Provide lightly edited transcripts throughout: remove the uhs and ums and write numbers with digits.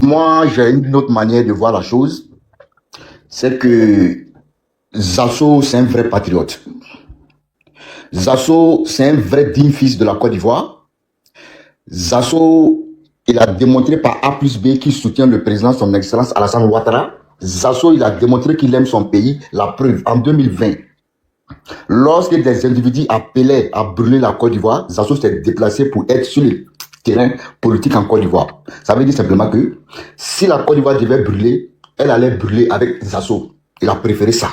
Moi, j'ai une autre manière de voir la chose. C'est que Zasso, c'est un vrai patriote. Zasso, c'est un vrai digne fils de la Côte d'Ivoire. Zasso, il a démontré par A plus B qu'il soutient le président, son excellence Alassane Ouattara. Zasso, il a démontré qu'il aime son pays. La preuve, en 2020, lorsque des individus appelaient à brûler la Côte d'Ivoire, Zasso s'est déplacé pour être sur le terrain politique en Côte d'Ivoire. Ça veut dire simplement que si la Côte d'Ivoire devait brûler, elle allait brûler avec Zasso. Il a préféré ça.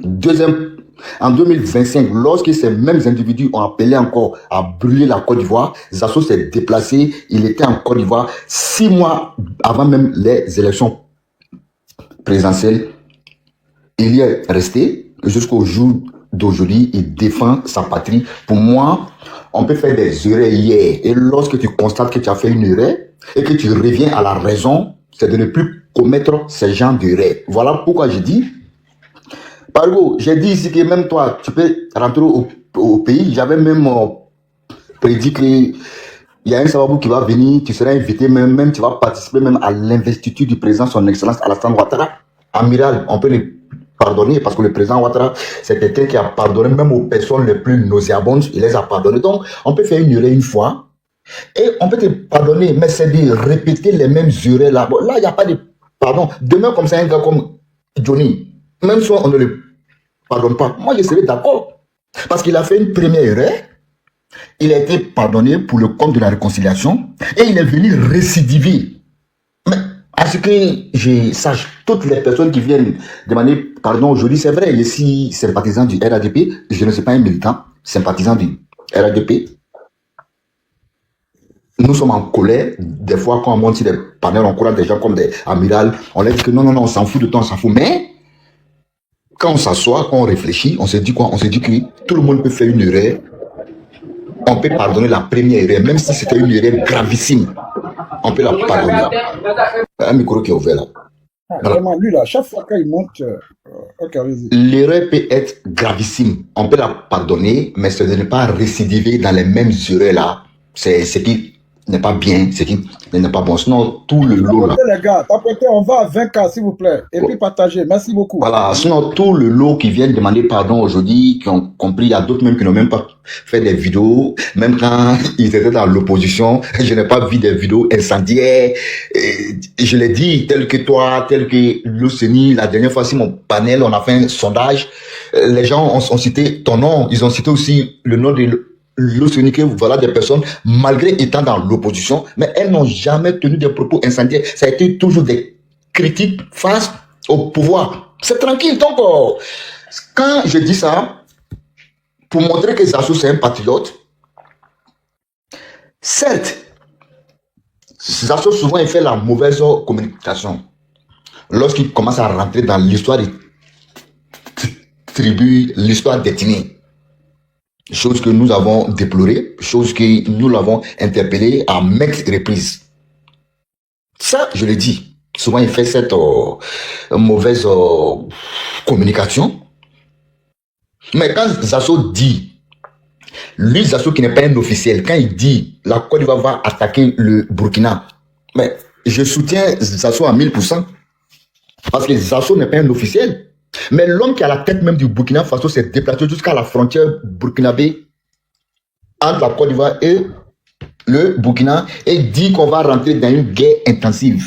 Deuxième, en 2025, lorsque ces mêmes individus ont appelé encore à brûler la Côte d'Ivoire, Zasso s'est déplacé, il était en Côte d'Ivoire 6 mois avant même les élections présidentielles. Il y est resté jusqu'au jour d'aujourd'hui, il défend sa patrie. Pour moi, on peut faire des erreurs hier. Et lorsque tu constates que tu as fait une erreur et que tu reviens à la raison, c'est de ne plus commettre ces genres d'erreurs. Voilà pourquoi je dis, par exemple, j'ai dit ici que même toi, tu peux rentrer au pays. J'avais même prédit qu'il y a un Sababou qui va venir, tu seras invité, même tu vas participer même à l'investiture du président, son excellence Alassane Ouattara. Amiral, on peut le pardonner parce que le président Ouattara, c'est quelqu'un qui a pardonné même aux personnes les plus nauséabondes, il les a pardonnées. Donc, on peut faire une erreur une fois et on peut te pardonner, mais c'est de répéter les mêmes erreurs là. Bon, là, il n'y a pas de pardon. Demain, comme ça, un gars comme Johnny, même si on ne le pardonne pas, moi je serais d'accord. Parce qu'il a fait une première erreur, il a été pardonné pour le compte de la réconciliation et il est venu récidiver. Mais à ce que je sache, toutes les personnes qui viennent demander pardon aujourd'hui, c'est vrai, je suis sympathisant du RADP, je ne suis pas un militant, sympathisant du RADP. Nous sommes en colère, des fois quand on monte sur des panels, on encourage des gens comme des amirals, on leur dit que non, on s'en fout de toi, on s'en fout, mais quand on s'assoit, quand on réfléchit, on se dit quoi? On se dit que tout le monde peut faire une erreur. On peut pardonner la première erreur, même si c'était une erreur gravissime. On peut la pardonner. Un micro qui est ouvert là. Voilà. Vraiment, lui là, chaque fois qu'il monte, ok, allez-y. L'erreur peut être gravissime. On peut la pardonner, mais ce de ne pas récidiver dans les mêmes erreurs là, c'est ce qui n'est pas bien, ce qui n'est pas bon. Sinon, tout le lot là. Les gars, tapotez, on va à 20K s'il vous plaît. Et puis partagez. Merci beaucoup. Voilà, sinon tout le lot qui viennent demander pardon aujourd'hui, qui ont compris, il y a d'autres même qui n'ont même pas fait des vidéos, même quand ils étaient dans l'opposition, je n'ai pas vu des vidéos incendiaires. Et je l'ai dit, tel que toi, tel que Luceni, la dernière fois sur mon panel, on a fait un sondage, les gens ont cité ton nom, ils ont cité aussi le nom de Luceni, que voilà des personnes, malgré étant dans l'opposition, mais elles n'ont jamais tenu des propos incendiaires. Ça a été toujours des critiques face au pouvoir. C'est tranquille. Donc, quand je dis ça, pour montrer que Zasso c'est un patriote, certes, Zasso souvent il fait la mauvaise communication. Lorsqu'il commence à rentrer dans l'histoire des tribus, l'histoire d'ethnie. Chose que nous avons déplorée, chose que nous l'avons interpellé à maintes reprises. Ça, je le dis. Souvent, il fait cette mauvaise communication. Mais quand Zasso dit, lui, Zasso qui n'est pas un officiel, quand il dit la Côte d'Ivoire va attaquer le Burkina, mais je soutiens Zasso à 1000%. Parce que Zasso n'est pas un officiel. Mais l'homme qui est à la tête même du Burkina Faso s'est déplacé jusqu'à la frontière burkinabé entre la Côte d'Ivoire et le Burkina et dit qu'on va rentrer dans une guerre intensive.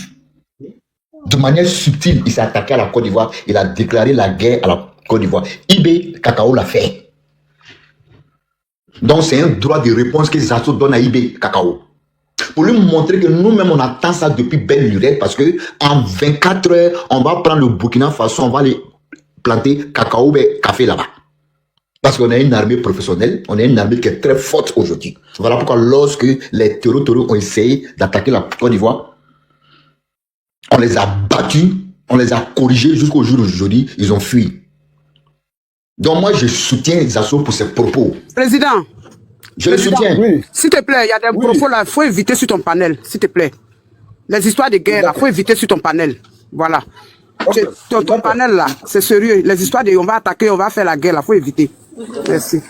De manière subtile, il s'est attaqué à la Côte d'Ivoire. Il a déclaré la guerre à la Côte d'Ivoire. IB Kakao l'a fait. Donc c'est un droit de réponse que Zasso donne à IB Kakao. Pour lui montrer que nous-mêmes on attend ça depuis belle lurette parce que en 24 heures, on va prendre le Burkina Faso, on va les planter cacao et café là-bas. Parce qu'on a une armée professionnelle, on a une armée qui est très forte aujourd'hui. Voilà pourquoi lorsque les terroristes ont essayé d'attaquer la Côte d'Ivoire, on les a battus, on les a corrigés jusqu'au jour d'aujourd'hui, ils ont fui. Donc moi je soutiens Zasso pour ses propos. Président, je le soutiens. Oui. S'il te plaît, il y a des propos là, il faut éviter sur ton panel, s'il te plaît. Les histoires de guerre là, il faut éviter sur ton panel. Voilà. Okay. Ton panel là, c'est sérieux. Les histoires de on va attaquer, on va faire la guerre là, il faut éviter. Merci.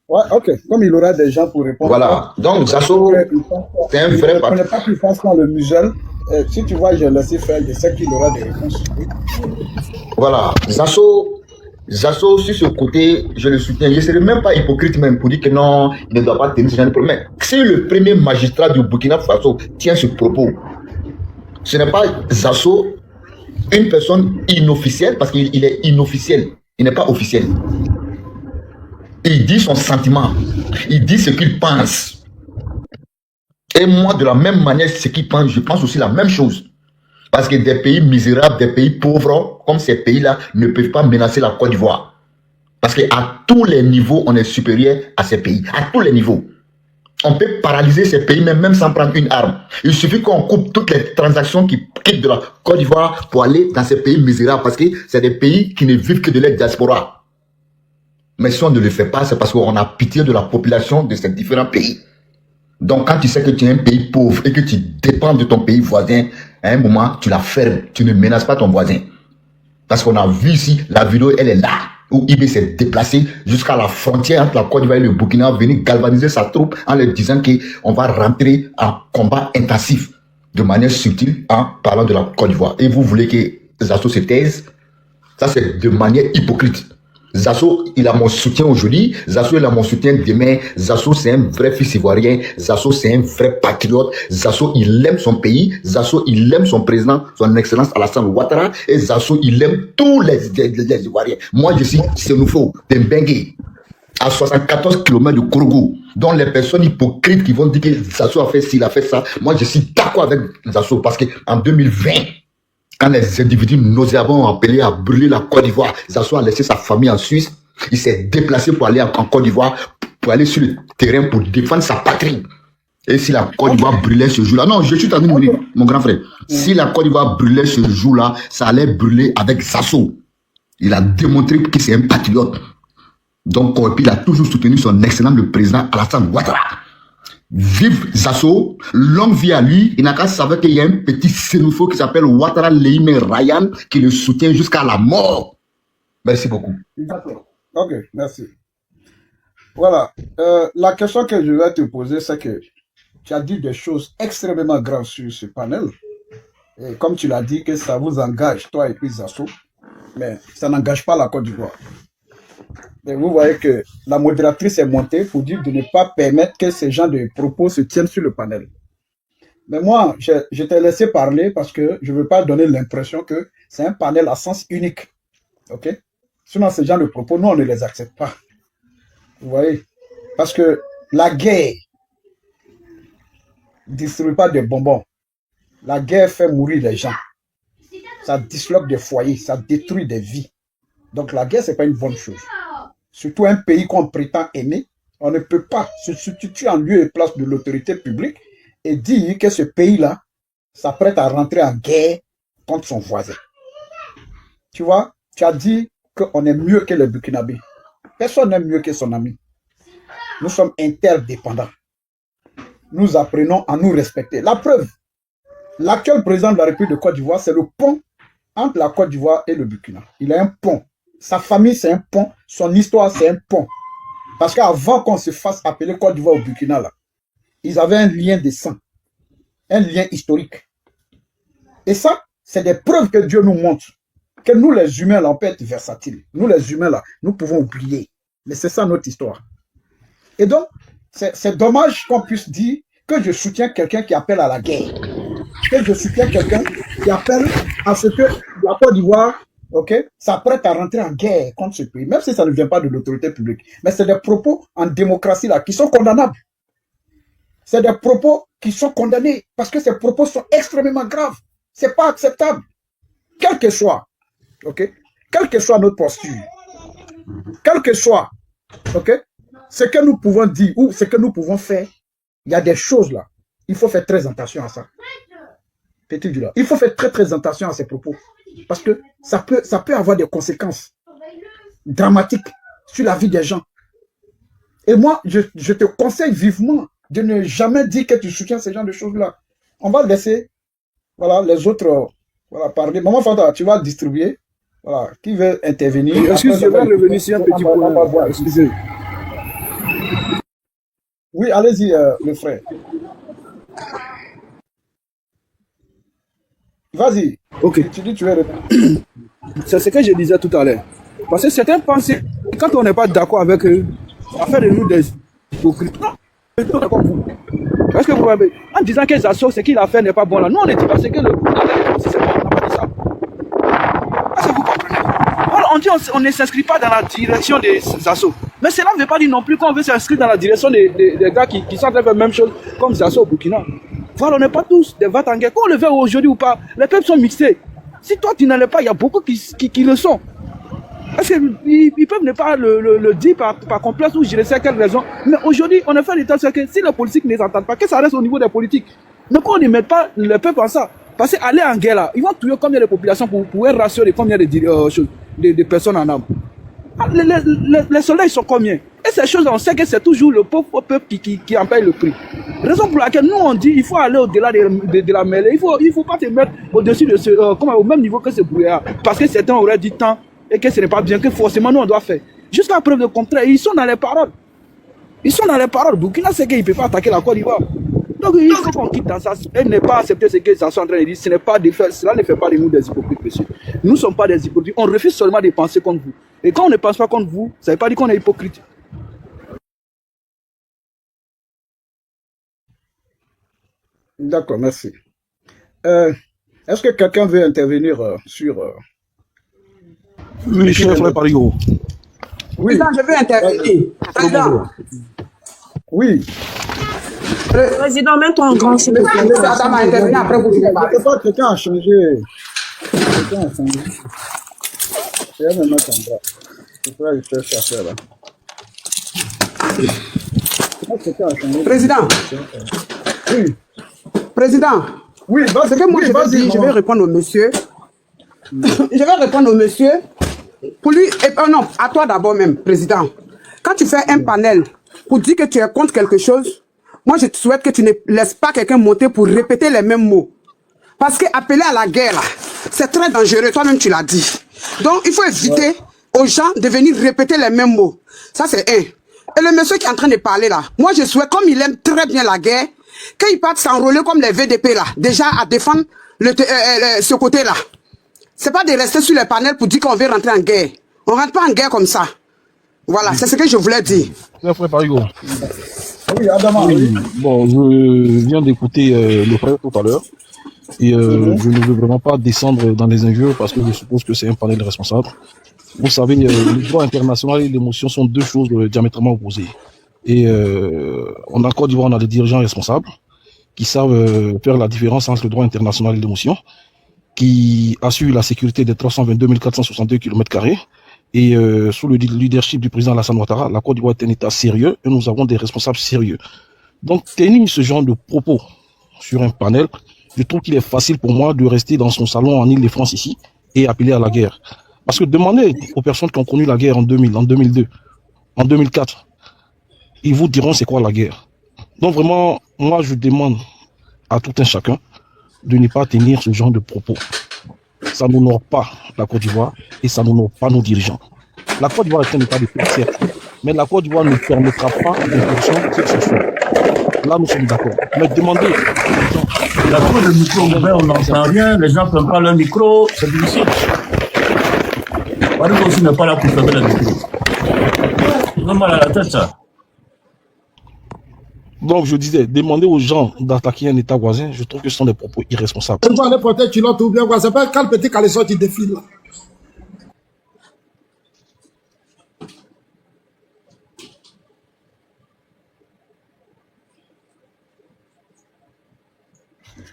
Ouais, ok. Comme il aura des gens pour répondre. Voilà. Donc Zasso, c'est un vrai patron. Je ne connais pas qu'il fasse dans le musel. Si tu vois, je laissé faire, je sais qu'il aura des réponses. Oui. Voilà. Zasso, sur ce côté, je le soutiens. Je ne serais même pas hypocrite même pour dire que non, il ne doit pas tenir ce genre de propos. Mais si le premier magistrat du Burkina Faso tient ce propos, ce n'est pas Zasso, une personne inofficielle, parce qu'il est inofficiel, il n'est pas officiel. Il dit son sentiment, il dit ce qu'il pense. Et moi, de la même manière, ce qu'il pense, je pense aussi la même chose. Parce que des pays misérables, des pays pauvres, comme ces pays-là, ne peuvent pas menacer la Côte d'Ivoire. Parce qu'à tous les niveaux, on est supérieur à ces pays. À tous les niveaux. On peut paralyser ces pays, même sans prendre une arme. Il suffit qu'on coupe toutes les transactions qui quittent de la Côte d'Ivoire pour aller dans ces pays misérables. Parce que c'est des pays qui ne vivent que de l'aide diaspora. Mais si on ne le fait pas, c'est parce qu'on a pitié de la population de ces différents pays. Donc, quand tu sais que tu es un pays pauvre et que tu dépends de ton pays voisin, à un moment, tu la fermes. Tu ne menaces pas ton voisin. Parce qu'on a vu ici, la vidéo, elle est là, où IB s'est déplacé jusqu'à la frontière entre la Côte d'Ivoire et le Burkina, venir galvaniser sa troupe en leur disant qu'on va rentrer en combat intensif de manière subtile en parlant de la Côte d'Ivoire. Et vous voulez que Zasso se taise? Ça, c'est de manière hypocrite. Zasso, il a mon soutien aujourd'hui. Zasso, il a mon soutien demain. Zasso, c'est un vrai fils ivoirien. Zasso, c'est un vrai patriote. Zasso, il aime son pays. Zasso, il aime son président, son excellence Alassane Ouattara. Et Zasso, il aime tous les Ivoiriens. Moi, je suis Sénoufo, de Mbengue, à 74 km de Korogo, dont les personnes hypocrites qui vont dire que Zasso a fait ci, il a fait ça. Moi, je suis d'accord avec Zasso parce qu'en 2020, quand les individus nauséabonds ont appelé à brûler la Côte d'Ivoire, Zasso a laissé sa famille en Suisse. Il s'est déplacé pour aller en Côte d'Ivoire, pour aller sur le terrain pour défendre sa patrie. Et si la Côte d'Ivoire brûlait ce jour-là, non, je suis en train de mourir, mon grand frère. Si la Côte d'Ivoire brûlait ce jour-là, ça allait brûler avec Zasso. Il a démontré que c'est un patriote. Donc, il a toujours soutenu son excellent, le président Alassane Ouattara. Vive Zasso, longue vie à lui. Il n'a qu'à savoir qu'il y a un petit Sénoufo qui s'appelle Ouattara Leime Ryan qui le soutient jusqu'à la mort. Merci beaucoup. D'accord. Ok, merci. Voilà. La question que je vais te poser, c'est que tu as dit des choses extrêmement graves sur ce panel. Et comme tu l'as dit, que ça vous engage, toi et puis Zasso, mais ça n'engage pas la Côte d'Ivoire. Et vous voyez que la modératrice est montée pour dire de ne pas permettre que ces gens de propos se tiennent sur le panel. Mais moi, je t'ai laissé parler parce que je ne veux pas donner l'impression que c'est un panel à sens unique. OK? Sinon, ces gens de propos, nous, on ne les accepte pas. Vous voyez? Parce que la guerre ne distribue pas de bonbons. La guerre fait mourir les gens. Ça disloque des foyers, ça détruit des vies. Donc la guerre, ce n'est pas une bonne chose. Surtout un pays qu'on prétend aimer, on ne peut pas se substituer en lieu et place de l'autorité publique et dire que ce pays-là s'apprête à rentrer en guerre contre son voisin. Tu vois, tu as dit qu'on est mieux que les Burkinabés. Personne n'est mieux que son ami. Nous sommes interdépendants. Nous apprenons à nous respecter. La preuve, l'actuel président de la République de Côte d'Ivoire, c'est le pont entre la Côte d'Ivoire et le Burkina. Il a un pont. Sa famille, c'est un pont. Son histoire, c'est un pont. Parce qu'avant qu'on se fasse appeler Côte d'Ivoire au Burkina, là, ils avaient un lien de sang. Un lien historique. Et ça, c'est des preuves que Dieu nous montre. Que nous, les humains, là, on peut être versatiles. Nous, les humains, là, nous pouvons oublier. Mais c'est ça notre histoire. Et donc, c'est dommage qu'on puisse dire que je soutiens quelqu'un qui appelle à la guerre. Que je soutiens quelqu'un qui appelle à ce que la Côte d'Ivoire, s'apprête à rentrer en guerre contre ce pays, même si ça ne vient pas de l'autorité publique. Mais c'est des propos en démocratie là qui sont condamnables. C'est des propos qui sont condamnés parce que ces propos sont extrêmement graves. C'est pas acceptable. Quel que soit, quelle que soit notre posture, quel que soit, ce que nous pouvons dire ou ce que nous pouvons faire, il y a des choses là. Il faut faire très attention à ça. Petit du là. Il faut faire très très attention à ces propos. Parce que ça peut avoir des conséquences dramatiques sur la vie des gens. Et moi, je te conseille vivement de ne jamais dire que tu soutiens ce genre de choses-là. On va laisser les autres parler. Maman Fanta, tu vas distribuer. Voilà, qui veut intervenir? Excusez, je vais revenir sur un petit point. Excusez. Oui, allez-y, le frère. Vas-y. Ok. Tu dis tu veux répondre. C'est ce que je disais tout à l'heure. Parce que certains pensent que quand on n'est pas d'accord avec eux, ça fait de nous des hypocrites. Non, on est comme vous. Est-ce que vous avez. En disant que Zasso, ce qu'il a fait n'est pas bon là. Nous, on ne dit pas ce que le c'est bon, on n'a pas dit ça. Est-ce que vous comprenez? Voilà, on dit on ne s'inscrit pas dans la direction des Zasso. Mais cela ne veut pas dire non plus qu'on veut s'inscrire dans la direction des gars qui sont en train de faire la même chose comme Zasso au Burkina. Voilà, on n'est pas tous des va-t-en-guerre. Qu'on le veut aujourd'hui ou pas, les peuples sont mixés. Si toi tu n'en es pas, il y a beaucoup qui le sont. Parce qu'ils peuvent ne pas le dire par complexe ou je ne sais quelle raison. Mais aujourd'hui, on a fait l'état sur que si les politiques ne s'entendent pas, que ça reste au niveau des politiques. Mais qu'on ne mette pas le peuple en ça. Parce qu'aller en guerre là, ils vont tuer combien de populations pour un ratio de combien de personnes en âme. Les soldats ils sont combien? Et ces choses on sait que c'est toujours le pauvre peuple qui en paye le prix. Raison pour laquelle nous on dit il faut aller au-delà de la mêlée. Il faut pas te mettre au-dessus de au même niveau que ce brouillard. Parce que certains auraient dit tant et que ce n'est pas bien, que forcément nous on doit faire. Jusqu'à preuve de contraire, ils sont dans les paroles. Ils sont dans les paroles. Burkina c'est qu'il ne peut pas attaquer la Côte d'Ivoire. Donc il faut qu'on quitte dans ça et ne pas accepter ce qu'ils sont en train de dire. Cela ne fait pas de nous des hypocrites, monsieur. Nous ne sommes pas des hypocrites. On refuse seulement de penser comme vous. Et quand on ne pense pas comme vous, ça ne veut pas dire qu'on est hypocrite. D'accord, merci. Est-ce que quelqu'un veut intervenir sur... Oui, cher frère Parigo. Oui. Président, je veux intervenir. Président. Oui. Président, mets-toi en grand, s'il te plaît. Ça m'a intervenu, après vous pouvez parler. Je sais pas, quelqu'un a changé. Quelqu'un a changé. Je vais me mettre en bas. C'est ça que je cherche à faire là. Quelqu'un a changé. Président. Oui. Président. Oui, vas-y. Ce que moi Oui, je veux vas-y, dire, je maman. vais répondre au monsieur. Je vais répondre au monsieur. Pour lui, non, à toi d'abord même, président. Quand tu fais un panel pour dire que tu es contre quelque chose, moi je te souhaite que tu ne laisses pas quelqu'un monter pour répéter les mêmes mots. Parce que appeler à la guerre, là, c'est très dangereux, toi-même tu l'as dit. Donc il faut éviter aux gens de venir répéter les mêmes mots. Ça c'est un. Et le monsieur qui est en train de parler là, moi je souhaite, comme il aime très bien la guerre, qu'il parte s'enrôler comme les VDP là, déjà à défendre ce côté-là. C'est pas de rester sur les panels pour dire qu'on veut rentrer en guerre. On rentre pas en guerre comme ça. Voilà, c'est ce que je voulais dire. Cher frère Parigo. Oui, Adama. Oui. Bon, je viens d'écouter le frère tout à l'heure. Et je ne veux vraiment pas descendre dans les injures parce que je suppose que c'est un panel responsable. Vous savez, le droit international et l'émotion sont deux choses diamétralement opposées. Et en Côte d'Ivoire, on a des dirigeants responsables qui savent faire la différence entre le droit international et l'émotion, qui assurent la sécurité des 322 462 km². Et sous le leadership du président Alassane Ouattara, la Côte d'Ivoire est un État sérieux et nous avons des responsables sérieux. Donc, tenir ce genre de propos sur un panel, je trouve qu'il est facile pour moi de rester dans son salon en Île-de-France ici et appeler à la guerre. Parce que demandez aux personnes qui ont connu la guerre en 2000, en 2002, en 2004, ils vous diront c'est quoi la guerre. Donc vraiment, moi je demande à tout un chacun de ne pas tenir ce genre de propos. Ça n'honore pas la Côte d'Ivoire et ça n'honore pas nos dirigeants. La Côte d'Ivoire est un état de paix, certes, mais la Côte d'Ivoire ne permettra pas de personnes qui se font. Là, nous sommes d'accord. Mais demandez. La cause de micro ouvert, on n'entend rien, les gens ne prennent pas leur micro, c'est difficile. Paris aussi n'est pas là pour fermer le micro. Ils ont mal à la tête, ça. Donc, je disais, demander aux gens d'attaquer un État voisin, je trouve que ce sont des propos irresponsables. On va aller porter culotte ou bien quoi. C'est pas quand le petit caleçon qui défile là.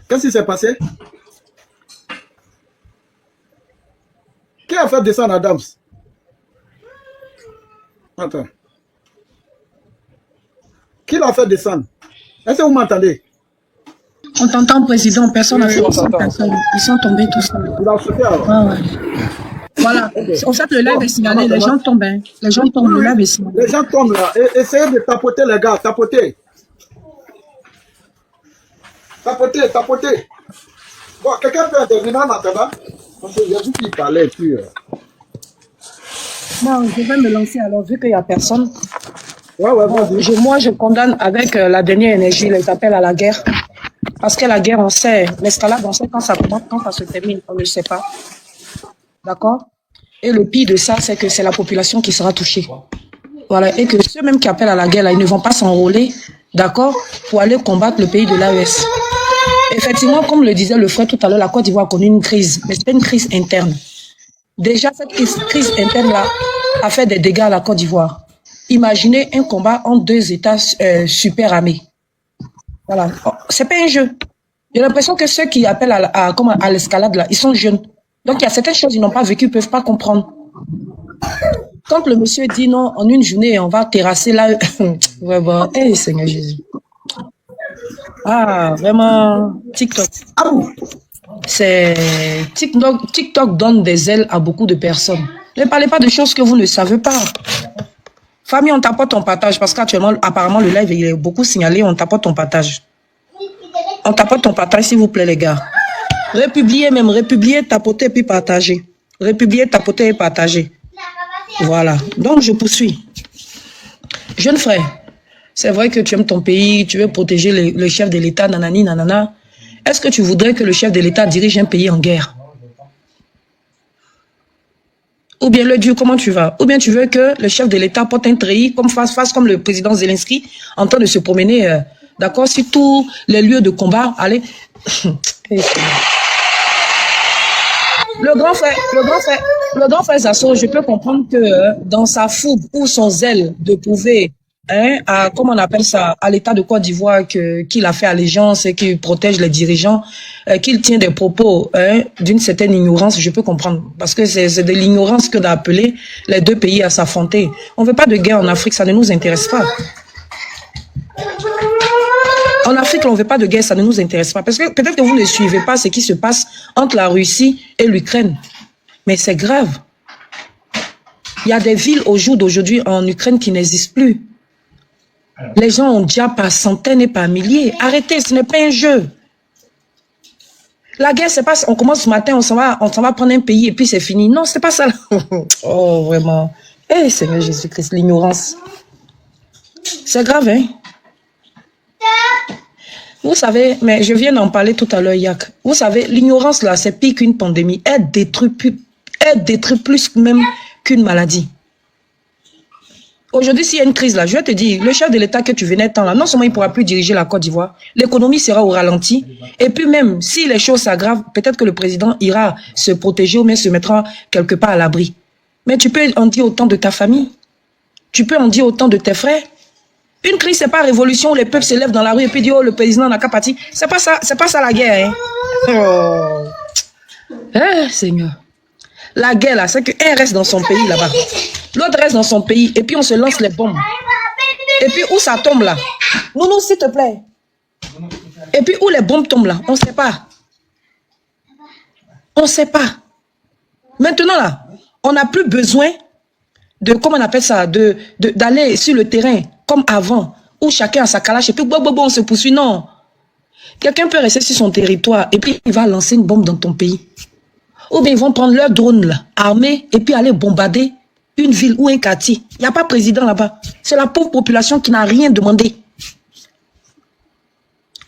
Qu'est-ce qui s'est passé? Qui a fait descendre Adams? Attends. Qui l'a fait descendre? Est-ce que vous m'entendez? On t'entend, président, personne n'a fait descendre personne. Ils sont tombés tous seuls. Il a sauté alors. Ah ouais. Voilà. En fait, le live est signalé, les gens tombent. Hein. Les gens tombent, le live est signalé. Les gens tombent là. Essayez de tapoter les gars, tapoter. Tapoter. Bon, quelqu'un peut intervenir en attendant? Parce que j'ai vu qu'il parlait, puis... Non, je vais me lancer alors, vu qu'il n'y a personne. Ouais, vas-y. Moi, je condamne avec la dernière énergie les appels à la guerre. Parce que la guerre, on sait, l'escalade, on sait quand ça commence, quand ça se termine, on ne le sait pas. D'accord? Et le pire de ça, c'est que c'est la population qui sera touchée. Voilà. Et que ceux même qui appellent à la guerre, là, ils ne vont pas s'enrôler, d'accord, pour aller combattre le pays de l'AES. Effectivement, comme le disait le frère tout à l'heure, la Côte d'Ivoire a connu une crise, mais c'est une crise interne. Déjà, cette crise interne-là a fait des dégâts à la Côte d'Ivoire. Imaginez un combat entre deux États super armés. Voilà. C'est pas un jeu. J'ai l'impression que ceux qui appellent à l'escalade, là, ils sont jeunes. Donc, il y a certaines choses qu'ils n'ont pas vécues, ils ne peuvent pas comprendre. Quand le monsieur dit non, en une journée, on va terrasser là, vraiment, hey, Seigneur Jésus. Ah, vraiment, TikTok. C'est TikTok donne des ailes à beaucoup de personnes. Ne parlez pas de choses que vous ne savez pas. Famille, on tapote ton partage parce qu'actuellement, apparemment, le live il est beaucoup signalé. On tapote ton partage. On tapote ton partage, s'il vous plaît, les gars. Republiez même, republiez, tapotez puis partagez. Republiez, tapotez et partagez. Voilà. Donc, je poursuis. Jeune frère, c'est vrai que tu aimes ton pays, tu veux protéger le chef de l'État, nanani, nanana. Est-ce que tu voudrais que le chef de l'État dirige un pays en guerre? Ou bien le Dieu, comment tu vas? Ou bien tu veux que le chef de l'État porte un treillis, fasse comme le président Zelensky, en train de se promener, d'accord, sur tous les lieux de combat, allez. Le grand frère Zasso, je peux comprendre que dans sa fougue ou son zèle de prouver, comment on appelle ça, à l'État de Côte d'Ivoire, qu'il a fait allégeance et qu'il protège les dirigeants, qu'il tient des propos d'une certaine ignorance, je peux comprendre. Parce que c'est de l'ignorance que d'appeler les deux pays à s'affronter. On ne veut pas de guerre en Afrique, ça ne nous intéresse pas. En Afrique, on ne veut pas de guerre, ça ne nous intéresse pas. Parce que peut-être que vous ne suivez pas ce qui se passe entre la Russie et l'Ukraine. Mais c'est grave. Il y a des villes au jour d'aujourd'hui en Ukraine qui n'existent plus. Les gens ont déjà par centaines et par milliers. Arrêtez, ce n'est pas un jeu. La guerre, c'est pas on commence ce matin, on s'en va prendre un pays et puis c'est fini. Non, c'est pas ça. Oh, vraiment. Eh, Seigneur Jésus-Christ, l'ignorance. C'est grave, hein? Vous savez, mais je viens d'en parler tout à l'heure, Yak. Vous savez, l'ignorance, là, c'est pire qu'une pandémie. Elle détruit plus même qu'une maladie. Aujourd'hui, s'il y a une crise, là, je vais te dire, le chef de l'État que tu venais tant là, non seulement il ne pourra plus diriger la Côte d'Ivoire, l'économie sera au ralenti. Et puis même, si les choses s'aggravent, peut-être que le président ira se protéger ou bien se mettra quelque part à l'abri. Mais tu peux en dire autant de ta famille. Tu peux en dire autant de tes frères. Une crise, c'est pas révolution où les peuples se lèvent dans la rue et puis disent, oh, le président n'a qu'à partir. C'est pas ça la guerre, hein. Oh. Eh, Seigneur. La guerre, là, c'est qu'un reste dans son pays, là-bas. L'autre reste dans son pays et puis on se lance les bombes. Et puis où ça tombe, là? Nounou, s'il te plaît. Et puis où les bombes tombent, là? On ne sait pas. On ne sait pas. Maintenant, là, on n'a plus besoin de, comment on appelle ça, d'aller sur le terrain comme avant, où chacun a sa calache et puis on se poursuit. Non. Quelqu'un peut rester sur son territoire et puis il va lancer une bombe dans ton pays. Ou bien ils vont prendre leur drone là, armé et puis aller bombarder une ville ou un quartier. Il n'y a pas de président là-bas. C'est la pauvre population qui n'a rien demandé.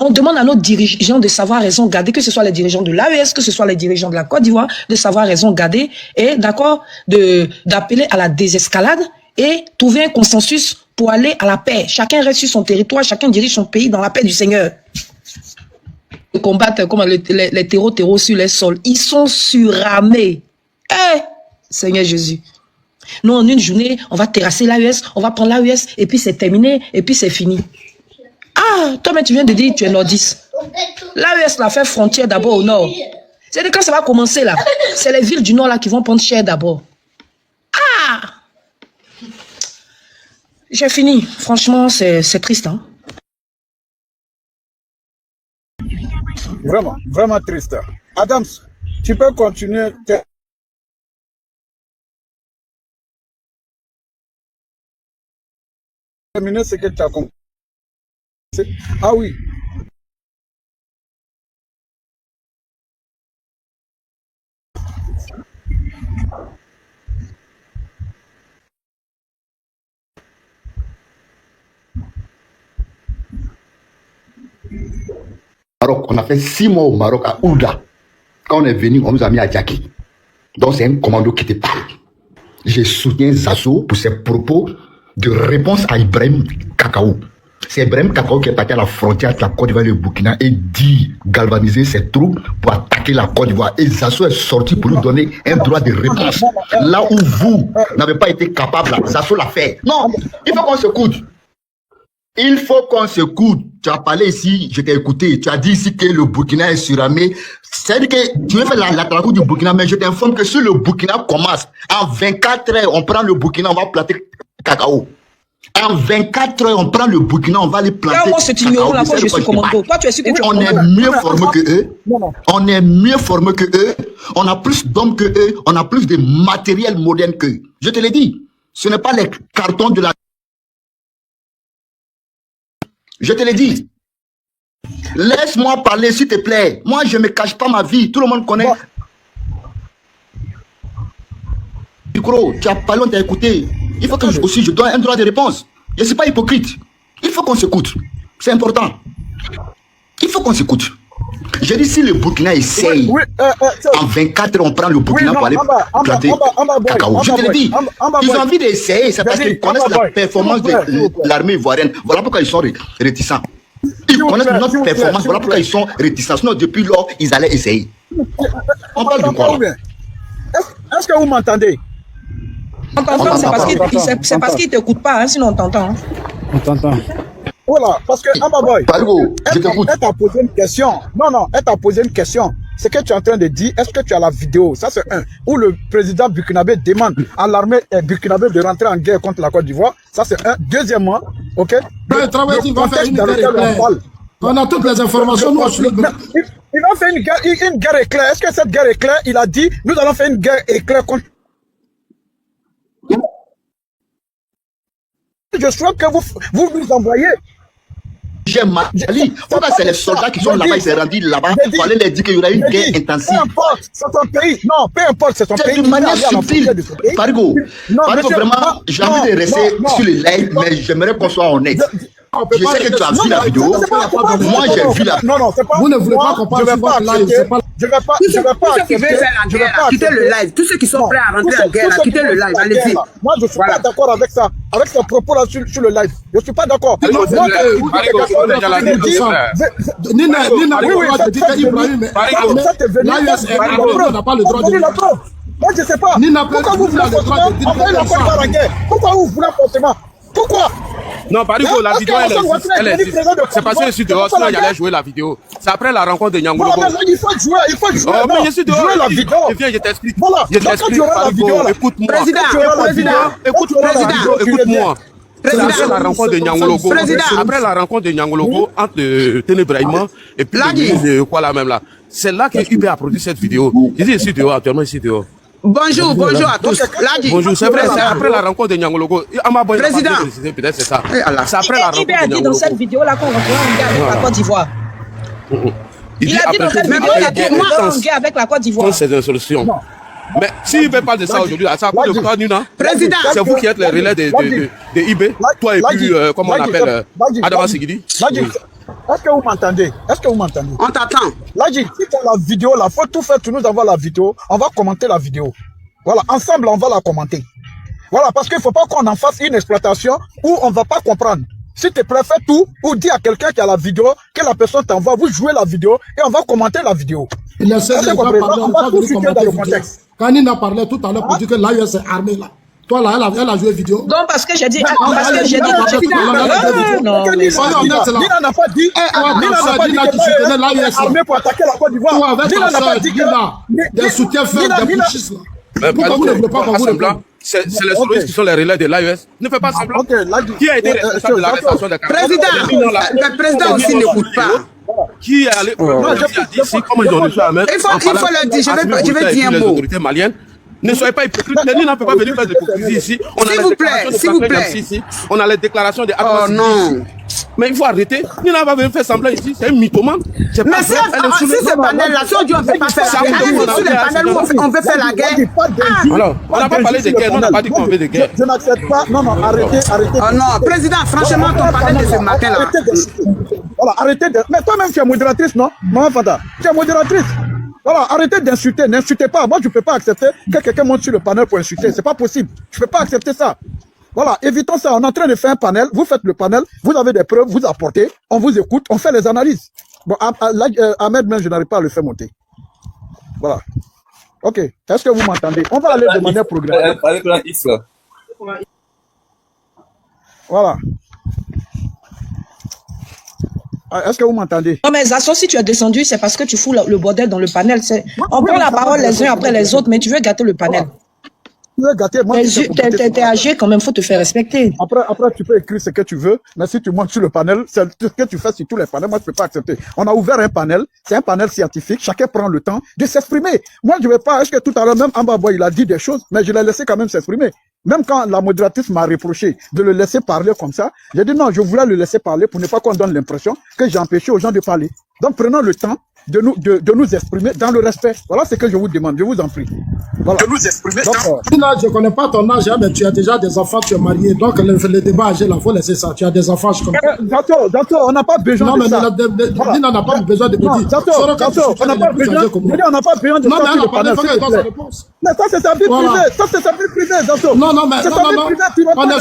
On demande à nos dirigeants de savoir raison garder, que ce soit les dirigeants de l'AES, que ce soit les dirigeants de la Côte d'Ivoire, de savoir raison garder et d'accord, d'appeler à la désescalade et trouver un consensus pour aller à la paix. Chacun reste sur son territoire, chacun dirige son pays dans la paix du Seigneur. Combattre comme les terreaux sur les sols. Ils sont surarmés. Eh, Seigneur Jésus. Nous, en une journée, on va terrasser l'AES, on va prendre l'AES, et puis c'est terminé, et puis c'est fini. Ah, toi, mais tu viens de dire que tu es nordiste. L'AES l'a fait frontière d'abord au nord. C'est-à-dire quand ça va commencer là, c'est les villes du nord là qui vont prendre cher d'abord. Ah! J'ai fini. Franchement, c'est triste, hein? Vraiment, vraiment triste. Adams, tu peux continuer. Terminer ce que tu as compris. Ah oui. Maroc. On a fait 6 mois au Maroc, à Oulda. Quand on est venu, on nous a mis à Djaki. Donc c'est un commando qui te parle. Je soutiens Zasso pour ses propos de réponse à Ibrahim Kakao. C'est Ibrahim Kakao qui est parti à la frontière entre la Côte d'Ivoire et le Burkina et dit galvaniser ses troupes pour attaquer la Côte d'Ivoire. Et Zasso est sorti pour lui donner un droit de réponse. Là où vous n'avez pas été capable, Zasso l'a fait. Non, il faut qu'on s'écoute. Il faut qu'on s'écoute. Tu as parlé ici, je t'ai écouté. Tu as dit ici que le Burkina est surarmé. C'est-à-dire que tu veux faire la traque du Burkina, mais je t'informe que si le Burkina commence, en 24 heures, on prend le Burkina, on va planter cacao. En 24 heures, on prend le Burkina, on va les planter. Moi, c'est numéro là, moi, je suis commando. Toi, tu es sûr que tu es On est mieux formés que eux. On est mieux formés que eux. On a plus d'hommes que eux. On a plus de matériel moderne qu'eux. Je te l'ai dit. Ce n'est pas les cartons de la... Je te l'ai dit. Laisse-moi parler, s'il te plaît. Moi, je ne me cache pas ma vie. Tout le monde connaît. Micro, tu as parlé, on t'a écouté. Il faut que je donne un droit de réponse. Je ne suis pas hypocrite. Il faut qu'on s'écoute. C'est important. Il faut qu'on s'écoute. Je dis si le Burkina essaye, en 24 heures, on prend le Burkina pour aller planter cacao. Je te l'ai dit. Ils ont envie d'essayer. C'est parce qu'ils connaissent la performance de l'armée ivoirienne. Voilà pourquoi ils sont réticents. Ils connaissent notre performance. Voilà pourquoi ils sont réticents. Sinon, depuis lors, ils allaient essayer. On parle de quoi là? Est-ce que vous m'entendez? On t'entend, c'est parce qu'il ne t'écoute pas, hein, sinon on t'entend. Hein. On t'entend. Voilà, parce que Ambaboy, elle t'a posé une question. Non, elle t'a posé une question. Ce que tu es en train de dire, est-ce que tu as la vidéo? Ça, c'est un. Où le président burkinabé demande à l'armée burkinabé de rentrer en guerre contre la Côte d'Ivoire. Ça, c'est un. Deuxièmement, ok? On a toutes les informations. Nous, il va faire une guerre éclair. Est-ce que cette guerre éclair, il a dit, nous allons faire une guerre éclair contre... Je souhaite que vous nous envoyez. J'ai Mali. C'est les soldats qui sont là-bas, ils sont rendus là-bas. Il fallait leur dire qu'il y aura une guerre intensive. Peu importe, c'est ton pays. Non, peu importe, c'est ton pays. C'est d'une manière subtile. Parigo, vraiment, j'ai envie de rester sur le live, mais j'aimerais qu'on soit honnête. Je sais que tu as vu la vidéo. Moi, j'ai vu la vidéo. Non, c'est pas. Vous ne voulez pas qu'on parle sur votre live. Je vais pas. Tous ceux qui veulent faire la guerre, quittez le live. Tous ceux qui sont prêts à rentrer en guerre, quittez le live. Allez-y. Moi, je suis pas d'accord avec ça, avec ce propos-là sur le live. Je suis pas d'accord. Nina n'a pas le droit de dire qu'Ibrahim est l'AES est on n'a pas le droit de dire. Moi, je sais pas. Pourquoi vous voulez forcément envoyer la Côte d'Ivoire en guerre? Pourquoi vous voulez forcément? Pourquoi? Non, Parigo, la vidéo, elle existe. C'est parce que je suis dehors, sinon il allait jouer la vidéo. C'est après la rencontre de Nyangologo. Il faut jouer. Oh, mais je suis dehors. La vidéo. Je viens, je t'explique. Voilà. Je t'explique, Parigo. Écoute-moi. Écoute-moi. Après la rencontre de Nyangologo, entre Ténébraïma et puis le quoi là même là. C'est là que UB a produit cette vidéo. Je dis ici dehors, actuellement ici dehors. Bonjour à tous. Bonjour, c'est vrai, c'est après la rencontre de Nyangologo. Président, peut-être c'est ça. C'est après la rencontre de Nyangologo. Il a dit dans cette vidéo-là qu'on rentre en guerre avec la Côte d'Ivoire. Il a dit dans cette vidéo-là qu'on rentre en guerre avec la Côte d'Ivoire. C'est une solution. Mais si UB parle de ça aujourd'hui, ça parle de quoi, Nina? Président, c'est vous qui êtes les relais de IB, toi et puis, comment on l'appelle, Adama Sigidi. Est-ce que vous m'entendez? On t'attend. Ladji, si tu as la vidéo là, faut tout faire pour nous avoir la vidéo. On va commenter la vidéo. Voilà, ensemble, on va la commenter. Voilà, parce qu'il ne faut pas qu'on en fasse une exploitation où on ne va pas comprendre. Si tu préfères tout, ou dis à quelqu'un qui a la vidéo, que la personne t'envoie, vous jouez la vidéo et on va commenter la vidéo. Il essaie de parler, on va tout commenter dans le contexte. Quand il a parlé tout à l'heure pour dire que l'AES est armée là. Toi là, elle a joué vidéo. Non, parce que j'ai dit. Non, Nina n'a pas dit. Nina qui soutenait l'AES armée pour attaquer la Côte d'Ivoire. Nina n'a pas dit que des soutiens fermes, des putschistes là. Pourquoi vous ne voulez pas qu'on vous réponde? C'est les soloistes qui sont les relais de l'AES. Ne fais pas semblant. Qui a été responsable de l'arrestation des le président aussi n'écoute pas. Qui est allé dit ici, comment ils ont réussi à mettre. Il faut le dire, je vais dire un les mot. autorités maliennes. Ne soyez pas hypocrite. Nina ne peut pas venir faire de l'hypocrisie ici. S'il vous plaît. On a les déclarations de Oh non. Mais il faut arrêter. Nina va venir faire semblant ici. C'est un mythomane. Mais si ce panel-là, si on dit on ne peut pas faire la guerre, sur les panels où on veut faire la guerre. Alors, on n'a pas parlé de guerre, on n'a pas dit qu'on veut de guerre. Je n'accepte pas. Non, arrêtez. Oh non, président, franchement, ton panel de ce matin-là. Voilà, arrêtez de... Mais toi-même, tu es modératrice, non? Maman Fanta, tu es modératrice. Voilà, arrêtez d'insulter, n'insultez pas. Moi, je ne peux pas accepter que quelqu'un monte sur le panel pour insulter. C'est pas possible. Je ne peux pas accepter ça. Voilà, évitons ça. On est en train de faire un panel. Vous faites le panel, vous avez des preuves, vous apportez, on vous écoute, on fait les analyses. Bon, Ahmed, même, je n'arrive pas à le faire monter. Voilà. Ok. Est-ce que vous m'entendez? On va aller de manière progressive. Avec la X, là. Voilà. Est-ce que vous m'entendez? Non, mais Zasso, si tu es descendu, c'est parce que tu fous le bordel dans le panel. On prend la parole les uns après les autres, mais tu veux gâter le panel. Tu veux gâter, moi, t'es âgé quand même, faut te faire respecter. Après, tu peux écrire ce que tu veux, mais si tu montes sur le panel, c'est ce que tu fais sur tous les panels, moi, je peux pas accepter. On a ouvert un panel, c'est un panel scientifique, chacun prend le temps de s'exprimer. Moi, je vais pas, est-ce que tout à l'heure, même Ambaba, il a dit des choses, mais je l'ai laissé quand même s'exprimer. Même quand la modératrice m'a reproché de le laisser parler comme ça, j'ai dit non, je voulais le laisser parler pour ne pas qu'on donne l'impression que j'ai empêché aux gens de parler. Donc, prenons le temps de nous exprimer dans le respect. Voilà ce que je vous demande, je vous en prie. Voilà. De nous exprimer Je ne connais pas ton âge, hein, mais tu as déjà des enfants, tu es marié. Donc, le débat âgé, il faut laisser ça. Tu as des enfants, je comprends. D'accord, on n'a pas besoin de ça. Non, on n'a pas besoin de me dire. D'accord, on n'a pas besoin de non, mais mais ça, c'est sa vie privée. Ça, c'est sa vie privée, Zato. Non, on est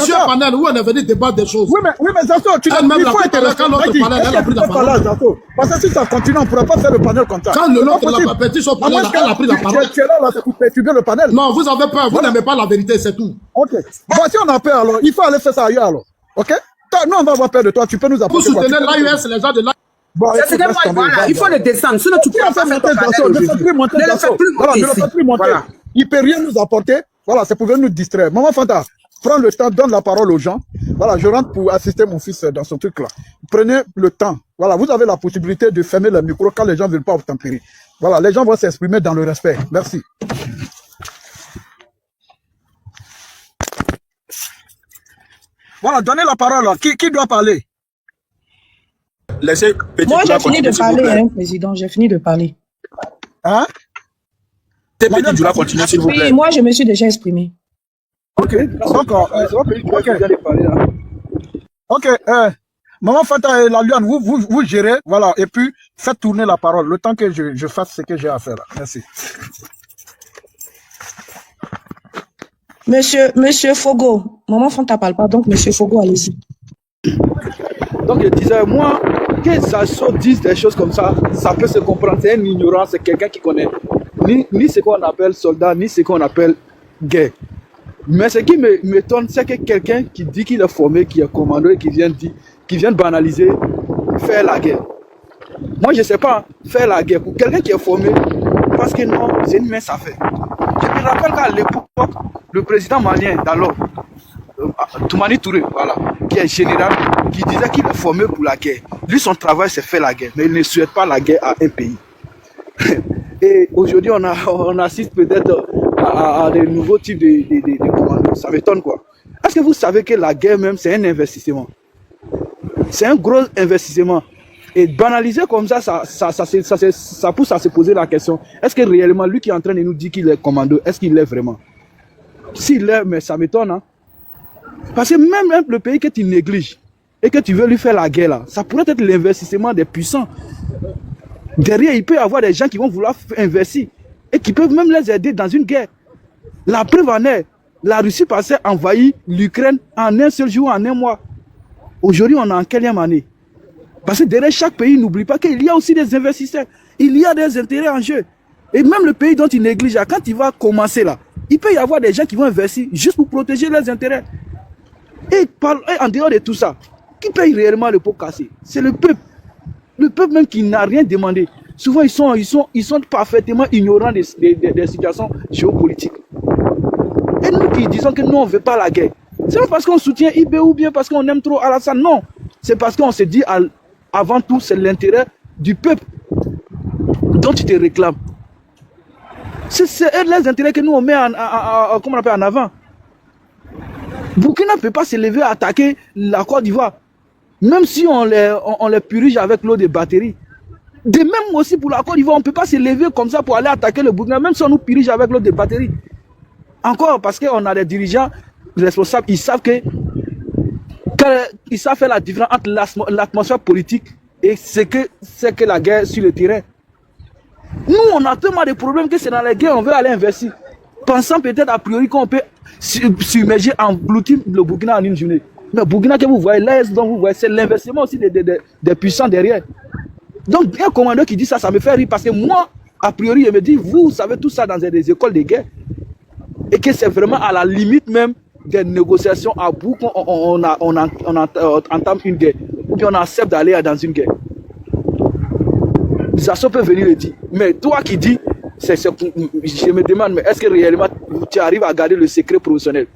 sur un panel où on est venu débattre des choses. Oui, mais Zato, tu dois même quand notre panel, elle a pris la parole. Parce que si ça continue, on ne pourra pas faire le panel comme ça. Quand le nôtre l'a pas son panel, elle a pris la parole. Tu es là pour perturber le panel. Non, vous avez peur, vous n'aimez pas la vérité, c'est tout. Ok. Bon, si on a peur, alors, il faut aller faire ça ailleurs, alors. Ok? Nous, on va avoir peur de toi, tu peux nous apporter. Vous soutenez l'AUS, les gens de l'AUS. Bon, voilà, il faut le descendre, sinon tu peux pas faire ton panel. Ne le fais plus monter. Voilà, ne le fais plus monter. Il peut rien nous apporter. Voilà, c'est pour venir nous distraire. Maman Fanta, prends le temps, donne la parole aux gens. Voilà, je rentre pour assister mon fils dans son truc là. Prenez le temps. Voilà, vous avez la possibilité de fermer le micro quand les gens ne veulent pas obtempérer. Voilà, les gens vont s'exprimer dans le respect. Merci. Voilà, donnez la parole. Qui doit parler? Laissez Moi, j'ai fini de parler, hein, président. J'ai fini de parler. Hein? Petit Djoula, continuez, s'il vous plaît. Oui, moi, je me suis déjà exprimé. Ok, d'accord. Ok, Maman Fanta et la Lyon, vous gérez, voilà, et puis faites tourner la parole, le temps que je fasse ce que j'ai à faire là. Merci. Monsieur Fogo, Maman Fanta parle pas, donc Monsieur Fogo, allez-y. Donc je disais, moi, que Zasso dise des choses comme ça peut se comprendre. C'est un ignorant, c'est quelqu'un qui connaît ni ce qu'on appelle soldat, ni ce qu'on appelle guerre. Mais ce qui m'étonne, c'est que quelqu'un qui dit qu'il est formé, qui est commando et qui vient banaliser faire la guerre. Moi, je ne sais pas faire la guerre pour quelqu'un qui est formé, parce que non, c'est une mince affaire. Je me rappelle qu'à l'époque, le président malien d'alors, Toumani Touré, voilà, qui est général, qui disait qu'il est formé pour la guerre. Lui, son travail, c'est faire la guerre, mais il ne souhaite pas la guerre à un pays. Et aujourd'hui, on assiste peut-être à des nouveaux types de commandos. Ça m'étonne quoi. Est-ce que vous savez que la guerre même, c'est un investissement? C'est un gros investissement. Et banaliser comme ça pousse à se poser la question. Est-ce que réellement, lui qui est en train de nous dire qu'il est commando, est-ce qu'il l'est vraiment? S'il l'est, mais ça m'étonne. Hein? Parce que même le pays que tu négliges et que tu veux lui faire la guerre, là, ça pourrait être l'investissement des puissants. Derrière, il peut y avoir des gens qui vont vouloir investir et qui peuvent même les aider dans une guerre. La preuve en est, la Russie passait envahir l'Ukraine en un seul jour, en un mois. Aujourd'hui, on est en quelle année? Parce que derrière chaque pays, n'oublie pas qu'il y a aussi des investisseurs. Il y a des intérêts en jeu. Et même le pays dont il néglige, quand il va commencer là, il peut y avoir des gens qui vont investir juste pour protéger leurs intérêts. Et en dehors de tout ça, qui paye réellement le pot cassé? C'est le peuple. Le peuple même qui n'a rien demandé. Souvent, ils sont parfaitement ignorants des situations géopolitiques. Et nous qui disons que nous, on ne veut pas la guerre, c'est pas parce qu'on soutient IB ou bien parce qu'on aime trop Alassane. Non. C'est parce qu'on se dit, avant tout, c'est l'intérêt du peuple dont tu te réclames. C'est les intérêts que nous, on met en avant. Burkina ne peut pas se lever à attaquer la Côte d'Ivoire. Même si on les purige avec l'eau de batterie. De même aussi pour la Côte d'Ivoire, on ne peut pas se lever comme ça pour aller attaquer le Burkina, même si on nous purige avec l'eau de batterie. Encore parce qu'on a des dirigeants responsables, ils savent faire la différence entre l'atmosphère politique et c'est que la guerre sur le terrain. Nous, on a tellement de problèmes que c'est dans la guerre on veut aller investir. Pensant peut-être a priori qu'on peut submerger, engloutir le Burkina en une journée. Mais Burkina que vous voyez, l'Est dont vous voyez, c'est l'investissement aussi des puissants derrière. Donc, un commandeur qui dit ça, ça me fait rire parce que moi, a priori, il me dit, vous savez tout ça dans des écoles de guerre. Et que c'est vraiment à la limite même des négociations à bout qu'on entame une guerre. Ou bien on accepte d'aller dans une guerre. Ça peut venir le dire. Mais toi qui dis, je me demande, mais est-ce que réellement tu arrives à garder le secret professionnel?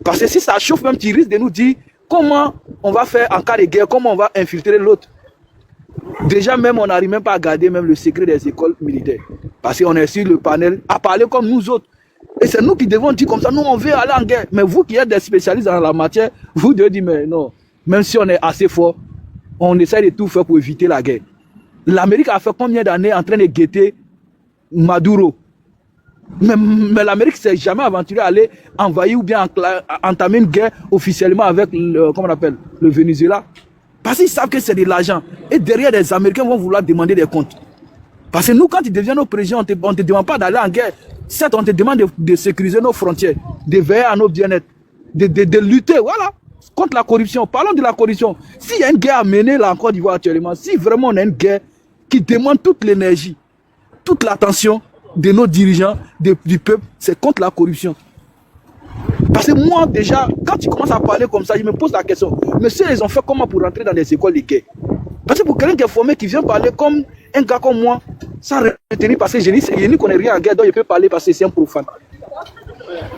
Parce que si ça chauffe même, tu risques de nous dire comment on va faire en cas de guerre, comment on va infiltrer l'autre. Déjà même, on n'arrive même pas à garder même le secret des écoles militaires. Parce qu'on est sur le panel à parler comme nous autres. Et c'est nous qui devons dire comme ça, nous on veut aller en guerre. Mais vous qui êtes des spécialistes dans la matière, vous devez dire, mais non, même si on est assez fort, on essaie de tout faire pour éviter la guerre. L'Amérique a fait combien d'années en train de guetter Maduro? Mais l'Amérique ne s'est jamais aventurée à aller envahir ou bien entamer une guerre officiellement avec comment on appelle, le Venezuela. Parce qu'ils savent que c'est de l'argent. Et derrière, les Américains vont vouloir demander des comptes. Parce que nous, quand ils deviennent nos présidents, on ne te demande pas d'aller en guerre. Certes, on te demande de sécuriser nos frontières, de veiller à nos bien-être, de lutter, voilà, contre la corruption. Parlons de la corruption. S'il y a une guerre à mener là en Côte d'Ivoire actuellement, si vraiment on a une guerre qui demande toute l'énergie, toute l'attention de nos dirigeants, du peuple, c'est contre la corruption. Parce que moi, déjà, quand tu commences à parler comme ça, je me pose la question, mais si ils ont fait comment pour rentrer dans les écoles de guerre? Parce que pour quelqu'un qui est formé, qui vient parler comme un gars comme moi, sans retenir, parce que je ne connais rien en guerre, donc il peut parler parce que c'est un profane.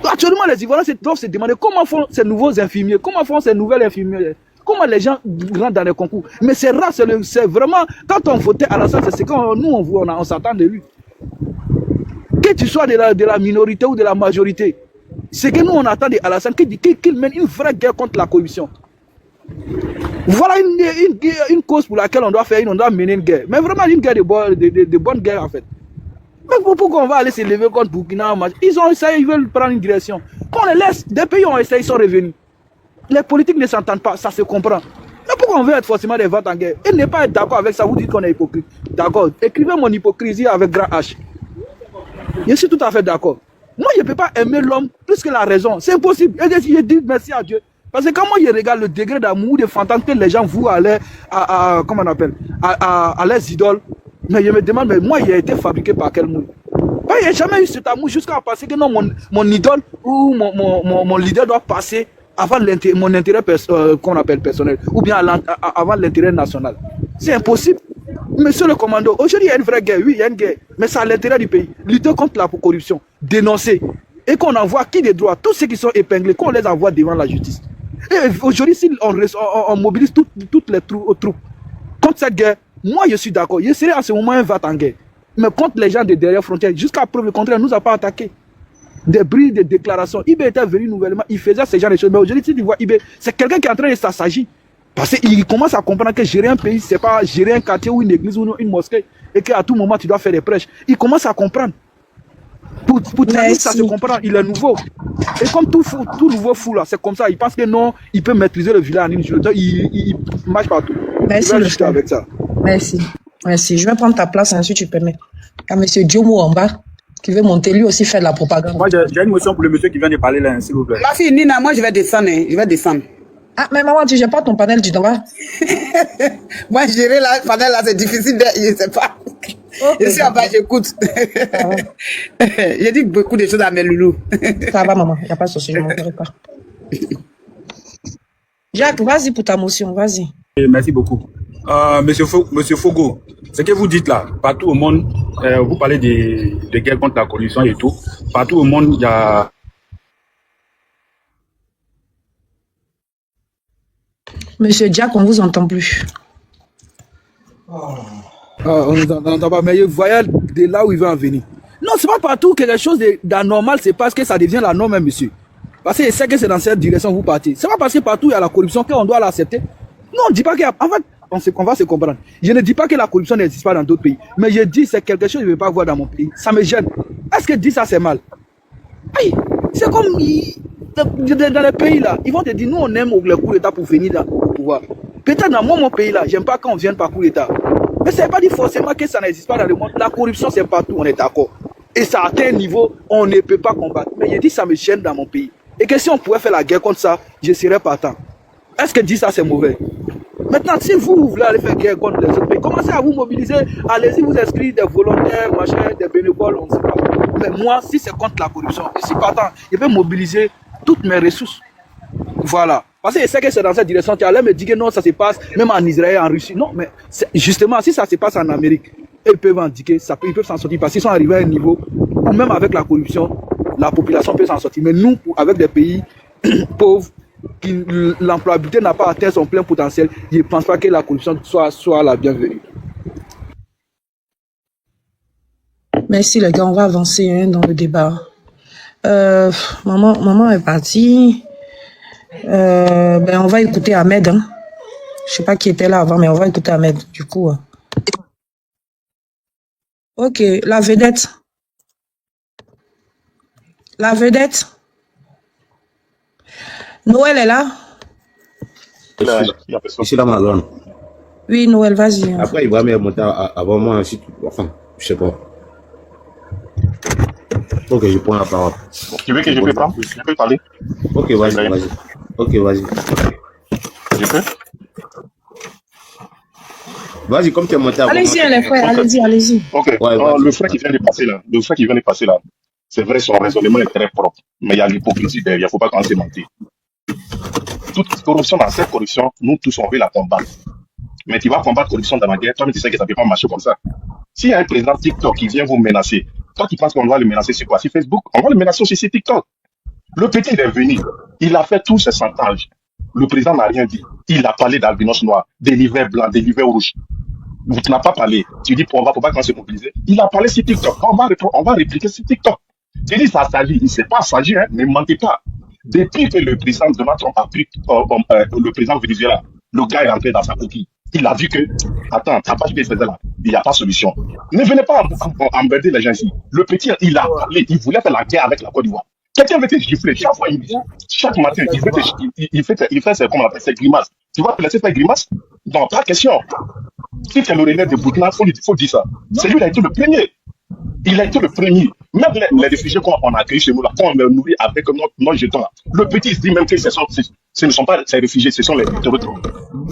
Actuellement, les Ivoiriens doivent se demander comment font ces nouveaux infirmiers, comment font ces nouvelles infirmières, comment les gens rentrent dans les concours. Mais c'est rare, c'est vraiment, quand on votait à la salle, c'est ce que nous on s'attend de lui. Que tu sois de la minorité ou de la majorité, c'est que nous on attend de Alassane qu'il mène une vraie guerre contre la corruption. Voilà une cause pour laquelle on doit mener une guerre. Mais vraiment une guerre de bonne guerre en fait. Mais pourquoi on va aller se lever contre Burkina? Ils ont essayé, ils veulent prendre une direction. Qu'on les laisse, des pays ont essayé, ils sont revenus. Les politiques ne s'entendent pas, ça se comprend. Mais pourquoi on veut être forcément des ventes en guerre? Et ne pas être d'accord avec ça, vous dites qu'on est hypocrite. D'accord, écrivez mon hypocrisie avec grand H. Je suis tout à fait d'accord. Moi, je ne peux pas aimer l'homme plus que la raison. C'est impossible. Et je dis merci à Dieu. Parce que quand moi, je regarde le degré d'amour, de fantasme que les gens vouent aller comment on appelle, à leurs idoles, mais je me demande, mais moi, il a été fabriqué par quel monde? Il n'y a jamais eu cet amour jusqu'à passer que non, mon idole ou mon leader doit passer avant mon intérêt qu'on appelle personnel, ou bien avant l'intérêt national. C'est impossible. Monsieur le commando, aujourd'hui il y a une vraie guerre, oui, il y a une guerre, mais c'est à l'intérêt du pays. Lutter contre la corruption, dénoncer, et qu'on envoie qui des droits, tous ceux qui sont épinglés, qu'on les envoie devant la justice. Et aujourd'hui, si on mobilise toutes les troupes contre cette guerre, moi je suis d'accord, je serai à ce moment un va en guerre. Mais contre les gens de derrière frontière, jusqu'à preuve contraire, nous a pas attaqué. Des bris de déclarations. IB était venu nouvellement, il faisait ce genre de choses. Mais aujourd'hui, si tu vois IB, c'est quelqu'un qui est en train de s'agir. Parce qu'il commence à comprendre que gérer un pays, c'est pas gérer un quartier ou une église ou une mosquée et qu'à tout moment tu dois faire des prêches. Il commence à comprendre. Pour Tani, ça se comprend, il est nouveau. Et comme tout nouveau fou là, c'est comme ça, il pense que non, il peut maîtriser le village en une journée. Il marche partout. Merci. Il va juste avec ça. Merci. Merci. Je vais prendre ta place, si tu permets. Il y a M. Diomo en bas qui veut monter lui aussi faire de la propagande. Moi, j'ai une motion pour le monsieur qui vient de parler là, s'il vous plaît. Ma fille Nina, moi je vais descendre. Je vais descendre. Ah, mais maman, tu n'as pas ton panel, tu t'en vas? Moi, gérer le panel là, c'est difficile, je ne sais pas. Okay. Je suis en bas, j'écoute. J'ai dit beaucoup de choses à mes loulous. Ça va, maman, il n'y a pas de souci, je ne m'en pas. Jacques, vas-y pour ta motion, vas-y. Merci beaucoup. Monsieur Fogo, ce que vous dites là, partout au monde, vous parlez de guerre contre la corruption et tout. Partout au monde, il y a... Monsieur Jack, on ne vous entend plus. On ne entend pas, mais voyez de là où il veut en venir. Non, c'est pas partout quelque chose d'anormal, c'est parce que ça devient la norme, monsieur. Parce que c'est que c'est dans cette direction que vous partez. C'est pas parce que partout il y a la corruption qu'on doit l'accepter. Non, on ne dit pas qu'il y a... En fait, on va se comprendre. Je ne dis pas que la corruption n'existe pas dans d'autres pays. Mais je dis c'est quelque chose que je ne veux pas voir dans mon pays. Ça me gêne. Est-ce que dire ça, c'est mal? Aïe, c'est comme... Dans les pays là, ils vont te dire, nous on aime les coups d'État pour venir là, au pouvoir. Peut-être dans mon pays là, j'aime pas quand on vient par coup d'État. Mais ça ne veut pas dire forcément que ça n'existe pas dans le monde. La corruption, c'est partout, on est d'accord. Et ça atteint un niveau, on ne peut pas combattre. Mais il dit ça me gêne dans mon pays. Et que si on pouvait faire la guerre contre ça, je serais partant. Est-ce que dire ça, c'est mauvais? Maintenant, si vous voulez aller faire guerre contre les autres pays, commencez à vous mobiliser. Allez-y, vous inscrivez des volontaires, machin, des bénévoles, on ne sait pas. Mais moi, si c'est contre la corruption, je suis partant. Je vais mobiliser toutes mes ressources. Voilà. Parce que je sais que c'est dans cette direction. Tu allais me dire que non, ça se passe même en Israël, en Russie. Non, mais justement, si ça se passe en Amérique, ils peuvent indiquer, ils peuvent s'en sortir parce qu'ils sont arrivés à un niveau où même avec la corruption, la population peut s'en sortir. Mais nous, avec des pays pauvres, l'employabilité n'a pas atteint son plein potentiel, je ne pense pas que la corruption soit la bienvenue. Merci les gars, on va avancer dans le débat. Maman est partie. On va écouter Ahmed. Hein. Je sais pas qui était là avant, mais on va écouter Ahmed. Du coup. Ok, la vedette. La vedette. Noël est là? Ici la madame. Oui, Noël, vas-y. Après, il va me monter avant moi, ensuite, enfin, je sais pas. Ok, je prends la parole. Tu veux que je peux prendre? Je peux parler? Ok, vas-y. Ok, vas-y. Je peux? Vas-y, comme tu es monté avant moi. Allez-y, les frères, allez-y. Ok, le frère qui vient de passer là, c'est vrai, son raisonnement est très propre, mais il y a l'hypocrisie derrière, il ne faut pas qu'on se mentir. Toute corruption, dans cette corruption, nous tous on veut la combattre. Mais tu vas combattre la corruption dans la guerre, toi tu sais que ça ne peut pas marcher comme ça. S'il y a un président TikTok qui vient vous menacer, toi tu penses qu'on va le menacer sur quoi? Sur Facebook? On va le menacer aussi sur TikTok. Le petit il est venu, il a fait tous ses chantages. Le président n'a rien dit. Il a parlé d'albinos noirs, des livres blancs, des livres rouges. Vous n'avez pas parlé. Tu dis, faut pas qu'on se mobiliser. Il a parlé sur TikTok. On va répliquer sur TikTok. Tu dis, ça s'agit. Il ne sait pas s'agir, hein, ne mentez pas. Depuis que le président Donald Trump a pris le président Venezuela, le gars est rentré dans sa coquille. Il a vu que, attends, ta page qu'il faisait là, il n'y a pas de solution. Ne venez pas emmerder les gens ici. Le petit, il a parlé, il voulait faire la guerre avec la Côte d'Ivoire. Quelqu'un veut te gifler. Chaque matin, il fait ses grimaces. Tu vas te laisser faire grimace? Non, pas question. Si tu es le relais de Burkina, il faut dire ça. C'est lui qui a été le premier. Il a été le premier. Même les réfugiés qu'on a accueillis chez nous, là, qu'on a nourris avec nos jetons, là. Le petit se dit même que ce ne sont pas ces réfugiés, ce sont les terroristes.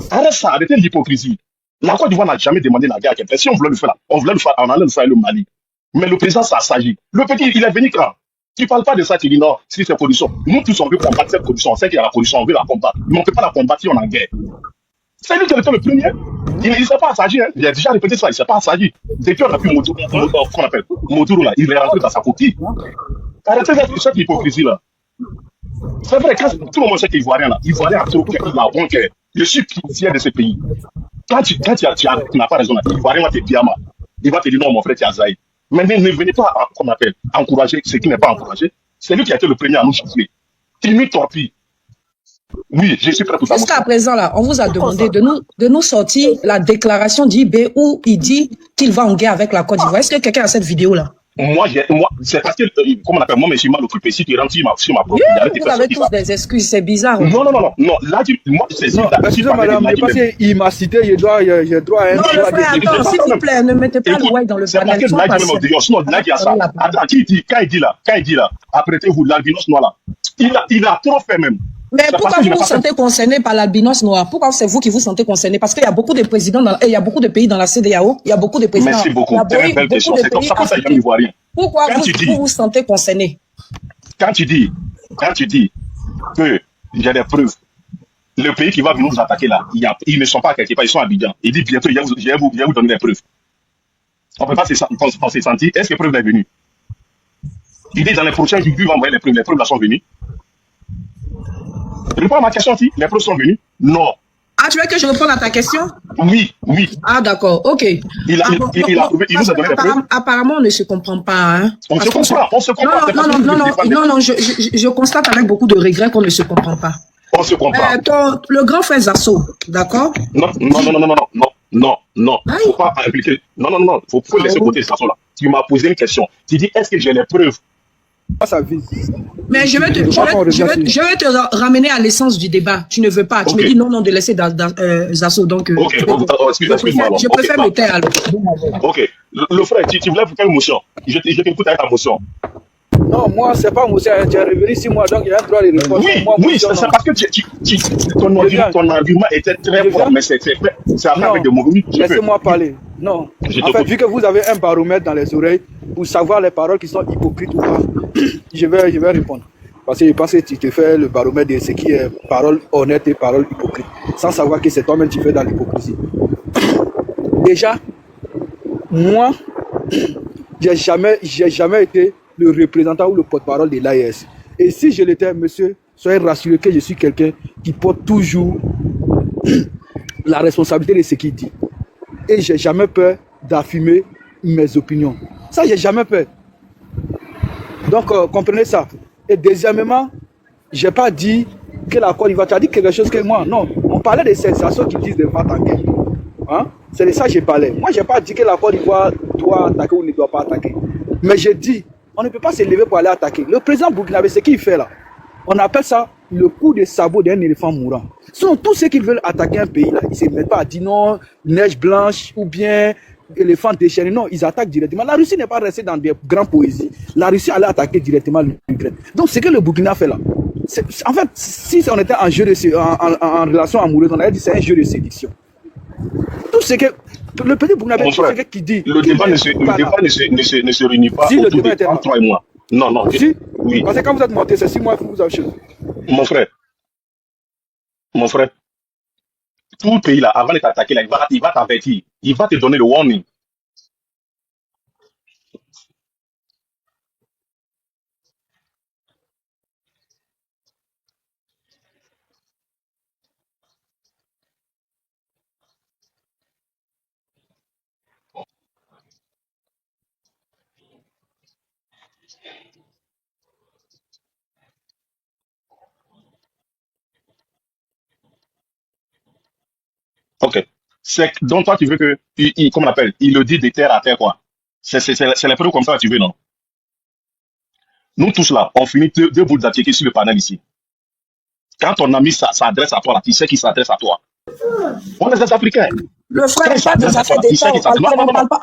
Arrête ça, arrêtez l'hypocrisie. La Côte d'Ivoire n'a jamais demandé la guerre à quelqu'un. Si on voulait le faire là, on allait le faire le Mali. Mais le président, ça s'agit. Le petit, il est venu quand? Tu ne parles pas de ça, tu dis non, si c'est corruption. Nous tous, on veut combattre cette corruption. On sait qu'il y a la corruption, on veut la combattre. Mais on ne peut pas la combattre si on est en guerre. C'est lui qui a été le premier. Il ne sait pas s'agir. Hein. Il a déjà répété ça, il ne sait pas s'agir. Depuis qu'on a pu Moduro, là, il est rentré dans sa coquille. Arrêtez cette hypocrisie là. C'est vrai, quand tout le monde sait qu'il voit rien là. Il voit rien à trop, il a bon cœur. Je suis fier de ce pays. Quand tu n'as pas raison là, il voit rien à tes pyjamas. Il va te dire non, mon frère, tu as zaï. Mais ne venez pas, encourager ce qui n'est pas encouragé. C'est lui qui a été le premier à nous chauffer. Il nous torpille. Oui, je suis prêt pour ça. Jusqu'à présent, là, on vous a demandé de nous sortir la déclaration d'IB où il dit qu'il va en guerre avec la Côte d'Ivoire. Est-ce que quelqu'un a cette vidéo-là? Moi, c'est parce que, comment on appelle, moi, je suis mal occupé. Si tu rentres sur ma propre, vous avez tous des excuses, c'est bizarre. Non. Là, moi, c'est ça. Excusez-moi, madame, parce qu'il m'a cité, j'ai droit à un. Non, attends, s'il vous plaît, ne mettez pas le white dans le panel. C'est parce que là, il y a ça. Attends, quand il dit là, apprêtez-vous, l'albinos noir là. Il a trop fait même. Mais pourquoi vous vous sentez concerné par l'albinos noir? Pourquoi c'est vous qui vous sentez concerné? Parce qu'il y a beaucoup de présidents, il y a beaucoup de pays dans la CEDEAO, il y a beaucoup de présidents. Merci beaucoup. Très belle question. C'est comme ça que je ne vois rien. Pourquoi vous vous sentez concerné? Quand tu dis que il y a des preuves, le pays qui va venir nous attaquer là, ils ne sont pas quelque part, ils sont à Abidjan. Il dit bientôt, je vais vous donner des preuves. On ne peut pas se sentir. Est-ce que les preuves sont venues? Il dit dans les prochains jours, il va envoyer les preuves. Les preuves là sont venues. Réponds à ma question, si les preuves sont venues. Non. Ah, tu veux que je réponde à ta question? Oui. Ah, d'accord, ok. Il nous a donné des preuves. Apparemment, on ne se comprend pas. Hein, on se comprend. Non, je constate avec beaucoup de regret qu'on ne se comprend pas. On se comprend. Le grand frère Zasso, d'accord? Non. Faut pas impliquer. Non. Faut laisser côté Zasso là. Tu m'as posé une question. Tu dis, est-ce que j'ai les preuves Ça vise. Mais je vais te ramener à l'essence du débat. Tu ne veux pas. Tu me dis non de laisser Zasso. Donc, excuse-moi. Je préfère me taire alors. Ok. Le frère, tu voulais pour quelle motion? Je t'écoute avec ta motion. Non, moi, c'est pas motion. Tu es revenu 6 mois, donc il y a un droit de répondre. Oui, c'est parce que ton argument était très fort, mais c'est avec des mots. Laissez-moi parler. Non. En fait, vu que vous avez un baromètre dans les oreilles pour savoir les paroles qui sont hypocrites ou pas, je vais répondre. Parce que je pense que tu te fais le baromètre de ce qui est parole honnête et parole hypocrite, sans savoir que c'est toi-même qui fais dans l'hypocrisie. Déjà, moi, j'ai jamais été le représentant ou le porte-parole de l'AES. Et si je l'étais, monsieur, soyez rassurés que je suis quelqu'un qui porte toujours la responsabilité de ce qu'il dit. Et j'ai jamais peur d'affirmer mes opinions. Ça, j'ai jamais peur. Donc, comprenez ça. Et deuxièmement, j'ai pas dit que la Côte d'Ivoire, tu as dit quelque chose que moi, non. On parlait de ces assauts qui disent de va attaquer. Hein? C'est de ça que j'ai parlé. Moi, j'ai pas dit que la Côte d'Ivoire doit attaquer ou ne doit pas attaquer. Mais j'ai dit, on ne peut pas se lever pour aller attaquer. Le président burkinabé, ce qu'il fait là, on appelle ça le coup de sabot d'un éléphant mourant. Sinon, tous ceux qui veulent attaquer un pays là, ils ne se mettent pas à dire non, neige blanche ou bien éléphant déchaîné. Non, ils attaquent directement. La Russie n'est pas restée dans des grandes poésies. La Russie allait attaquer directement l'Ukraine. Donc, ce que le Burkina fait là, en fait, si on était en relation amoureuse, on aurait dit c'est un jeu de séduction. Tout ce que le petit Burkinabé, tout ce qui dit. Le débat ne se réunit pas si autour de toi et moi. Non. Si, oui. Parce que quand vous êtes monté, c'est 6 mois que vous avez choisi. Mon frère, tout le pays là, avant de t'attaquer, il va t'avertir. Il va te donner le warning. Ok. Donc toi, tu veux que, comment on appelle, il le dit de terre à terre, quoi. C'est les preuves comme ça que tu veux, non? Nous tous là, on finit deux boules d'attiquer sur le panel ici. Quand ton ami s'adresse à toi, là, tu sais qu'il s'adresse à toi. On est des Africains. Le frère, pas des affaires d'État,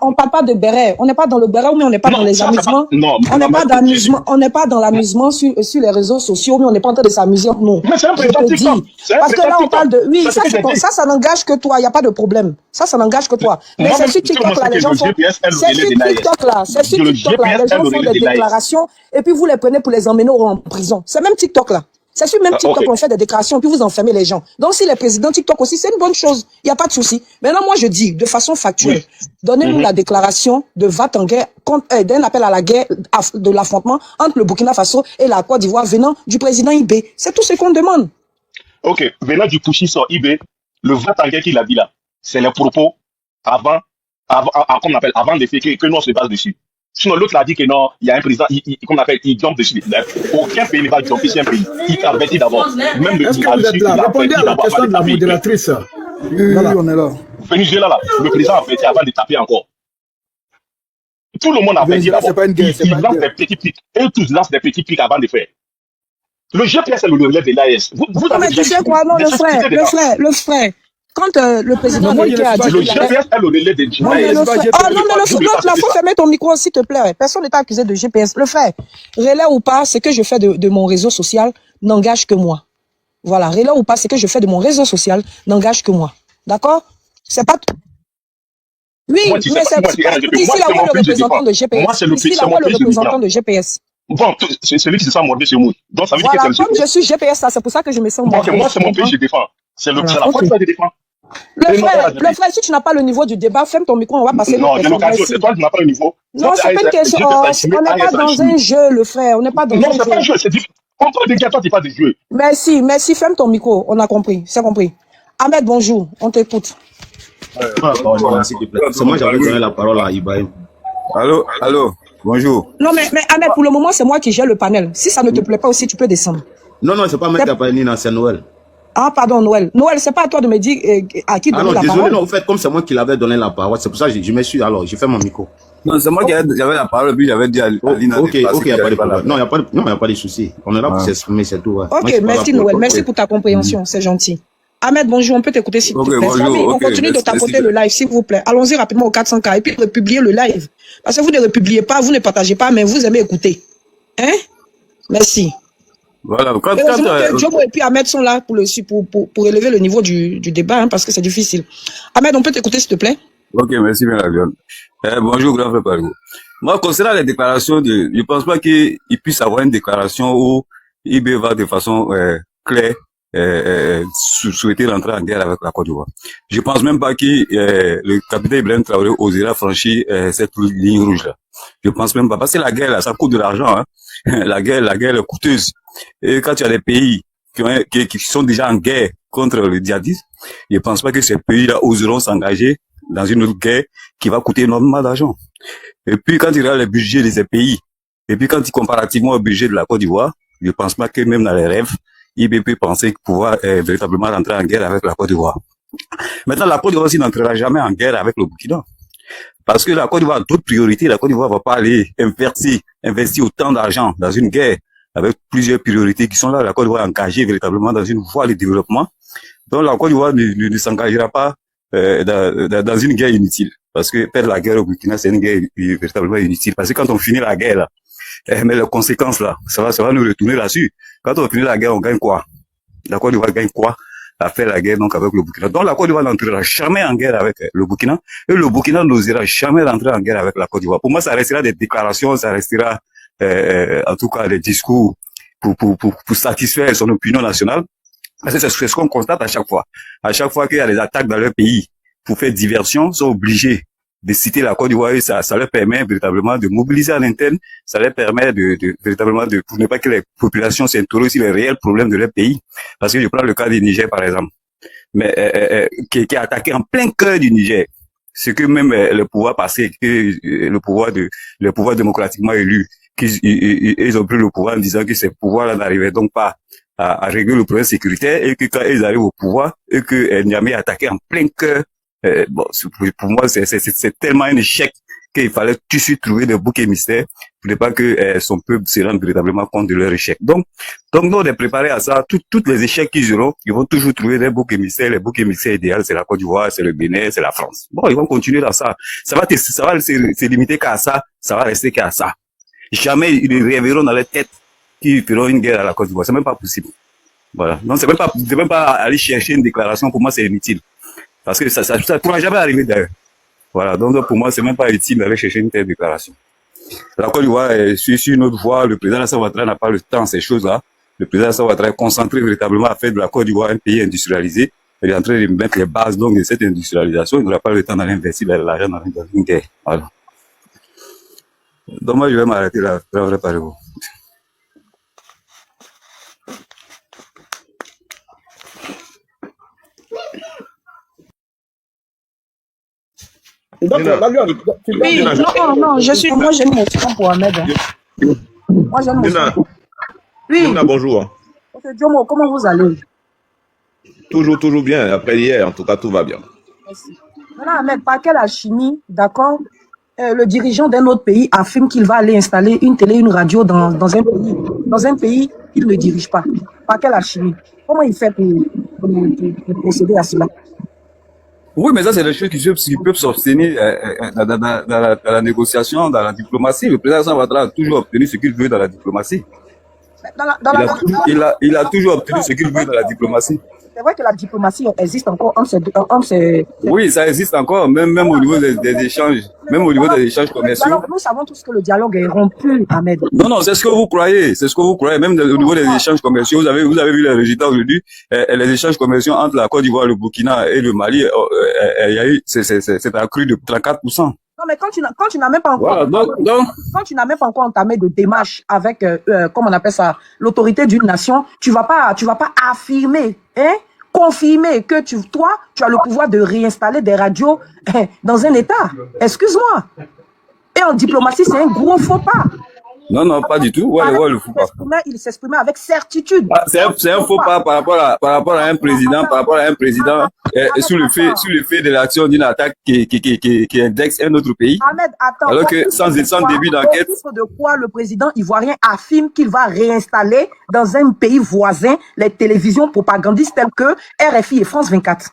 on parle pas de béret. On n'est pas dans le béret, mais on n'est pas dans les amusements. On n'est pas dans l'amusement sur les réseaux sociaux, mais on n'est pas en train de s'amuser. Non. Mais c'est un président TikTok. Parce que là, on parle de... Oui, ça n'engage que toi. Il n'y a pas de problème. Ça n'engage que toi. Mais c'est sur TikTok, là, les gens font... C'est sur TikTok, là. Les gens font des déclarations et puis vous les prenez pour les emmener en prison. C'est même TikTok, là. C'est sur même TikTok qu'on fait des déclarations, puis vous enfermez les gens. Donc, si les présidents TikTok aussi, c'est une bonne chose. Il n'y a pas de souci. Maintenant, moi, je dis, de façon factuelle, donnez-nous la déclaration de va-t-en-guerre, d'un appel à la guerre, de l'affrontement entre le Burkina Faso et la Côte d'Ivoire venant du président Ibé. C'est tout ce qu'on demande. Ok, venant du Pouchisson Ibé, le va-t-en-guerre qu'il a dit là, c'est les propos avant de faire que nous on se base dessus. Sinon, l'autre l'a dit que non, il y a un président, il jump dessus. Aucun pays ne va jumper sur un pays. Il t'avertit d'abord. Est-ce que vous êtes là? Répondez à la question de la modératrice. Oui, on est là. Venezuela, là, le président a averti avant de taper encore. Tout le monde a averti d'abord. Il lance des petits pics. Et tous lancent des petits pics avant de faire. Le GPS, c'est le relais de l'AS. Mais tu sais quoi? Non, le frère. Quand le président américain a dit... Le GPS est le relais de l'AS. Non, mais l'autre, là, faut fermer ton micro, s'il te plaît. Personne n'est accusé de GPS. Le frère, relais ou pas, ce que je fais de mon réseau social n'engage que moi. Voilà, relais ou pas, ce que je fais de mon réseau social n'engage que moi. D'accord? C'est pas... Oui, mais c'est ici là où le représentant de GPS. Ici là où le représentant de GPS. Bon, c'est celui qui se sent mordé chez moi. Donc ça veut dire que c'est le comme je suis GPS, c'est pour ça que je me sens mordé. Ok, moi c'est mon pays, je défends. C'est la fois que je défends. Le frère, si tu n'as pas le niveau du débat, ferme ton micro, on va passer. Non, c'est toi qui n'as pas le niveau. Non, c'est pas une question. On n'est pas dans un jeu, le frère. On n'est pas dans un jeu. Non, c'est pas un jeu, c'est différent. On parle de gars, toi, tu pas de jeu. Merci, ferme ton micro. On a compris, c'est compris. Ahmed, bonjour, on t'écoute. C'est moi, j'avais donné la parole à Ibrahim. Allô, bonjour. Non, mais Ahmed, pour le moment, c'est moi qui gère le panel. Si ça ne te plaît pas aussi, tu peux descendre. Non, c'est pas moi qui a parlé, Nina, c'est Noël. Ah, pardon, Noël. Noël, c'est pas à toi de me dire à qui donner Alors, la désolé, parole. non, en fait, comme c'est moi qui l'avais donné la parole, c'est pour ça que je me suis, alors, j'ai fait mon micro. Non, c'est moi qui j'avais la parole, puis j'avais dit à Lina. Ok, il n'y a pas de problème. Non, il n'y a pas de souci. On est là pour s'exprimer, c'est tout. Ouais. Ok, merci Noël. Merci pour ta compréhension. C'est gentil. Ahmed, bonjour. On peut t'écouter s'il te plaît. On continue de tapoter le live, s'il vous plaît. Allons-y rapidement au 400K et puis republier le live. Parce que vous ne republiez pas, vous ne partagez pas, mais vous aimez écouter. Hein? Merci. Voilà, Djomo et puis Ahmed sont là pour élever le niveau du débat, hein, parce que c'est difficile. Ahmed, on peut t'écouter, s'il te plaît? Ok, merci bien, la viande. Bonjour, grand frère Pargo. Moi, concernant les déclarations je ne pense pas qu'il puisse avoir une déclaration où IB va de façon claire souhaiter rentrer en guerre avec la Côte d'Ivoire. Je pense même pas que le capitaine Ibrahim Traoré osera franchir cette ligne rouge-là. Je pense même pas. Parce que la guerre, là, ça coûte de l'argent, hein. La guerre est coûteuse. Et quand il y a des pays qui sont déjà en guerre contre le djihadisme, je pense pas que ces pays-là oseront s'engager dans une autre guerre qui va coûter énormément d'argent. Et puis, quand il regarde le budget de ces pays, et puis quand il comparativement au budget de la Côte d'Ivoire, je pense pas que même dans les rêves, il peut penser pouvoir véritablement rentrer en guerre avec la Côte d'Ivoire. Maintenant, la Côte d'Ivoire aussi n'entrera jamais en guerre avec le Burkina. Parce que la Côte d'Ivoire a d'autres priorités. La Côte d'Ivoire va pas aller investir autant d'argent dans une guerre avec plusieurs priorités qui sont là. La Côte d'Ivoire est engagée véritablement dans une voie de développement. Donc la Côte d'Ivoire ne s'engagera pas dans une guerre inutile. Parce que perdre la guerre au Burkina, c'est une guerre véritablement inutile. Parce que quand on finit la guerre, là, mais les conséquences, là, ça va nous retourner là-dessus. Quand on finit la guerre, on gagne quoi? La Côte d'Ivoire gagne quoi? À faire la guerre donc avec le Burkina. Donc la Côte d'Ivoire n'entrera jamais en guerre avec le Burkina et le Burkina n'osera jamais rentrer en guerre avec la Côte d'Ivoire. Pour moi, ça restera des déclarations, ça restera en tout cas des discours pour satisfaire son opinion nationale. Parce que c'est ce qu'on constate à chaque fois. À chaque fois qu'il y a des attaques dans leur pays pour faire diversion, ils sont obligés de citer la Côte d'Ivoire et ça leur permet véritablement de mobiliser à l'interne, ça leur permet véritablement pour ne pas que les populations s'intéressent sur les réels problèmes de leur pays. Parce que je prends le cas du Niger par exemple, mais qui est attaqué en plein cœur du Niger. Ce que même le pouvoir passé, le pouvoir démocratiquement élu, ils ont pris le pouvoir en disant que ces pouvoirs-là n'arrivaient donc pas à régler le problème sécuritaire et que quand ils arrivent au pouvoir et que Niamey est attaqué en plein cœur, bon, pour moi, c'est tellement un échec qu'il fallait tout de suite trouver des boucs émissaires pour ne pas que son peuple se rende véritablement compte de leur échec. Donc nous, on est préparé à ça. Tous les échecs qu'ils auront, ils vont toujours trouver des boucs émissaires. Les boucs émissaires idéaux, c'est la Côte d'Ivoire, c'est le Bénin, c'est la France. Bon, ils vont continuer dans ça. Ça va se limiter qu'à ça. Ça va rester qu'à ça. Jamais ils ne rêveront dans leur tête qu'ils feront une guerre à la Côte d'Ivoire. C'est même pas possible. Voilà. Donc c'est même pas aller chercher une déclaration. Pour moi, c'est inutile. Parce que ça pourra jamais arriver d'ailleurs. Voilà. Donc pour moi, c'est même pas utile d'aller chercher une telle déclaration. La Côte d'Ivoire suit sur une autre voie. Le président Alassane Ouattara n'a pas le temps, ces choses-là. Le président Alassane Ouattara est concentré véritablement à faire de la Côte d'Ivoire un pays industrialisé. Il est en train de mettre les bases donc de cette industrialisation. Il n'aura pas le temps d'aller investir l'argent dans une guerre. Voilà. Donc moi, je vais m'arrêter là. Préparez-vous. Oui, non, moi j'ai mon temps pour Ahmed. Moi j'ai mon temps. Oui. Nina, bonjour. Ok, Djomo, comment vous allez? Toujours bien. Après hier, en tout cas, tout va bien. Merci. Maintenant, Ahmed, par quelle alchimie, d'accord, le dirigeant d'un autre pays affirme qu'il va aller installer une télé, une radio dans un pays qu'il ne dirige pas? Par quelle alchimie? Comment il fait pour procéder à cela? Oui, mais ça, c'est des choses qui peuvent s'obtenir dans la négociation, dans la diplomatie. Le président Alassane Ouattara a toujours obtenu ce qu'il veut dans la diplomatie. Il a toujours obtenu ce qu'il veut dans la diplomatie. C'est vrai que la diplomatie existe encore entre ces... Oui, ça existe encore, même au niveau des échanges, même au niveau des échanges commerciaux. Alors, nous savons tous que le dialogue est rompu, Ahmed. Non, c'est ce que vous croyez, même au niveau des échanges commerciaux. Vous avez vu les résultats aujourd'hui, les échanges commerciaux entre la Côte d'Ivoire, le Burkina et le Mali, il y a eu, c'est accru de 34%. Non, mais quand tu n'as même pas encore, quand tu n'as même pas encore entamé de démarche avec, comment on appelle ça, l'autorité d'une nation, tu vas pas affirmer, confirmer que toi, tu as le pouvoir de réinstaller des radios dans un État. Excuse-moi. Et en diplomatie, c'est un gros faux pas. Non, non, pas du tout. Ouais, le faux pas. Il s'exprimait avec certitude. Ah, c'est un faux pas par rapport à un président, sous le fait de l'action d'une attaque qui indexe un autre pays. Ahmed, attends. Alors que sans début d'enquête. De quoi le président ivoirien affirme qu'il va réinstaller dans un pays voisin les télévisions propagandistes telles que RFI et France 24.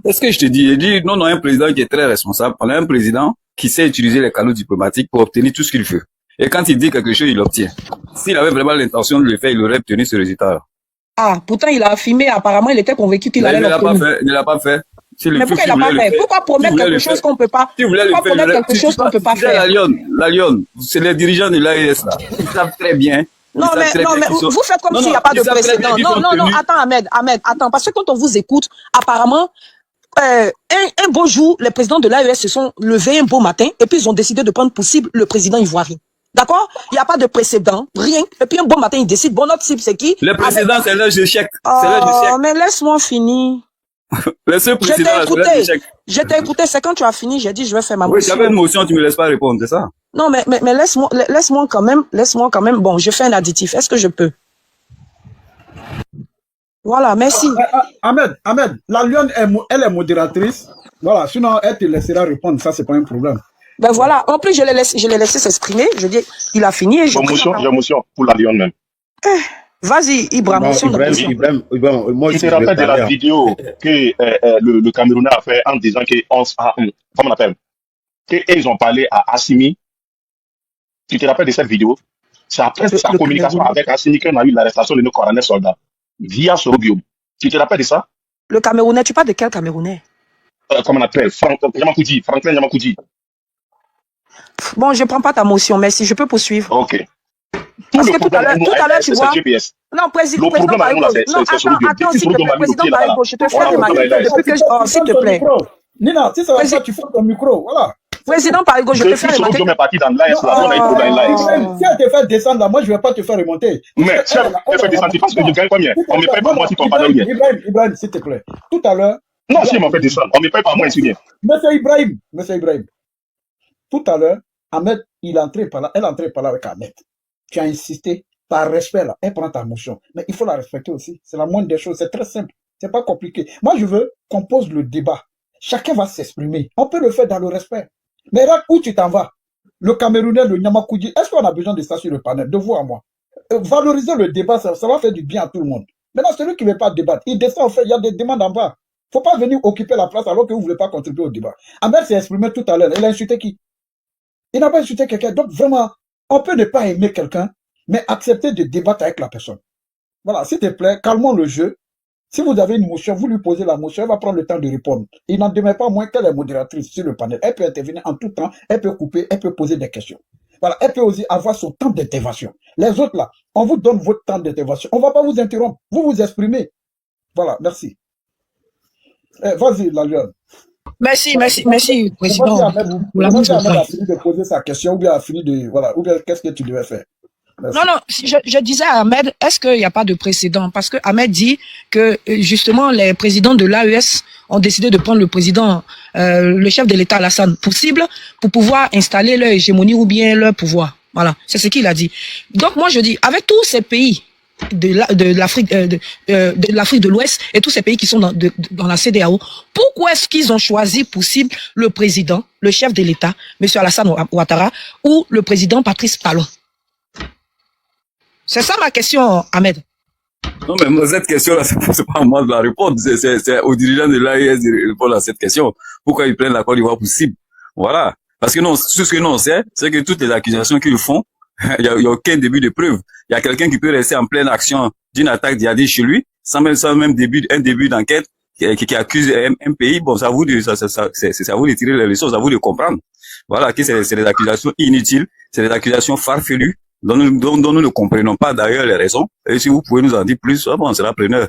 Est-ce que je te dis? J'ai dit, non, un président qui est très responsable. On a un président qui sait utiliser les canaux diplomatiques pour obtenir tout ce qu'il veut. Et quand il dit quelque chose, il l'obtient. S'il avait vraiment l'intention de le faire, il aurait obtenu ce résultat-là. Ah, pourtant il a affirmé, apparemment il était convaincu qu'il allait l'obtenir. Il ne l'a pas fait. Mais pourquoi il l'a pas fait? Pourquoi promettre quelque chose qu'on ne peut pas? Pourquoi promettre quelque chose qu'on ne peut pas faire? La Lyon, c'est les dirigeants de l'AES là. Ils savent très bien. Non, mais vous faites comme s'il n'y a pas de précédent. Non, attends, Ahmed, attends, parce que quand on vous écoute, apparemment, un beau jour, les présidents de l'AES se sont levés un beau matin et puis ils ont décidé de prendre pour cible le président ivoirien. D'accord? Il n'y a pas de précédent, rien. Et puis un bon matin, ils décident, bon, notre cible, c'est qui? Le précédent, c'est l'âge de chèque. Oh, mais laisse-moi finir. Le seul président, c'est l'âge de chèque. Je t'ai écouté, c'est quand tu as fini, j'ai dit, je vais faire ma motion. Oui, j'avais une motion, tu me laisses pas répondre, c'est ça? Non, mais laisse-moi quand même. Bon, je fais un additif. Est-ce que je peux? Voilà, merci. Ahmed, la Lyon, elle est modératrice. Voilà, sinon, elle te laissera répondre. Ça, c'est pas un problème. Ben voilà, en plus, je l'ai laissé s'exprimer. Je dis, il a fini. Et j'ai motion pour la Lyon même. Vas-y, Ibrahim. Moi, je te rappelle de la vidéo que le Camerounais a fait en disant comment on appelle, qu'ils ont parlé à Assimi. Tu te rappelles de cette vidéo? C'est après sa communication avec Assimi qu'on a eu l'arrestation de nos coronels soldats via Sorobium. Tu te rappelles de ça? Le Camerounais, tu parles de quel Camerounais? Comment on appelle? Franklin Yamakoudi. Bon, je ne prends pas ta motion, mais si je peux poursuivre. Ok. Parce que tout à l'heure, tu vois. Non, président Parigo. Non, attends, s'il te plaît, président Parigo, je te fais remarquer depuis que. Oh, s'il te plaît. Nina, si ça va pas, tu fais ton micro, voilà. Président Parigo, je te fais remarquer. Si elle te fait descendre là, moi je ne vais pas te faire remonter. Mais si elle te fait descendre, tu penses que je gagne combien? On me paye pas moi si ton panneau vient. Ibrahim, s'il te plaît. Tout à l'heure. Non, si elle m'a fait descendre, on me paye pas moi ici bien. Monsieur Ibrahim. Tout à l'heure, Ahmed, elle est entrée par là avec Ahmed. Tu as insisté par respect là. Elle prend ta motion. Mais il faut la respecter aussi. C'est la moindre des choses. C'est très simple. C'est pas compliqué. Moi, je veux qu'on pose le débat. Chacun va s'exprimer. On peut le faire dans le respect. Mais là, où tu t'en vas? Le Camerounais, le Nyamakoudi, est-ce qu'on a besoin de ça sur le panel? De vous à moi. Valoriser le débat, ça va faire du bien à tout le monde. Maintenant, celui qui ne veut pas débattre, il descend, en fait, il y a des demandes en bas. Faut pas venir occuper la place alors que vous ne voulez pas contribuer au débat. Ahmed s'est exprimé tout à l'heure. Il a insulté qui? Il n'a pas insulté quelqu'un. Donc, vraiment, on peut ne pas aimer quelqu'un, mais accepter de débattre avec la personne. Voilà, s'il te plaît, calmons le jeu. Si vous avez une motion, vous lui posez la motion, elle va prendre le temps de répondre. Il n'en demeure pas moins qu'elle est modératrice sur le panel. Elle peut intervenir en tout temps, elle peut couper, elle peut poser des questions. Voilà, elle peut aussi avoir son temps d'intervention. Les autres là, on vous donne votre temps d'intervention. On ne va pas vous interrompre, vous vous exprimez. Voilà, merci. Vas-y, la Lyon. Merci, président. Ahmed a fini de poser sa question, ou bien a fini de, voilà, ou bien qu'est-ce que tu devais faire? Merci. Non, je disais à Ahmed, est-ce qu'il n'y a pas de précédent? Parce que Ahmed dit que, justement, les présidents de l'AES ont décidé de prendre le président, le chef de l'État, Alassane, pour cible, pour pouvoir installer leur hégémonie ou bien leur pouvoir. Voilà, c'est ce qu'il a dit. Donc, moi, je dis, avec tous ces pays de l'Afrique de l'Ouest et tous ces pays qui sont dans la CEDEAO, pourquoi est-ce qu'ils ont choisi pour cible le président, le chef de l'État, M. Alassane Ouattara, ou le président Patrice Talon? C'est ça ma question, Ahmed. Non, mais cette question-là, c'est pas à moi de la répondre. C'est aux dirigeants de l'AES de répondre à cette question. Pourquoi ils prennent la Côte d'Ivoire pour cible? Voilà. Parce que non, ce que nous on sait, c'est que toutes les accusations qu'ils font, il y a aucun début de preuve. Il y a quelqu'un qui peut rester en pleine action d'une attaque djihadiste chez lui, sans même un début d'enquête, qui accuse un pays. Bon, c'est à vous de tirer les leçons, c'est à vous de comprendre. Voilà, que c'est des accusations inutiles, c'est des accusations farfelues, dont nous ne comprenons pas d'ailleurs les raisons. Et si vous pouvez nous en dire plus, bon, on sera preneur.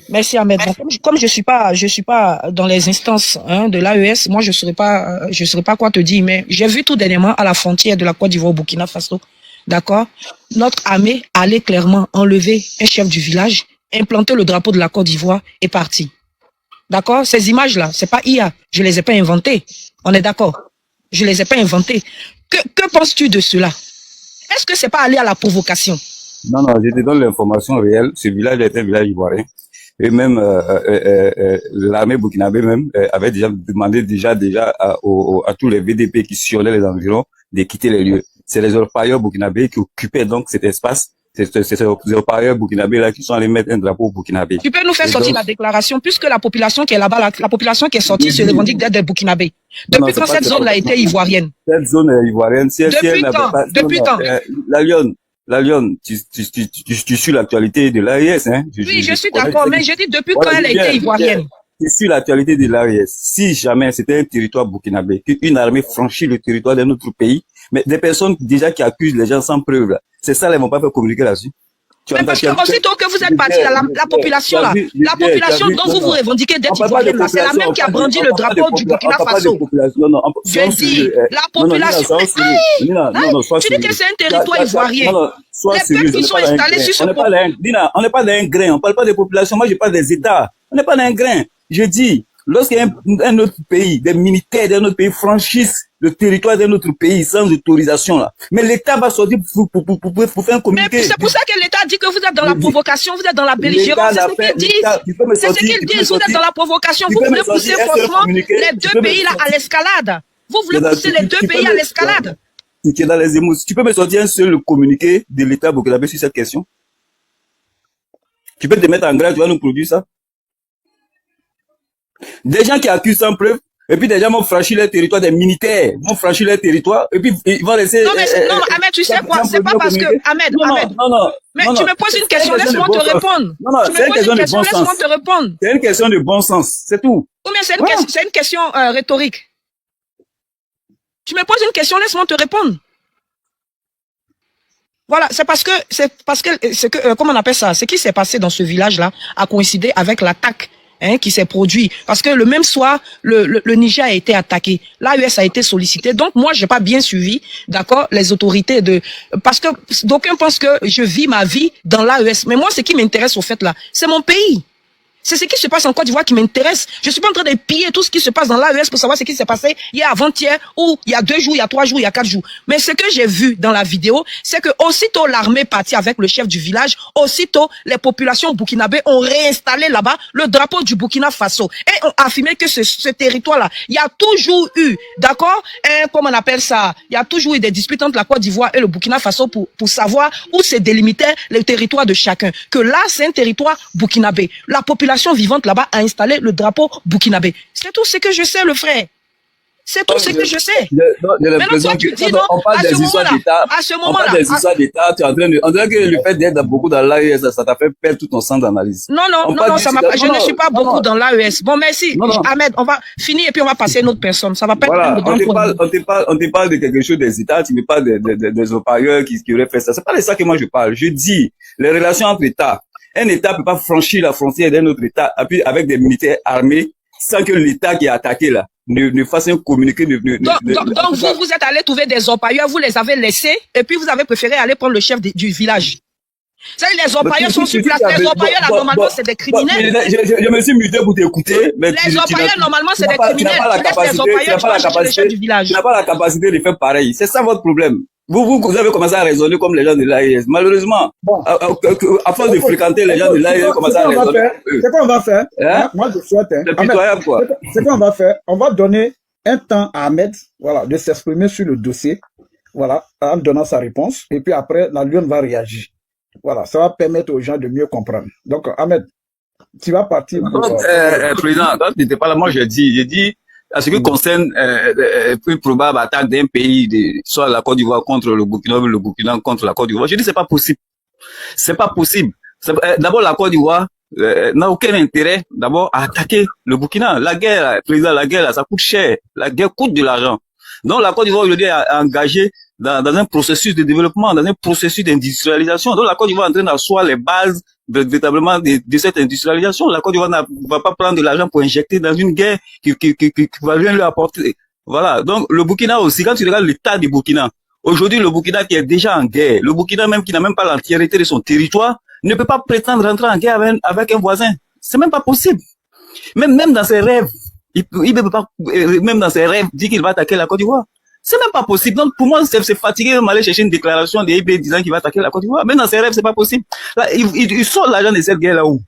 Merci Ahmed. Bon, comme je suis pas dans les instances de l'AES, moi je saurais pas quoi te dire, mais j'ai vu tout dernièrement à la frontière de la Côte d'Ivoire au Burkina Faso, d'accord, notre armée allait clairement enlever un chef du village, implanter le drapeau de la Côte d'Ivoire et partir. D'accord? Ces images là, c'est pas IA, je les ai pas inventées. On est d'accord? Je les ai pas inventées. Que penses-tu de cela? Est-ce que c'est pas aller à la provocation? Non, non, je te donne l'information réelle. Ce village est un village ivoirien. Et même l'armée burkinabé même avait déjà demandé déjà à tous les VDP qui surveillaient les environs de quitter les lieux. C'est les orpailleurs burkinabés qui occupaient donc cet espace. C'est ces orpailleurs burkinabés là qui sont allés mettre un drapeau burkinabé. Tu peux nous faire Et sortir donc, la déclaration, puisque la population qui est là-bas, la population qui est sortie se revendique d'être des burkinabés. Depuis quand cette zone-là était ivoirienne? Cette zone est ivoirienne. Si Depuis quand? Depuis quand? La Lyon, tu suis l'actualité de l'AES, hein? Oui, je suis d'accord, mais je dis depuis quand elle était ivoirienne? Tu suis l'actualité de l'AES. Si jamais c'était un territoire burkinabé, qu'une armée franchit le territoire d'un autre pays, mais des personnes déjà qui accusent les gens sans preuve, là, c'est ça, elles vont pas faire communiquer là-dessus. Mais parce que aussitôt que vous êtes parti, la population là, la population dont vous revendiquiez d'être ivoirienne là, c'est la même qui a brandi le drapeau du Burkina Faso. Je dis, la population. Tu dis que c'est un territoire ivoirien. Les peuples qui sont installés sur ce territoire. On n'est pas d'un grain, on parle pas des populations, moi je parle des États. On n'est pas d'un grain. Je dis, lorsqu'un autre pays, des militaires d'un autre pays franchissent le territoire d'un autre pays sans autorisation là, mais l'État va sortir pour faire un communiqué. Mais c'est pour ça que l'État dit que vous êtes dans la provocation, vous êtes dans la belligérance, c'est ce qu'ils disent. C'est ce qu'ils disent, vous êtes dans la provocation. Vous voulez pousser forcément les deux pays là à l'escalade. Vous voulez pousser les deux pays à l'escalade. Tu es dans les émotions. Tu peux me sortir un seul communiqué de l'État burkinabé sur cette question? Tu peux te mettre en grève, tu vas nous produire ça? Des gens qui accusent sans preuve, et puis des gens vont franchir leur territoire, des militaires vont franchir leur territoire, et puis ils vont laisser... Non, mais non, Ahmed, tu sais quoi, c'est pas parce que... Ahmed, mais tu me poses une question, laisse-moi te répondre. Non, c'est une question de bon sens. Laisse-moi te répondre. C'est une question de bon sens, c'est tout. Ou bien c'est une question rhétorique. Tu me poses une question, laisse-moi te répondre. Voilà, c'est parce que, comment on appelle ça, ce qui s'est passé dans ce village-là a coïncidé avec l'attaque qui s'est produit. Parce que le même soir, le Niger a été attaqué. L'AES a été sollicité. Donc, moi, j'ai pas bien suivi, d'accord, les autorités parce que d'aucuns pensent que je vis ma vie dans l'AES. Mais moi, ce qui m'intéresse au fait là, c'est mon pays. C'est ce qui se passe en Côte d'Ivoire qui m'intéresse. Je suis pas en train de piller tout ce qui se passe dans l'AES pour savoir ce qui s'est passé hier, avant-hier, ou il y a 2 jours, il y a 3 jours, il y a 4 jours. Mais ce que j'ai vu dans la vidéo, c'est que aussitôt l'armée partit avec le chef du village, aussitôt les populations burkinabées ont réinstallé là-bas le drapeau du Burkina Faso et ont affirmé que ce territoire-là, il y a toujours eu, d'accord, comment on appelle ça, il y a toujours eu des disputes entre la Côte d'Ivoire et le Burkina Faso pour savoir où se délimitait le territoire de chacun. Que là, c'est un territoire burkinabé. La population vivante là-bas a installé le drapeau burkinabé. C'est tout ce que je sais, le frère. C'est tout ce que je sais. J'ai l'impression que quand on parle des histoires d'État, on parle des histoires d'État, tu es en train de... On dirait que le fait d'être beaucoup dans l'AES, ça t'a fait perdre tout ton sens d'analyse. Non, je ne suis pas beaucoup dans l'AES. Bon, merci. Ahmed, on va finir et puis on va passer à une autre personne. Ça va pas être... On te parle de quelque chose des États, tu me parles des opérateurs qui auraient fait ça. C'est pas de ça que moi je parle. Je dis, les relations entre États. Un État peut pas franchir la frontière d'un autre État avec des militaires armés sans que l'État qui est attaqué là ne fasse un communiqué. Donc vous êtes allé trouver des orpailleurs, vous les avez laissés et puis vous avez préféré aller prendre le chef du village. Les orpailleurs sont sur place. Les orpailleurs là normalement c'est des criminels. Je me suis muté pour t'écouter. Les orpailleurs normalement c'est des criminels. Tu n'as pas la capacité de faire pareil. C'est ça votre problème. Vous avez commencé à raisonner comme les gens de l'AES. Malheureusement, à force de fréquenter les gens de l'AES, vous commencez à raisonner. C'est quoi on va faire? Moi, je souhaite. C'est pitoyable, quoi. C'est quoi on va faire? On va donner un temps à Ahmed, voilà, de s'exprimer sur le dossier, voilà, en donnant sa réponse. Et puis après, la Lyon va réagir. Voilà, ça va permettre aux gens de mieux comprendre. Donc, Ahmed, tu vas partir. Président, quand tu n'étais pas là, moi, j'ai dit, à ce qui concerne une probable attaque d'un pays, soit la Côte d'Ivoire contre le Burkina ou le Burkina contre la Côte d'Ivoire, je dis c'est pas possible. C'est pas possible. D'abord, la Côte d'Ivoire n'a aucun intérêt d'abord à attaquer le Burkina. La guerre, président, la guerre, ça coûte cher. La guerre coûte de l'argent. Donc la Côte d'Ivoire aujourd'hui est engagée dans un processus de développement, dans un processus d'industrialisation. Donc la Côte d'Ivoire est en train d'asseoir les bases véritablement de cette industrialisation. La Côte d'Ivoire ne va pas prendre de l'argent pour injecter dans une guerre qui va rien lui apporter. Voilà. Donc le Burkina aussi, quand tu regardes l'état du Burkina, aujourd'hui le Burkina qui est déjà en guerre, le Burkina même qui n'a même pas l'entièreté de son territoire, ne peut pas prétendre rentrer en guerre avec un voisin. C'est même pas possible. Même dans ses rêves, il peut pas, même dans ses rêves, dire qu'il va attaquer la Côte d'Ivoire. C'est même pas possible. Donc, pour moi, c'est fatigué de m'aller chercher une déclaration des IB disant qu'il va attaquer la Côte d'Ivoire. Mais dans ses rêves, c'est pas possible. Là, il sort l'argent de cette guerre là où?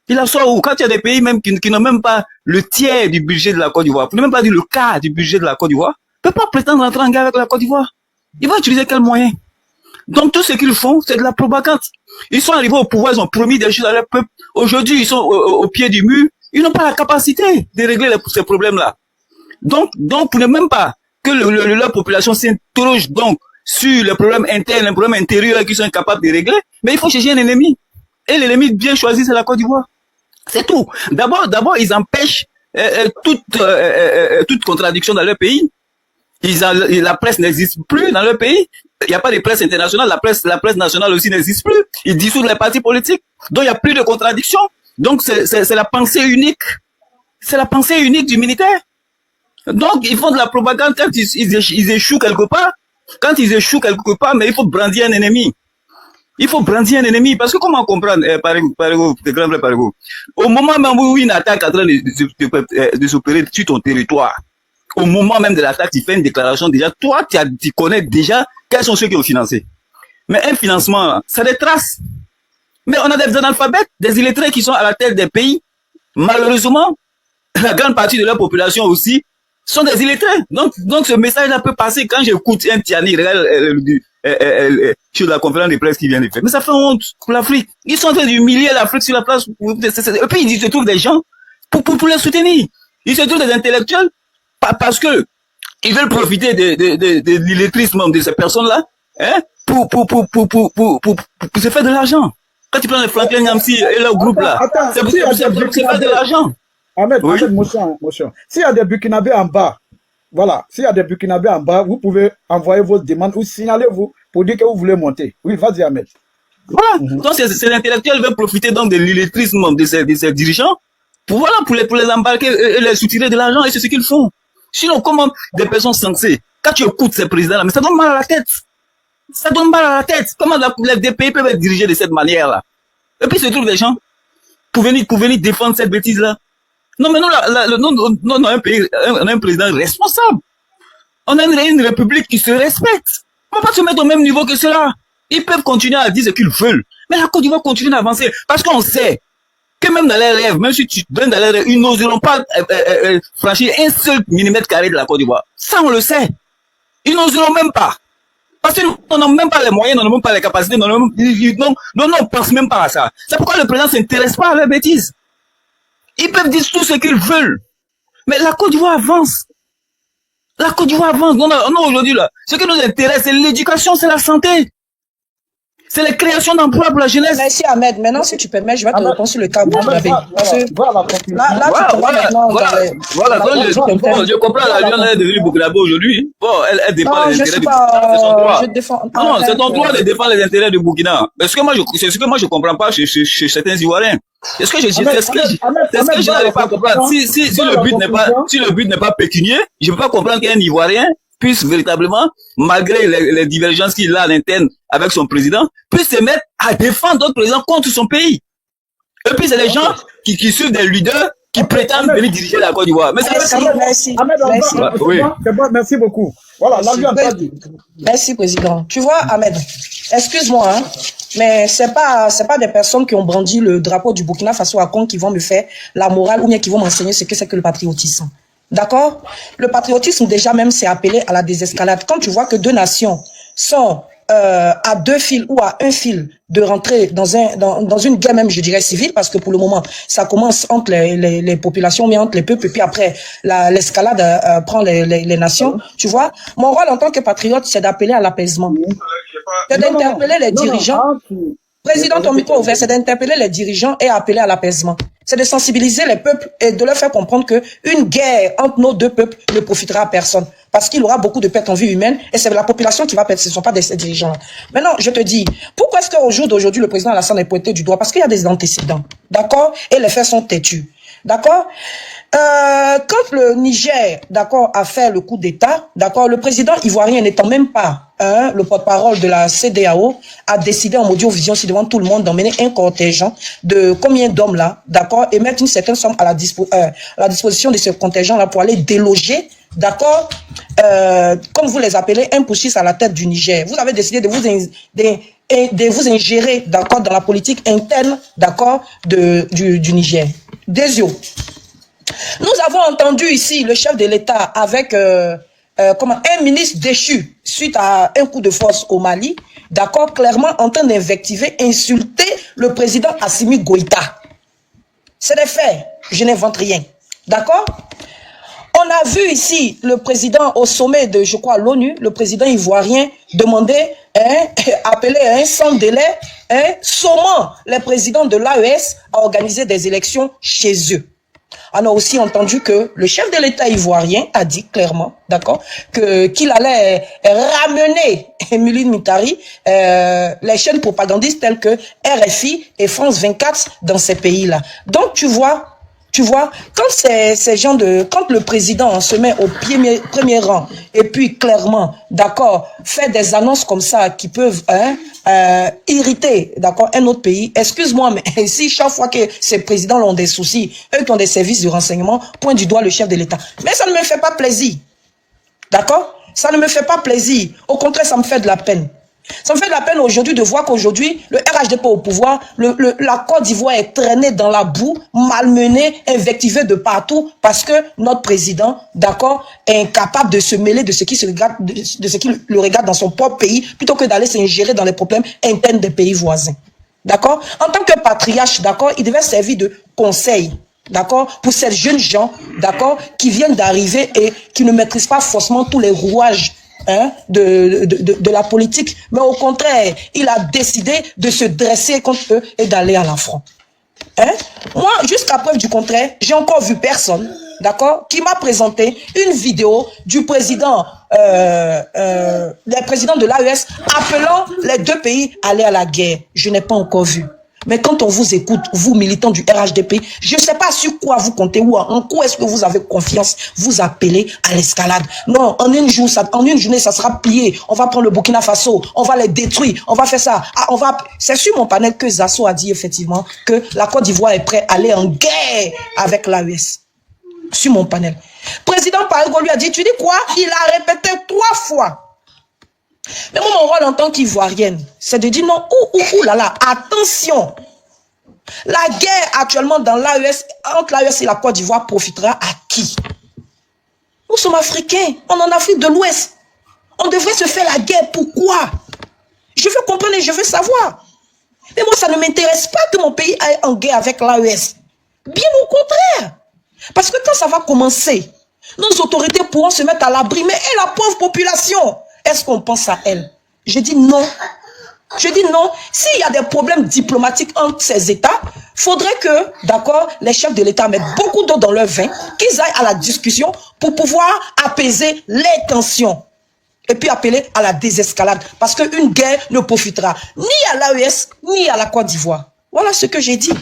Il la sort où? Quand il y a des pays même qui n'ont même pas le tiers du budget de la Côte d'Ivoire, pour ne même pas dire le quart du budget de la Côte d'Ivoire, ne peut pas prétendre rentrer en guerre avec la Côte d'Ivoire. Ils vont utiliser quel moyen? Donc, tout ce qu'ils font, c'est de la propagande. Ils sont arrivés au pouvoir, ils ont promis des choses à leur peuple. Aujourd'hui, ils sont au pied du mur. Ils n'ont pas la capacité de régler ces problèmes-là. Donc, pour ne même pas que leur population s'interroge donc sur les problèmes internes, les problèmes intérieurs qu'ils sont incapables de régler, mais il faut chercher un ennemi. Et l'ennemi bien choisi, c'est la Côte d'Ivoire. C'est tout. D'abord, ils empêchent toute contradiction dans leur pays. La presse n'existe plus dans leur pays. Il n'y a pas de presse internationale. La presse nationale aussi n'existe plus. Ils dissoudent les partis politiques. Donc, il n'y a plus de contradiction. Donc, c'est la pensée unique. C'est la pensée unique du militaire. Donc, ils font de la propagande quand ils échouent quelque part. Quand ils échouent quelque part, mais il faut brandir un ennemi. Il faut brandir un ennemi. Parce que comment comprendre, Parigo, au moment même où une attaque est en train de s'opérer sur ton territoire, au moment même de l'attaque, tu fais une déclaration déjà. Toi, tu connais déjà quels sont ceux qui ont financé. Mais un financement, ça a des traces. Mais on a des analphabètes, des illettrés qui sont à la tête des pays. Malheureusement, la grande partie de la population aussi sont des illettrés. Donc ce message-là peut passer quand j'écoute un Tiani sur la conférence de presse qui vient de faire. Mais ça fait honte pour l'Afrique. Ils sont en train d'humilier l'Afrique sur la place. Et puis ils se trouvent des gens pour les soutenir. Ils se trouvent des intellectuels parce que ils veulent profiter de l'illettrisme de ces personnes-là, hein, pour se faire de l'argent. Quand tu prends les Franklin Nyamsi et leur groupe là, c'est pour se faire de l'argent. Ahmed, motion. S'il y a des Burkinabés en bas, voilà, s'il y a des Burkinabés en bas, vous pouvez envoyer vos demandes ou signaler-vous pour dire que vous voulez monter. Oui, vas-y, Ahmed. Voilà. Donc, ces intellectuels veulent profiter donc de l'illettrisme de ces dirigeants pour les embarquer et les soutirer de l'argent, et c'est ce qu'ils font. Sinon, comment des personnes sensées, quand tu écoutes ces présidents-là, mais ça donne mal à la tête. Ça donne mal à la tête. Comment des pays peuvent être dirigés de cette manière-là? Et puis, se trouvent des gens pour venir défendre cette bêtise-là. Non, mais nous, on a un pays, on a un président responsable. On a une république qui se respecte. On ne va pas se mettre au même niveau que cela. Ils peuvent continuer à dire ce qu'ils veulent. Mais la Côte d'Ivoire continue d'avancer. Parce qu'on sait que même dans les rêves, même si tu donnes dans les rêves, ils n'oseront pas franchir un seul millimètre carré de la Côte d'Ivoire. Ça, on le sait. Ils n'oseront même pas. Parce qu'on n'a même pas les moyens, on n'a même pas les capacités, on ne pense même pas à ça. C'est pourquoi le président ne s'intéresse pas à leurs bêtises. Ils peuvent dire tout ce qu'ils veulent. Mais la Côte d'Ivoire avance. La Côte d'Ivoire avance. Non, aujourd'hui, là, ce qui nous intéresse, c'est l'éducation, c'est la santé. C'est la création d'emplois pour la jeunesse. Merci Ahmed. Maintenant, si tu permets, je vais te répondre sur le cas Burkinabé. Je comprends la Lyon, elle est devenue Burkinabé aujourd'hui. Bon, elle défend les intérêts du Burkina, c'est son droit. Non, c'est ton droit de défendre les intérêts du Burkina. C'est ce que moi je comprends pas chez certains Ivoiriens. C'est ce que je n'arrive pas à comprendre. Si le but n'est pas pécunier, je ne peux pas comprendre qu'un Ivoirien puisse véritablement, malgré les divergences qu'il a à l'interne avec son président, puisse se mettre à défendre d'autres présidents contre son pays. Et puis c'est les gens qui suivent des leaders qui prétendent venir diriger la Côte d'Ivoire. Mais merci. Merci beaucoup. Voilà, merci, président. Tu vois, Ahmed, excuse-moi, hein, mais c'est pas des personnes qui ont brandi le drapeau du Burkina Faso à compte qui vont me faire la morale ou bien qui vont m'enseigner ce que c'est que le patriotisme. D'accord? Le patriotisme, déjà même, c'est appelé à la désescalade. Quand tu vois que deux nations sont à deux fils ou à un fil de rentrer dans une guerre même, je dirais, civile, parce que pour le moment, ça commence entre les populations, mais entre les peuples, et puis après, l'escalade prend les nations. Tu vois? Mon rôle en tant que patriote, c'est d'appeler à l'apaisement. C'est d'interpeller les dirigeants. Président, ton micro ouvert, c'est d'interpeller les dirigeants et appeler à l'apaisement. C'est de sensibiliser les peuples et de leur faire comprendre que une guerre entre nos deux peuples ne profitera à personne. Parce qu'il y aura beaucoup de pertes en vie humaine et c'est la population qui va perdre, ce ne sont pas des dirigeants. Maintenant, je te dis, pourquoi est-ce qu'au jour d'aujourd'hui, le président Alassane est pointé du doigt? Parce qu'il y a des antécédents. D'accord? Et les faits sont têtus. D'accord? Quand le Niger, d'accord, a fait le coup d'État, d'accord, le président ivoirien n'étant même pas le porte-parole de la CEDEAO, a décidé en audiovision, si devant tout le monde, d'emmener un contingent de combien d'hommes là, d'accord, et mettre une certaine somme à la disposition de ce contingent là pour aller déloger, d'accord, comme vous les appelez, un putschiste à la tête du Niger. Vous avez décidé de vous ingérer, d'accord, dans la politique interne, d'accord, du Niger. Désio. Nous avons entendu ici le chef de l'État avec un ministre déchu suite à un coup de force au Mali, d'accord, clairement en train d'invectiver, insulter le président Assimi Goïta. C'est des faits, je n'invente rien, d'accord. On a vu ici le président au sommet de, je crois, l'ONU, le président ivoirien demander, appeler sans délai, sommant les présidents de l'AES à organiser des élections chez eux. On a aussi entendu que le chef de l'État ivoirien a dit clairement, d'accord, qu'il allait ramener Émilie Mitari, les chaînes propagandistes telles que RFI et France 24 dans ces pays-là. Donc tu vois, quand ces gens quand le président se met au premier rang et puis clairement, d'accord, fait des annonces comme ça qui peuvent irriter, d'accord, un autre pays. Excuse-moi, mais si chaque fois que ces présidents ont des soucis, eux qui ont des services de renseignement, pointent du doigt le chef de l'État. Mais ça ne me fait pas plaisir, d'accord? Ça ne me fait pas plaisir. Au contraire, ça me fait de la peine. Ça me fait de la peine aujourd'hui de voir qu'aujourd'hui, le RHDP au pouvoir, la Côte d'Ivoire est traînée dans la boue, malmenée, invectivée de partout, parce que notre président, d'accord, est incapable de se mêler de ce qui le regarde dans son propre pays, plutôt que d'aller s'ingérer dans les problèmes internes des pays voisins. D'accord? En tant que patriarche, d'accord, il devait servir de conseil. D'accord, pour ces jeunes gens, d'accord, qui viennent d'arriver et qui ne maîtrisent pas forcément tous les rouages de la politique, mais au contraire, il a décidé de se dresser contre eux et d'aller à l'affront. Moi, jusqu'à preuve du contraire, j'ai encore vu personne, d'accord, qui m'a présenté une vidéo du président, des présidents de l'AES appelant les deux pays à aller à la guerre. Je n'ai pas encore vu. Mais quand on vous écoute, vous militants du RHDP, je ne sais pas sur quoi vous comptez ou en quoi est-ce que vous avez confiance, vous appelez à l'escalade. Non, en une journée, ça sera plié. On va prendre le Burkina Faso, on va les détruire, on va faire ça. C'est sur mon panel que Zasso a dit effectivement que la Côte d'Ivoire est prête à aller en guerre avec l'AES. Sur mon panel. Président Parégo lui a dit, tu dis quoi? Il a répété 3 fois. Mais moi, mon rôle en tant qu'Ivoirienne, c'est de dire non, là là, attention. La guerre actuellement dans l'AES, entre l'AES et la Côte d'Ivoire, profitera à qui? Nous sommes africains, on est en Afrique de l'Ouest. On devrait se faire la guerre, pourquoi? Je veux comprendre et je veux savoir. Mais moi, ça ne m'intéresse pas que mon pays aille en guerre avec l'AES. Bien au contraire. Parce que quand ça va commencer, nos autorités pourront se mettre à l'abri. Mais et la pauvre population? Est-ce qu'on pense à elle? Je dis non. Je dis non. S'il y a des problèmes diplomatiques entre ces États, faudrait que, d'accord, les chefs de l'État mettent beaucoup d'eau dans leur vin, qu'ils aillent à la discussion pour pouvoir apaiser les tensions. Et puis appeler à la désescalade. Parce qu'une guerre ne profitera ni à l'AES, ni à la Côte d'Ivoire. Voilà ce que j'ai dit.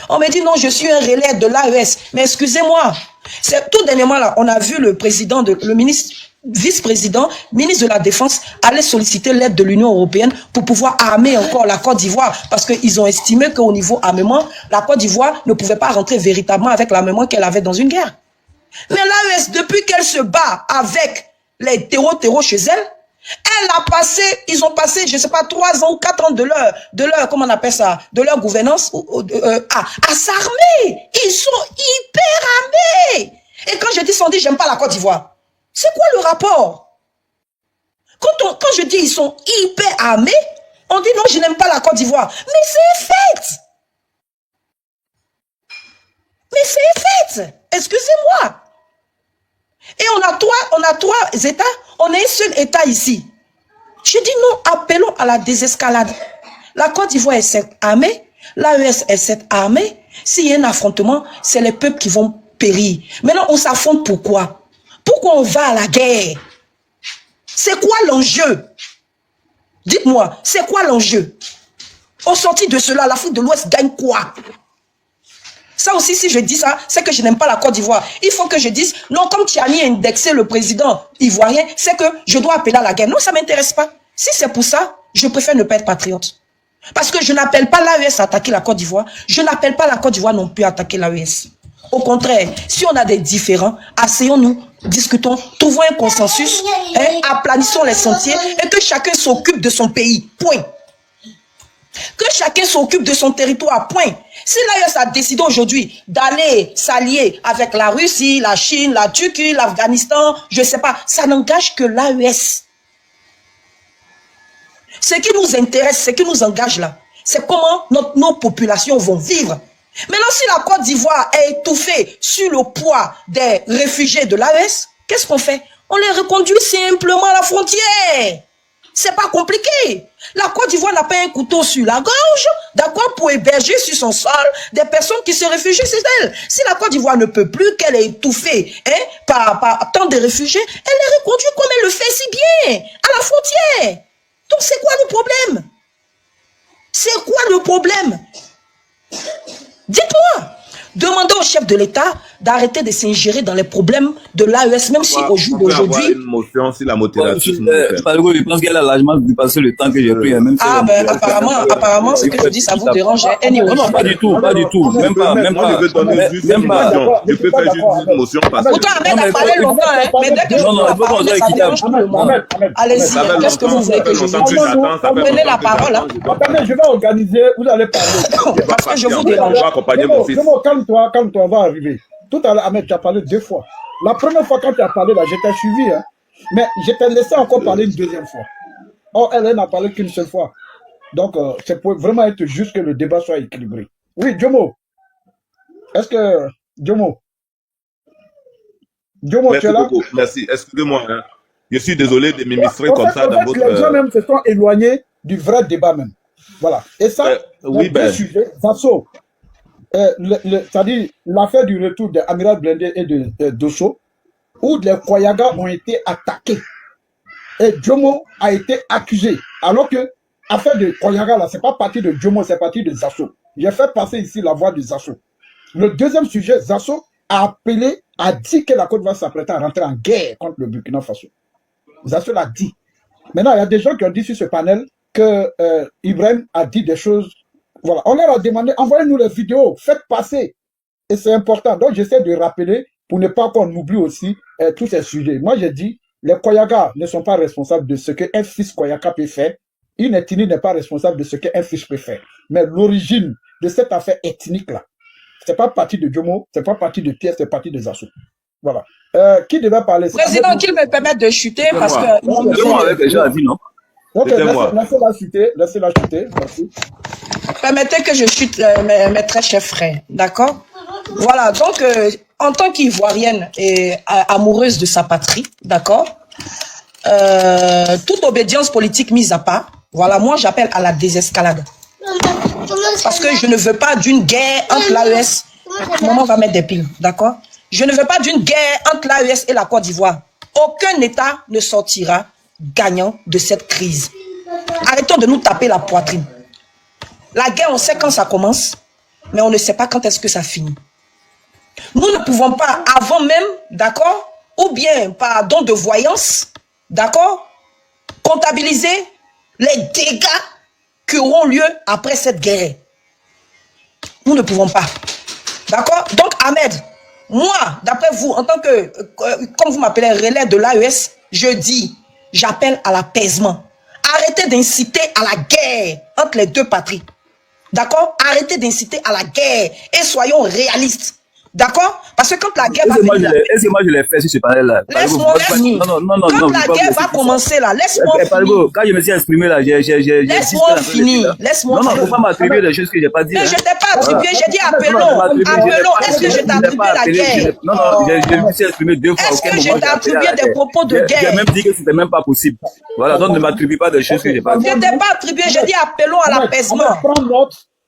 On me dit non, je suis un relais de l'AES. Mais excusez-moi. Tout dernièrement là, on a vu le président, le ministre, vice-président, ministre de la Défense, allait solliciter l'aide de l'Union européenne pour pouvoir armer encore la Côte d'Ivoire. Parce qu'ils ont estimé qu'au niveau armement, la Côte d'Ivoire ne pouvait pas rentrer véritablement avec l'armement qu'elle avait dans une guerre. Mais l'AES, depuis qu'elle se bat avec les terreaux chez elle, ils ont passé, je ne sais pas, 3 ans ou 4 ans de leur, comment on appelle ça, de leur gouvernance à s'armer. Ils sont hyper armés. Et quand je dis ça, on dit, j'aime pas la Côte d'Ivoire. C'est quoi le rapport? Quand je dis ils sont hyper armés, on dit non, je n'aime pas la Côte d'Ivoire. Mais c'est fait. Mais c'est fait. Excusez-moi. Et on a trois États, on est un seul État ici. Je dis non, appelons à la désescalade. La Côte d'Ivoire est cette armée, l'AES est cette armée. S'il y a un affrontement, c'est les peuples qui vont périr. Maintenant, on s'affronte pourquoi? Pourquoi on va à la guerre? C'est quoi l'enjeu? Dites-moi, c'est quoi l'enjeu? Au sorti de cela, l'Afrique de l'Ouest gagne quoi? Ça aussi, si je dis ça, c'est que je n'aime pas la Côte d'Ivoire. Il faut que je dise, non, comme Tiani a indexé le président ivoirien, c'est que je dois appeler à la guerre. Non, ça ne m'intéresse pas. Si c'est pour ça, je préfère ne pas être patriote. Parce que je n'appelle pas l'AES à attaquer la Côte d'Ivoire. Je n'appelle pas la Côte d'Ivoire non plus à attaquer l'AES. Au contraire, si on a des différends, asseyons-nous discutons, trouvons un consensus, hein, aplanissons les sentiers et que chacun s'occupe de son pays. Point. Que chacun s'occupe de son territoire. Point. Si l'AES a décidé aujourd'hui d'aller s'allier avec la Russie, la Chine, la Turquie, l'Afghanistan, je ne sais pas, ça n'engage que l'AES. Ce qui nous intéresse, ce qui nous engage là, c'est comment nos populations vont vivre. Maintenant, si la Côte d'Ivoire est étouffée sur le poids des réfugiés de l'AES, qu'est-ce qu'on fait? On les reconduit simplement à la frontière. C'est pas compliqué. La Côte d'Ivoire n'a pas un couteau sur la gorge, d'accord, pour héberger sur son sol des personnes qui se réfugient chez elle. Si la Côte d'Ivoire ne peut plus, qu'elle est étouffée hein, par tant de réfugiés, elle les reconduit comme elle le fait si bien, à la frontière. Donc c'est quoi le problème? C'est quoi le problème? Dites-moi. Demandez au chef de l'État d'arrêter de s'ingérer dans les problèmes de l'AES, même si au jour d'aujourd'hui... une motion si la modération... Je pense qu'elle a largement dépassé le temps que j'ai pris. Même apparemment, ce que je dis, ça vous dérange. Non, non, pas du tout, pas du tout. Même pas. Je peux donner juste une motion. Je peux faire juste une motion parce que... Pourtant, Ahmed a parlé longtemps, hein, mais dès que je allez-y, qu'est-ce que vous voulez que je vous dise? Prenez la parole. Attendez, je vais organiser, vous allez parler. Parce que je vous dérange. Je vais accompagner mon fils. Calme-toi, on va arriver. Tout à l'heure, Ahmed, tu as parlé 2 fois. La première fois, quand tu as parlé, là, je t'ai suivi, hein. Mais je t'ai laissé encore parler une 2e fois. Or, elle n'a parlé qu'une seule fois. Donc, c'est pour vraiment être juste que le débat soit équilibré. Oui, Jomo. Est-ce que... Jomo, Merci tu es là? beaucoup. Merci. Excusez-moi. Hein. Je suis désolé de m'émistrer comme ça dans votre... Les gens même se sont éloignés du vrai débat même. Voilà. Et ça, oui, deux sujets. Zasso, c'est-à-dire l'affaire du retour d'Amiral Blindé et de Dosso, où les Koyaga ont été attaqués. Et Jomo a été accusé. Alors que l'affaire de Koyaga, là, c'est pas parti de Jomo, c'est parti de Zasso. J'ai fait passer ici la voix de Zasso. Le deuxième sujet, Zasso a appelé, a dit que la Côte d'Ivoire s'apprêtait à rentrer en guerre contre le Burkina Faso. Zasso l'a dit. Maintenant, il y a des gens qui ont dit sur ce panel que Ibrahim a dit des choses. Voilà, on leur a demandé, envoyez-nous les vidéos, faites passer. Et c'est important. Donc, j'essaie de rappeler pour ne pas qu'on oublie aussi tous ces sujets. Moi, j'ai dit, les Koyaga ne sont pas responsables de ce qu'un fils Koyaka peut faire. Une ethnie n'est pas responsable de ce qu'un fils peut faire. Mais l'origine de cette affaire ethnique-là, c'est pas parti de Jomo, c'est pas parti de Pierre, c'est parti de Zasso. Voilà. Qui devait parler? Président, qu'il me permette de chuter parce que... Moi, avec les gens a dit non. Ok, laissez-la chuter, merci. Permettez que je chute mes très chers frères, d'accord? Voilà, donc en tant qu'Ivoirienne et amoureuse de sa patrie, d'accord, toute obédience politique mise à part, voilà, moi j'appelle à la désescalade. Parce que je ne veux pas d'une guerre entre l'AES, maman va mettre des piles, d'accord? Je ne veux pas d'une guerre entre l'AES et la Côte d'Ivoire. Aucun État ne sortira gagnant de cette crise. Arrêtons de nous taper la poitrine. La guerre, on sait quand ça commence, mais on ne sait pas quand est-ce que ça finit. Nous ne pouvons pas, avant même, d'accord, ou bien par don de voyance, d'accord, comptabiliser les dégâts qui auront lieu après cette guerre. Nous ne pouvons pas. D'accord? Donc, Ahmed, moi, d'après vous, en tant que, comme vous m'appelez, relais de l'AES, je dis, j'appelle à l'apaisement. Arrêtez d'inciter à la guerre entre les deux patries. D'accord? Arrêtez d'inciter à la guerre et soyons réalistes. D'accord? Parce que quand la guerre va venir... Est-ce que moi je l'ai fait sur ce panel-là? Laisse-moi finir. Quand la guerre va commencer là, laisse-moi finir. Quand je me suis exprimé là, laisse-moi finir. Laisse-moi finir. Non, faut pas m'attribuer des choses que je n'ai pas dit. Mais je t'ai pas attribué, j'ai dit appelons. Appelons, est-ce que je t'ai attribué la guerre? Non, je me suis exprimé 2 fois. Est-ce que je t'ai attribué des propos de guerre? J'ai même dit que c'était même pas possible. Voilà, donc ne m'attribue pas des choses que je n'ai pas dit. Je t'ai pas attribué, j'ai dit appelons à l'apaisement.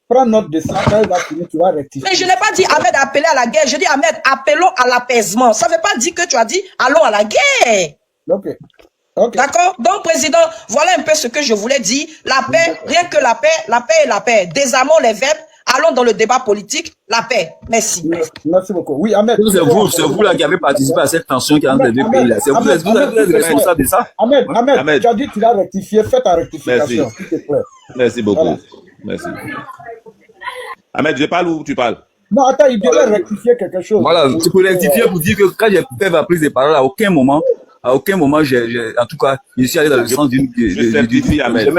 Prends note de ça, quand il va finir, tu vas rectifier. Mais je n'ai pas dit Ahmed appeler à la guerre, je dis Ahmed, appelons à l'apaisement. Ça ne veut pas dire que tu as dit allons à la guerre. Ok. D'accord? Donc, président, voilà un peu ce que je voulais dire. La paix, rien que la paix et la paix. Désarmons les verbes, allons dans le débat politique, la paix. Merci. Merci beaucoup. Oui, Ahmed. C'est vous là qui avez participé à cette tension qui est entre les deux pays là. C'est vous êtes responsable de ça. Ahmed, tu as dit que tu l'as rectifié, fais ta rectification. Merci beaucoup. Merci. Ahmed, je parle ou tu parles? Non, attends, il devait rectifier quelque chose. Voilà, c'est pour rectifier, pour dire que quand j'ai fait ma prise de parole, à aucun moment, en tout cas, je suis allé dans le sens Je certifie, Ahmed. J'ai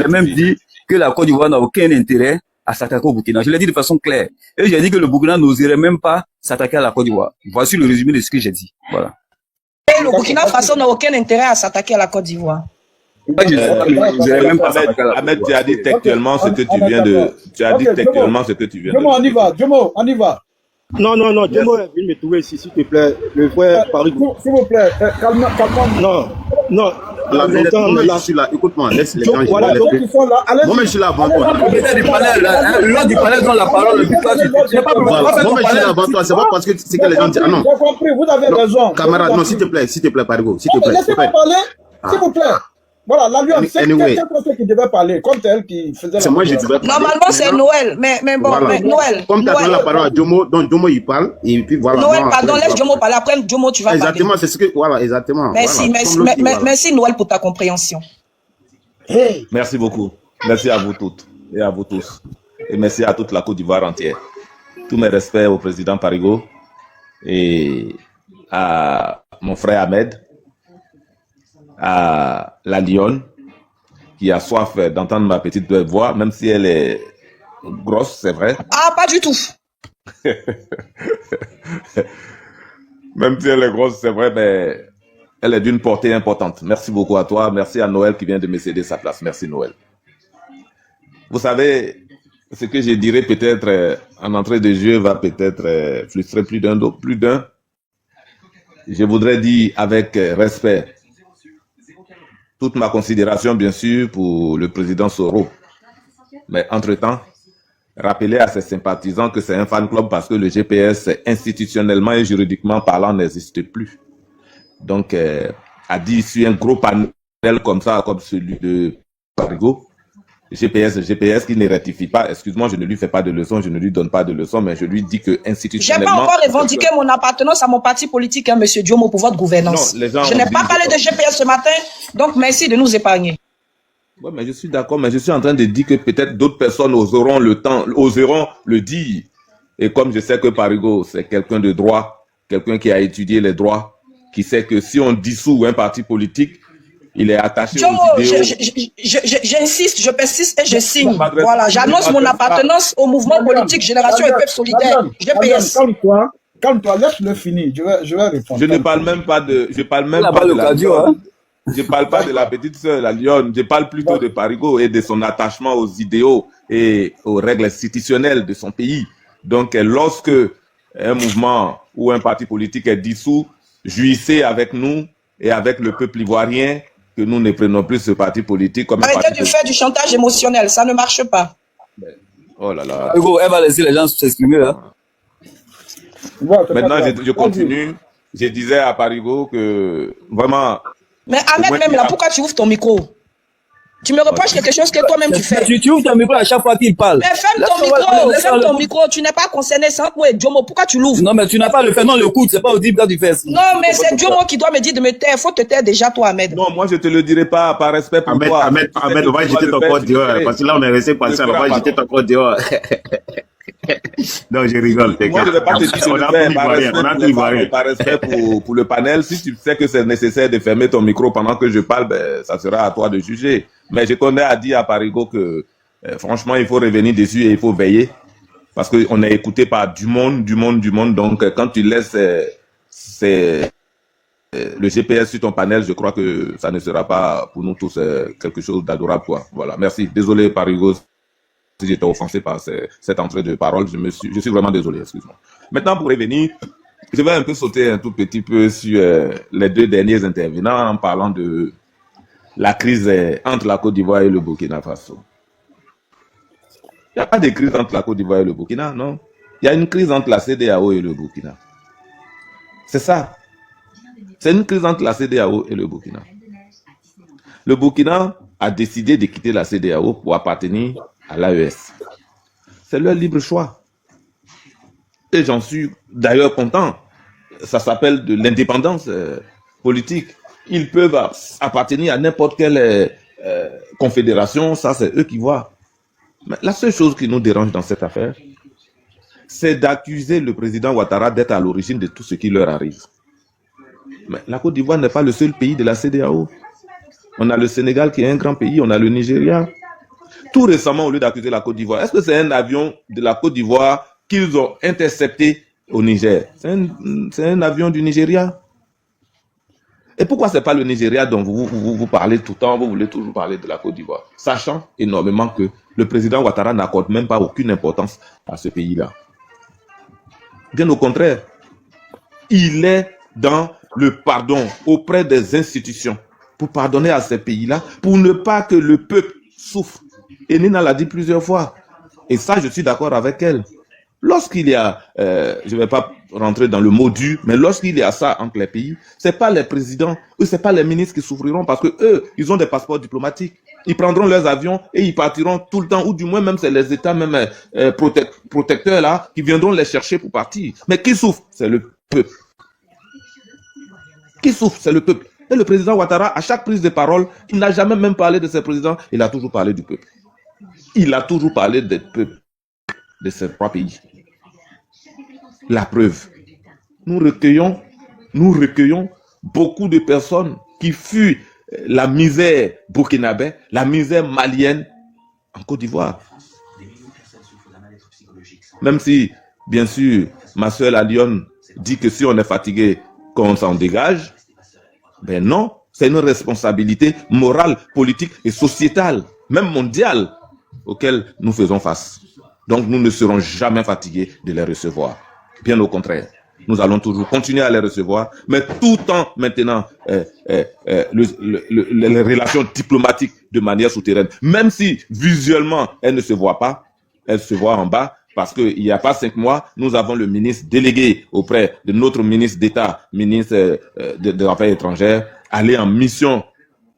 même dit que la Côte d'Ivoire n'a aucun intérêt à s'attaquer au Burkina. Je l'ai dit de façon claire. Et j'ai dit que le Burkina n'oserait même pas s'attaquer à la Côte d'Ivoire. Voici le résumé de ce que j'ai dit. Voilà. Et le Burkina Faso n'a aucun intérêt à s'attaquer à la Côte d'Ivoire. Ahmed, tu as dit textuellement ce que tu viens de... Tu as dit textuellement ce que tu viens de... Jomo, on y va. Non, Jomo est venu me trouver ici, s'il te plaît. Le frère Paris. S'il vous plaît, calme. Non. Moi, je suis là. Écoute-moi, laisse les gens. Voilà, donc ils sont là. Moi, je suis là avant toi. Le du panel dans la parole. Moi, je suis là avant toi. C'est pas parce que c'est que les gens disent. Ah non. J'ai compris, vous avez raison. Camarade, non, s'il te plaît, Parigo. S'il te plaît. Laissez-moi parler, s'il vous plaît. Voilà, l'alliance, c'est quelqu'un qui devait parler, comme c'est elle qui faisait c'est moi, je devais parler. Normalement, c'est Noël, mais bon, voilà. Noël. Comme tu as donné la parole à Jomo, donc Jomo, il parle, et puis voilà. Noël, pardon, laisse Jomo parler, après Jomo, tu vas parler. Exactement, c'est ce que, voilà, exactement. Merci Noël pour ta compréhension. Hey. Merci beaucoup. Merci à vous toutes et à vous tous. Et merci à toute la Côte d'Ivoire entière. Tous mes respects au président Parigo et à mon frère Ahmed, à la Lyon, qui a soif d'entendre ma petite voix, même si elle est grosse, c'est vrai. Ah, pas du tout. Même si elle est grosse, c'est vrai, mais elle est d'une portée importante. Merci beaucoup à toi. Merci à Noël qui vient de me céder sa place. Merci Noël. Vous savez, ce que je dirais peut-être en entrée de jeu va peut-être frustrer plus d'un. Je voudrais dire avec respect toute ma considération, bien sûr, pour le président Soro. Mais entre-temps, rappeler à ses sympathisants que c'est un fan club parce que le GPS, institutionnellement et juridiquement parlant, n'existe plus. Donc, a dit sur un gros panel comme ça, comme celui de Parigo, GPS qui ne rectifie pas, excuse-moi, je ne lui fais pas de leçon, je ne lui donne pas de leçon, mais je lui dis que institutionnellement... Je n'ai pas encore revendiqué mon appartenance à mon parti politique, hein, monsieur Diomo, pour votre gouvernance. Non, je n'ai pas parlé de GPS ce matin, donc merci de nous épargner. Oui, mais je suis d'accord, mais je suis en train de dire que peut-être d'autres personnes oseront le dire. Et comme je sais que Parigo, c'est quelqu'un de droit, quelqu'un qui a étudié les droits, qui sait que si on dissout un parti politique, il est attaché aux idéaux. J'insiste, je persiste et je signe. Voilà, j'annonce mon appartenance au mouvement politique Génération et Peuple Solidaire. GPS. Calme-toi, laisse-le finir. Je vais répondre. Je ne parle même pas de... Je parle pas de la petite sœur, la Lyon. Je parle plutôt de Parigo et de son attachement aux idéaux et aux règles institutionnelles de son pays. Donc, lorsque un mouvement ou un parti politique est dissous, jouissez avec nous et avec le peuple ivoirien que nous ne prenons plus ce parti politique comme un parti politique. Arrêtez de faire du chantage émotionnel, ça ne marche pas. Oh là là. Hugo, elle va laisser les gens s'exprimer là. Maintenant, je continue. Je disais à Parigo que vraiment... Mais Ahmed, même là, pourquoi tu ouvres ton micro? Tu me reproches quelque chose que toi-même tu fais. Tu ouvres ton micro à chaque fois qu'il parle. Mais ferme ton micro, tu n'es pas concerné, c'est entre moi et Diomo. Pourquoi tu l'ouvres? Non, mais tu n'as pas le fait, non, le coup, c'est pas audible quand tu fais. Non, mais c'est Diomo qui doit me dire de me taire. Faut te taire déjà, toi, Ahmed. Non, moi, je te le dirai pas par respect pour toi. Ahmed, on va jeter ton code dehors. Parce que là, on est resté par ça, on va jeter ton code dehors. Non, je rigole. Moi, je ne vais pas te dire par respect pour le panel. Si tu sais que c'est nécessaire de fermer ton micro pendant que je parle, ben, ça sera à toi de juger. Mais je connais à dire à Parigo que franchement, il faut revenir dessus et il faut veiller. Parce qu'on est écouté par du monde. Donc, quand tu laisses le GPS sur ton panel, je crois que ça ne sera pas pour nous tous quelque chose d'adorable, quoi. Voilà. Merci. Désolé, Parigo. Si j'étais offensé par cette entrée de parole, je suis vraiment désolé, excuse-moi. Maintenant, pour revenir, je vais un peu sauter un tout petit peu sur les deux derniers intervenants en parlant de la crise entre la Côte d'Ivoire et le Burkina Faso. Il n'y a pas de crise entre la Côte d'Ivoire et le Burkina, non. Il y a une crise entre la CEDEAO et le Burkina. C'est ça. C'est une crise entre la CEDEAO et le Burkina. Le Burkina a décidé de quitter la CEDEAO pour appartenir à l'AES. C'est leur libre choix. Et j'en suis d'ailleurs content. Ça s'appelle de l'indépendance politique. Ils peuvent appartenir à n'importe quelle confédération, ça c'est eux qui voient. Mais la seule chose qui nous dérange dans cette affaire, c'est d'accuser le président Ouattara d'être à l'origine de tout ce qui leur arrive. Mais la Côte d'Ivoire n'est pas le seul pays de la CEDEAO. On a le Sénégal qui est un grand pays, on a le Nigeria. Tout récemment, au lieu d'accuser la Côte d'Ivoire, est-ce que c'est un avion de la Côte d'Ivoire qu'ils ont intercepté au Niger? C'est un avion du Nigeria. Et pourquoi ce n'est pas le Nigeria dont vous parlez tout le temps, vous voulez toujours parler de la Côte d'Ivoire, sachant énormément que le président Ouattara n'accorde même pas aucune importance à ce pays-là. Bien au contraire, il est dans le pardon auprès des institutions pour pardonner à ces pays-là, pour ne pas que le peuple souffre. Et Nina l'a dit plusieurs fois. Et ça, je suis d'accord avec elle. Lorsqu'il y a, je ne vais pas rentrer dans le mot dur, mais lorsqu'il y a ça entre les pays, ce n'est pas les présidents, ce n'est pas les ministres qui souffriront parce que eux, ils ont des passeports diplomatiques. Ils prendront leurs avions et ils partiront tout le temps, ou du moins même c'est les États même protecteurs là qui viendront les chercher pour partir. Mais qui souffre? C'est le peuple. Qui souffre? C'est le peuple. Et le président Ouattara, à chaque prise de parole, il n'a jamais même parlé de ses présidents, il a toujours parlé du peuple. Il a toujours parlé des peuples de ces trois pays. La preuve, nous recueillons beaucoup de personnes qui fuient la misère burkinabé, la misère malienne en Côte d'Ivoire. Même si, bien sûr, ma soeur la Lyon dit que si on est fatigué, qu'on s'en dégage, ben non, c'est une responsabilité morale, politique et sociétale, même mondiale, auquel nous faisons face. Donc nous ne serons jamais fatigués de les recevoir. Bien au contraire, nous allons toujours continuer à les recevoir, mais tout en maintenant les relations diplomatiques de manière souterraine. Même si visuellement elles ne se voient pas, elles se voient en bas, parce qu'il n'y a pas 5 mois, nous avons le ministre délégué auprès de notre ministre d'État, ministre des Affaires étrangères, aller en mission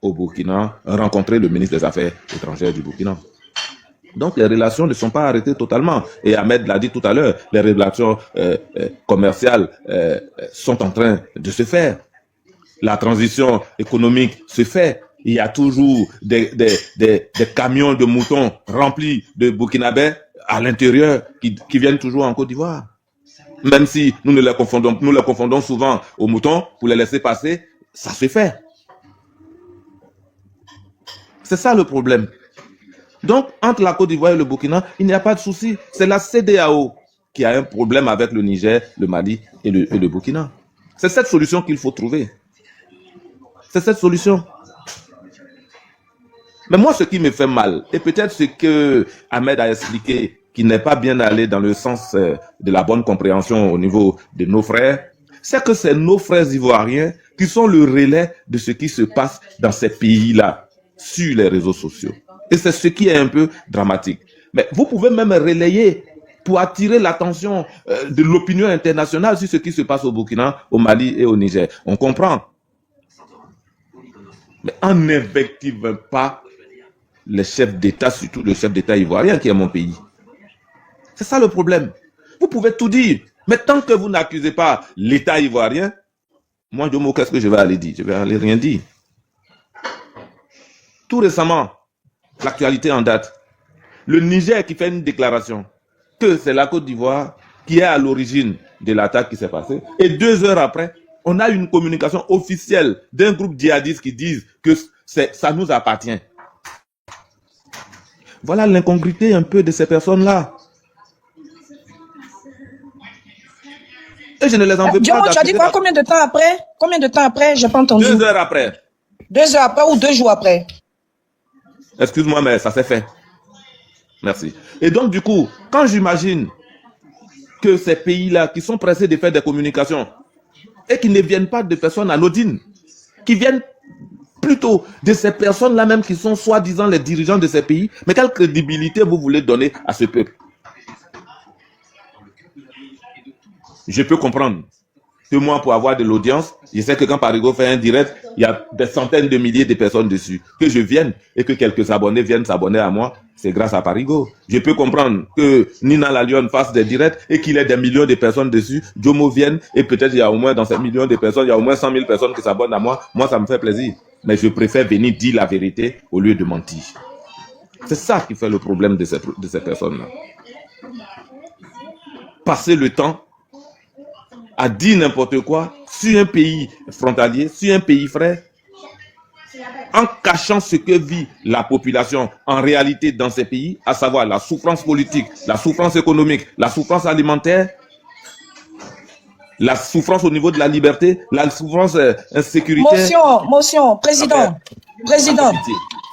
au Burkina, rencontrer le ministre des Affaires étrangères du Burkina. Donc les relations ne sont pas arrêtées totalement. Et Ahmed l'a dit tout à l'heure, les relations commerciales sont en train de se faire. La transition économique se fait. Il y a toujours des camions de moutons remplis de burkinabés à l'intérieur qui viennent toujours en Côte d'Ivoire. Même si nous les confondons souvent aux moutons pour les laisser passer, ça se fait. C'est ça le problème. Donc, entre la Côte d'Ivoire et le Burkina, il n'y a pas de souci. C'est la CEDEAO qui a un problème avec le Niger, le Mali et le Burkina. C'est cette solution qu'il faut trouver. C'est cette solution. Mais moi, ce qui me fait mal, et peut-être ce que Ahmed a expliqué, qui n'est pas bien allé dans le sens de la bonne compréhension au niveau de nos frères, c'est que c'est nos frères ivoiriens qui sont le relais de ce qui se passe dans ces pays-là, sur les réseaux sociaux. Et c'est ce qui est un peu dramatique. Mais vous pouvez même relayer pour attirer l'attention de l'opinion internationale sur ce qui se passe au Burkina, au Mali et au Niger. On comprend. Mais on n'invective pas les chefs d'État, surtout le chef d'État ivoirien qui est mon pays. C'est ça le problème. Vous pouvez tout dire, mais tant que vous n'accusez pas l'État ivoirien, moi, Jomo, qu'est-ce que je vais aller dire? Je vais aller rien dire. Tout récemment, l'actualité en date, le Niger qui fait une déclaration que c'est la Côte d'Ivoire qui est à l'origine de l'attaque qui s'est passée. Et 2 heures après, on a une communication officielle d'un groupe djihadiste qui disent que ça nous appartient. Voilà l'incongruité un peu de ces personnes-là. Et je ne les en veux pas. Tu as dit quoi? Combien de temps après? Combien de temps après? Je n'ai pas entendu. 2 heures après. 2 heures après ou 2 jours après? Excuse-moi, mais ça s'est fait. Merci. Et donc, du coup, quand j'imagine que ces pays-là qui sont pressés de faire des communications et qui ne viennent pas de personnes anodines, qui viennent plutôt de ces personnes-là même qui sont soi-disant les dirigeants de ces pays, mais quelle crédibilité vous voulez donner à ce peuple? Je peux comprendre que moi, pour avoir de l'audience, je sais que quand Parigo fait un direct, il y a des centaines de milliers de personnes dessus. Que je vienne et que quelques abonnés viennent s'abonner à moi, c'est grâce à Parigo. Je peux comprendre que Nina la Lyon fasse des directs et qu'il y ait des millions de personnes dessus. Jomo vienne et peut-être il y a au moins dans ces millions de personnes, il y a au moins 100 000 personnes qui s'abonnent à moi. Moi, ça me fait plaisir. Mais je préfère venir dire la vérité au lieu de mentir. C'est ça qui fait le problème de ces personnes-là. passer le temps à dire n'importe quoi sur un pays frontalier, sur un pays frère, en cachant ce que vit la population en réalité dans ces pays, à savoir la souffrance politique, la souffrance économique, la souffrance alimentaire, la souffrance au niveau de la liberté, la souffrance insécuritaire. Motion, président,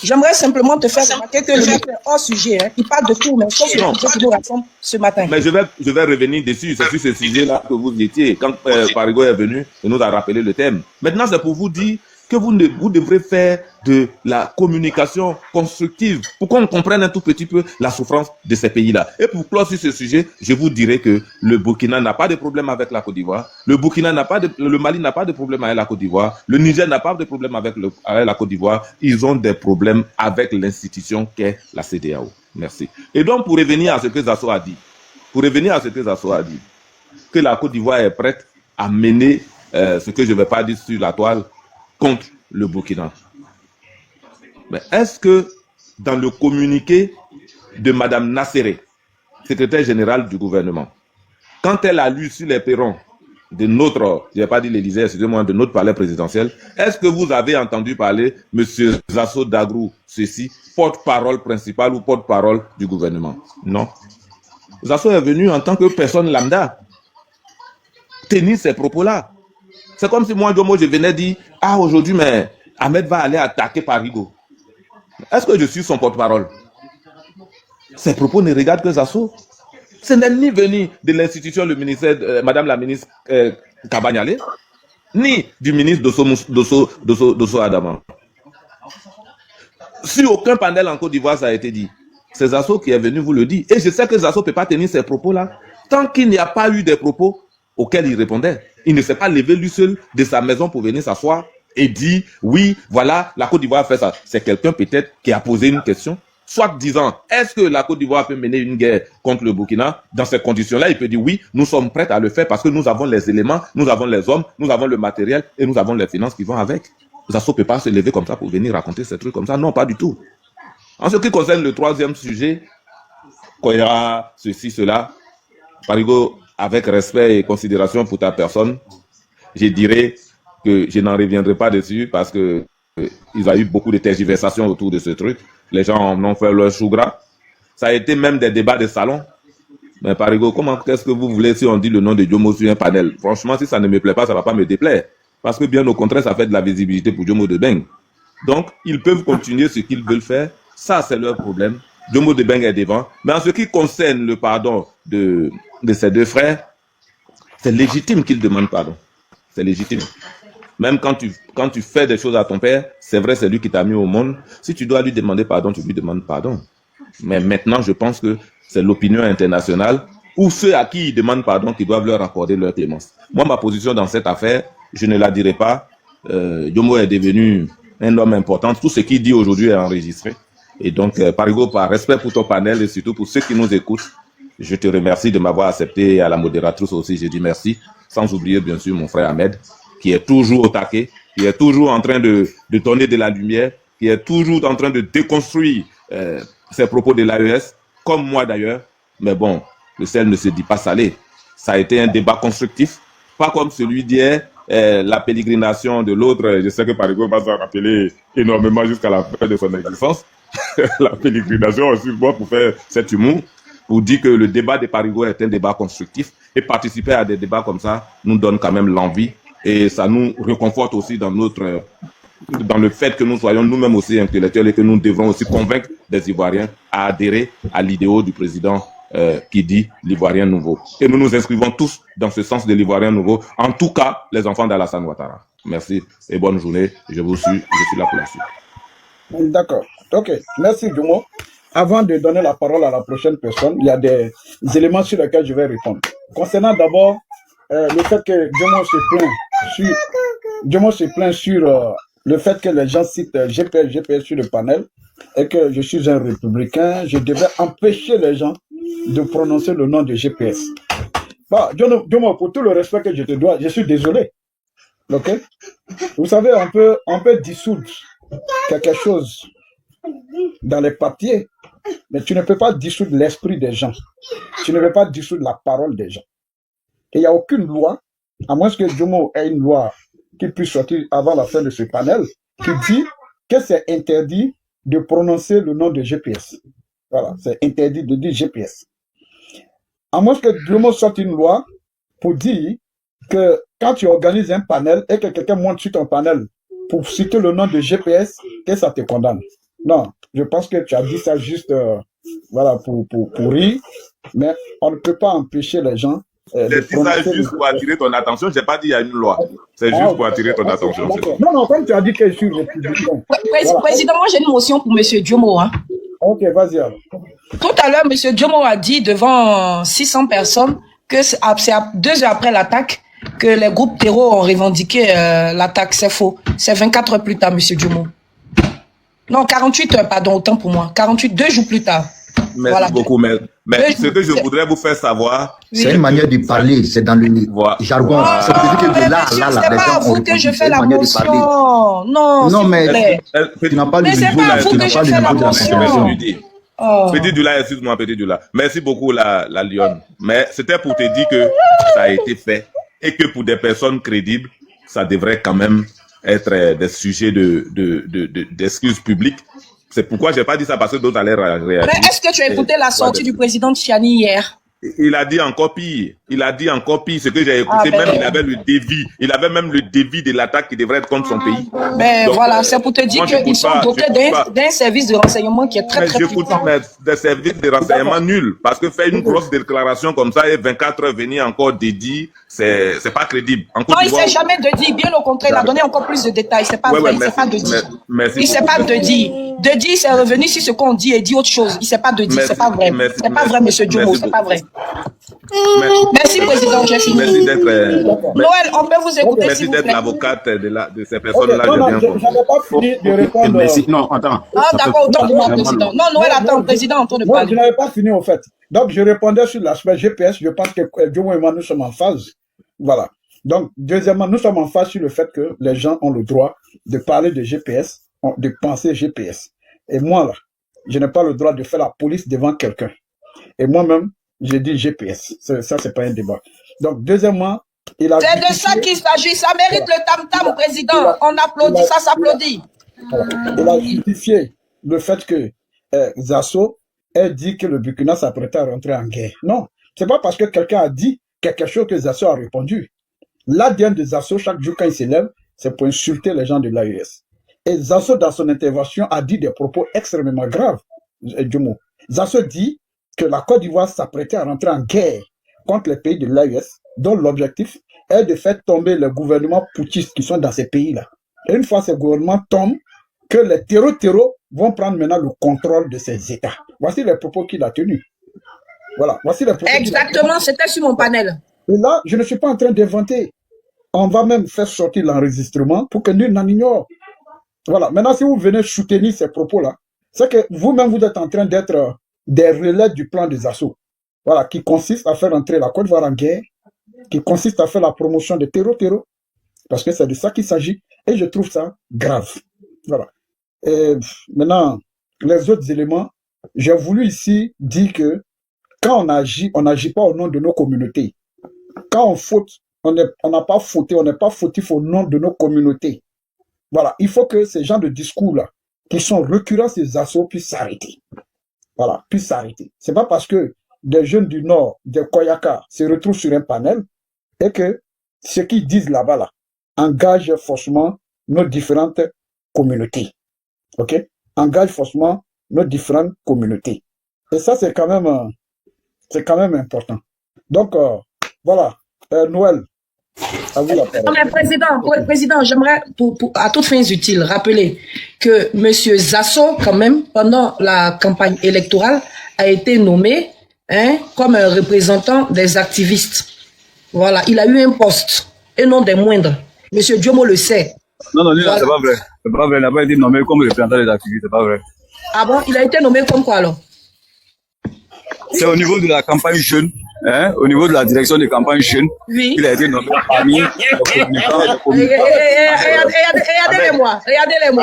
j'aimerais simplement te faire remarquer que le maître est hors sujet, hein. Il parle de tout, mais sauf le sujet qui nous rassemble ce matin. Mais je vais revenir dessus, c'est sur ce sujet-là que vous étiez, quand Parigo est venu et nous a rappelé le thème. Maintenant, c'est pour vous dire que vous devrez faire de la communication constructive pour qu'on comprenne un tout petit peu la souffrance de ces pays-là. Et pour clore sur ce sujet, je vous dirai que le Burkina n'a pas de problème avec la Côte d'Ivoire, le Mali n'a pas de problème avec la Côte d'Ivoire, le Niger n'a pas de problème avec la Côte d'Ivoire, ils ont des problèmes avec l'institution qu'est la CEDEAO. Merci. Et donc, pour revenir à ce que Zasso a dit, que la Côte d'Ivoire est prête à mener ce que je ne vais pas dire sur la toile, contre le Burkina. Mais est-ce que dans le communiqué de Mme Nasséré, secrétaire générale du gouvernement, quand elle a lu sur les perrons de notre, je n'ai pas dit l'Élysée, excusez-moi, de notre palais présidentiel, est-ce que vous avez entendu parler M. Zasso Dagrou, ceci, porte-parole principal ou porte-parole du gouvernement? Non. Zasso est venu en tant que personne lambda tenir ces propos-là. C'est comme si moi, Jomo, je venais dire, ah, aujourd'hui, mais Ahmed va aller attaquer Parigo. Est-ce que je suis son porte-parole? Ces propos ne regardent que Zasso. Ce n'est ni venu de l'institution, le ministère, Madame la ministre Kabagnale, ni du ministre Dosso Adama. Sur aucun panel en Côte d'Ivoire, ça a été dit. C'est Zasso qui est venu vous le dire. Et je sais que Zasso ne peut pas tenir ces propos-là tant qu'il n'y a pas eu des propos auxquels il répondait. Il ne s'est pas levé lui seul de sa maison pour venir s'asseoir et dire, oui, voilà, la Côte d'Ivoire fait ça. C'est quelqu'un peut-être qui a posé une question, soit disant, est-ce que la Côte d'Ivoire peut mener une guerre contre le Burkina? Dans ces conditions-là, il peut dire, oui, nous sommes prêts à le faire parce que nous avons les éléments, nous avons les hommes, nous avons le matériel et nous avons les finances qui vont avec. Zasso ne peut pas se lever comme ça pour venir raconter ces trucs comme ça. Non, pas du tout. En ce qui concerne le troisième sujet, Koya, ceci, cela, Parigo, avec respect et considération pour ta personne, je dirais que je n'en reviendrai pas dessus parce que il y a eu beaucoup de tergiversations autour de ce truc. Les gens en ont fait leur chou gras. Ça a été même des débats de salon. Mais Parigo, qu'est-ce que vous voulez si on dit le nom de Jomo sur un panel? Franchement, si ça ne me plaît pas, ça ne va pas me déplaire. Parce que bien au contraire, ça fait de la visibilité pour Jomo Debeng. Donc, ils peuvent continuer ce qu'ils veulent faire. Ça, c'est leur problème. Jomo Debeng est devant. Mais en ce qui concerne le pardon de ses deux frères, c'est légitime qu'ils demandent pardon. C'est légitime. Même quand tu fais des choses à ton père, c'est vrai, c'est lui qui t'a mis au monde. Si tu dois lui demander pardon, tu lui demandes pardon. Mais maintenant, je pense que c'est l'opinion internationale ou ceux à qui ils demandent pardon qui doivent leur accorder leur clémence. Moi, ma position dans cette affaire, je ne la dirai pas. Jomo est devenu un homme important. Tout ce qu'il dit aujourd'hui est enregistré. Et donc, Parigo, par respect pour ton panel et surtout pour ceux qui nous écoutent, je te remercie de m'avoir accepté. Et à la modératrice aussi, je dis merci. Sans oublier, bien sûr, mon frère Ahmed, qui est toujours au taquet, qui est toujours en train de donner de la lumière, qui est toujours en train de déconstruire ces propos de l'AES, comme moi d'ailleurs. Mais bon, le sel ne se dit pas salé. Ça a été un débat constructif, pas comme celui d'hier, la pélégrination de l'autre. Je sais que Parigo va s'en rappeler énormément jusqu'à la fin de son existence. La pélégrination aussi, moi, pour faire cet humour, pour dire que le débat de Parigo est un débat constructif. Et participer à des débats comme ça nous donne quand même l'envie. Et ça nous réconforte aussi dans le fait que nous soyons nous-mêmes aussi intellectuels et que nous devrons aussi convaincre des Ivoiriens à adhérer à l'idéal du président qui dit l'Ivoirien nouveau. Et nous nous inscrivons tous dans ce sens de l'Ivoirien nouveau, en tout cas les enfants d'Alassane Ouattara. Merci et bonne journée. Je suis là pour la suite. D'accord. Ok. Merci, Jomo. Avant de donner la parole à la prochaine personne, il y a des éléments sur lesquels je vais répondre. Concernant d'abord le fait que Jomo se plaint sur le fait que les gens citent GPS sur le panel et que je suis un républicain, je devrais empêcher les gens de prononcer le nom de GPS. Bah, Jomo, pour tout le respect que je te dois, je suis désolé. Ok? Vous savez, on peut dissoudre quelque chose dans les papiers Mais tu ne peux pas dissoudre l'esprit des gens. Tu ne peux pas dissoudre la parole des gens. Et il n'y a aucune loi, à moins que Jomo ait une loi qui puisse sortir avant la fin de ce panel, qui dit que c'est interdit de prononcer le nom de GPS. Voilà, c'est interdit de dire GPS. À moins que Jomo sorte une loi pour dire que quand tu organises un panel et que quelqu'un monte sur ton panel pour citer le nom de GPS, que ça te condamne. Non, je pense que tu as dit ça juste voilà, pour rire, mais on ne peut pas empêcher les gens. J'ai dit ça juste pour attirer ton attention. Je n'ai pas dit qu'il y a une loi. C'est juste pour attirer ton attention. Non, comme tu as dit que je suis républicain. Président, moi j'ai une motion pour M. Diomo. Hein. Ok, vas-y alors. Tout à l'heure, M. Diomo a dit devant 600 personnes que c'est 2 heures après l'attaque que les groupes terreaux ont revendiqué l'attaque. C'est faux. C'est 24 heures plus tard, M. Diomo. Non, 48 heures, pardon, autant pour moi. 2 jours plus tard. Merci beaucoup, mais ce que je voudrais vous faire savoir... C'est une manière de parler, c'est dans le jargon. Ça veut dire que de là, c'est pas à vous que je fais la motion. Non, mais tu n'as pas le niveau là, tu n'as pas le niveau de la consommation du dit. Petit Dula, excuse-moi, Petit Dula. Merci beaucoup, la Lyon. Mais c'était pour te dire que ça a été fait et que pour des personnes crédibles, ça devrait quand même être des sujets d'excuses publiques. C'est pourquoi je n'ai pas dit ça parce que d'autres allaient réagir. Mais est-ce que tu as écouté la sortie du président Tchiani hier? Il a dit encore pire. Il a dit encore pire. Ce que j'ai écouté, même il avait le dévi. Il avait même le dévi de l'attaque qui devrait être contre son pays. Mais donc, voilà, c'est pour te dire qu'ils sont dotés d'un service de renseignement qui est très puissant. Mais des services de renseignement nuls. Parce que faire une grosse déclaration comme ça et 24 heures venir encore dédier, c'est pas crédible. Non, il ne s'est jamais dédié. Bien au contraire, il a donné encore plus de détails. C'est pas vrai. C'est pas de dire. Il ne s'est pas de dire. De dire, c'est revenu sur ce qu'on dit et dit autre chose. Il ne sait pas de dire. C'est pas vrai. C'est pas vrai, monsieur Diomo. C'est pas vrai. Merci, président. J'ai fini. Merci d'être. Noël, on peut vous écouter. Merci d'être l'avocate de ces personnes-là. Je n'avais pas fini de répondre. Merci. Non, attends. Ah, d'accord, autant pour moi, président. Non, Noël, attends, président, en train de parler. Je n'avais pas fini, en fait. Donc, je répondais sur l'aspect GPS. Je pense que Diomo et moi, nous sommes en phase. Voilà. Donc, deuxièmement, nous sommes en phase sur le fait que les gens ont le droit de parler de GPS, de penser GPS. Et moi, là, je n'ai pas le droit de faire la police devant quelqu'un. Et moi-même, j'ai dit GPS. Ça, c'est pas un débat. Donc, deuxièmement, il a... C'est de ça qu'il s'agit. Ça mérite le tam-tam, président. On applaudit, ça s'applaudit. Il a justifié le fait que Zasso ait dit que le Burkina s'apprêtait à rentrer en guerre. Non. C'est pas parce que quelqu'un a dit quelque chose que Zasso a répondu. L'ADN de Zasso, chaque jour quand il s'élève, c'est pour insulter les gens de l'AES. Et Zasso, dans son intervention, a dit des propos extrêmement graves. Zasso dit que la Côte d'Ivoire s'apprêtait à rentrer en guerre contre les pays de l'AES, dont l'objectif est de faire tomber les gouvernements putschistes qui sont dans ces pays-là. Et une fois ces gouvernements tombent, que les terreaux vont prendre maintenant le contrôle de ces États. Voici les propos qu'il a tenus. Voilà, voici les propos. Exactement, c'était sur mon panel. Et là, je ne suis pas en train d'inventer. On va même faire sortir l'enregistrement pour que nul n'en ignore. Voilà. Maintenant, si vous venez soutenir ces propos-là, c'est que vous-même, vous êtes en train d'être des relais du plan des assauts. Voilà, qui consiste à faire entrer la Côte d'Ivoire en guerre, qui consiste à faire la promotion de terreau, parce que c'est de ça qu'il s'agit, et je trouve ça grave. Voilà. Et maintenant, les autres éléments, j'ai voulu ici dire que quand on n'agit pas au nom de nos communautés. Quand on faute, on n'a pas fauté, on n'est pas fautif au nom de nos communautés. Voilà, il faut que ces gens de discours-là, qui sont récurrents, ces assauts, puissent s'arrêter. Voilà, puissent s'arrêter. C'est pas parce que des jeunes du Nord, des Koyaka, se retrouvent sur un panel et que ce qu'ils disent là-bas, là, engage forcément nos différentes communautés. OK? Engage forcément nos différentes communautés. Et ça, c'est quand même important. Donc, voilà, Noël, à vous la parole. Non, mais président, j'aimerais, à toutes fins utiles, rappeler que M. Zasso, quand même, pendant la campagne électorale, a été nommé comme un représentant des activistes. Voilà, il a eu un poste, et non des moindres. M. Diomo le sait. Non, voilà. C'est pas vrai. C'est pas vrai, il n'a pas été nommé comme représentant des activistes, c'est pas vrai. Ah bon, il a été nommé comme quoi alors? C'est au niveau de la campagne jeune, au niveau de la direction des campagnes jeunes, oui. Il a été nommé parmi les Regardez-les-moi.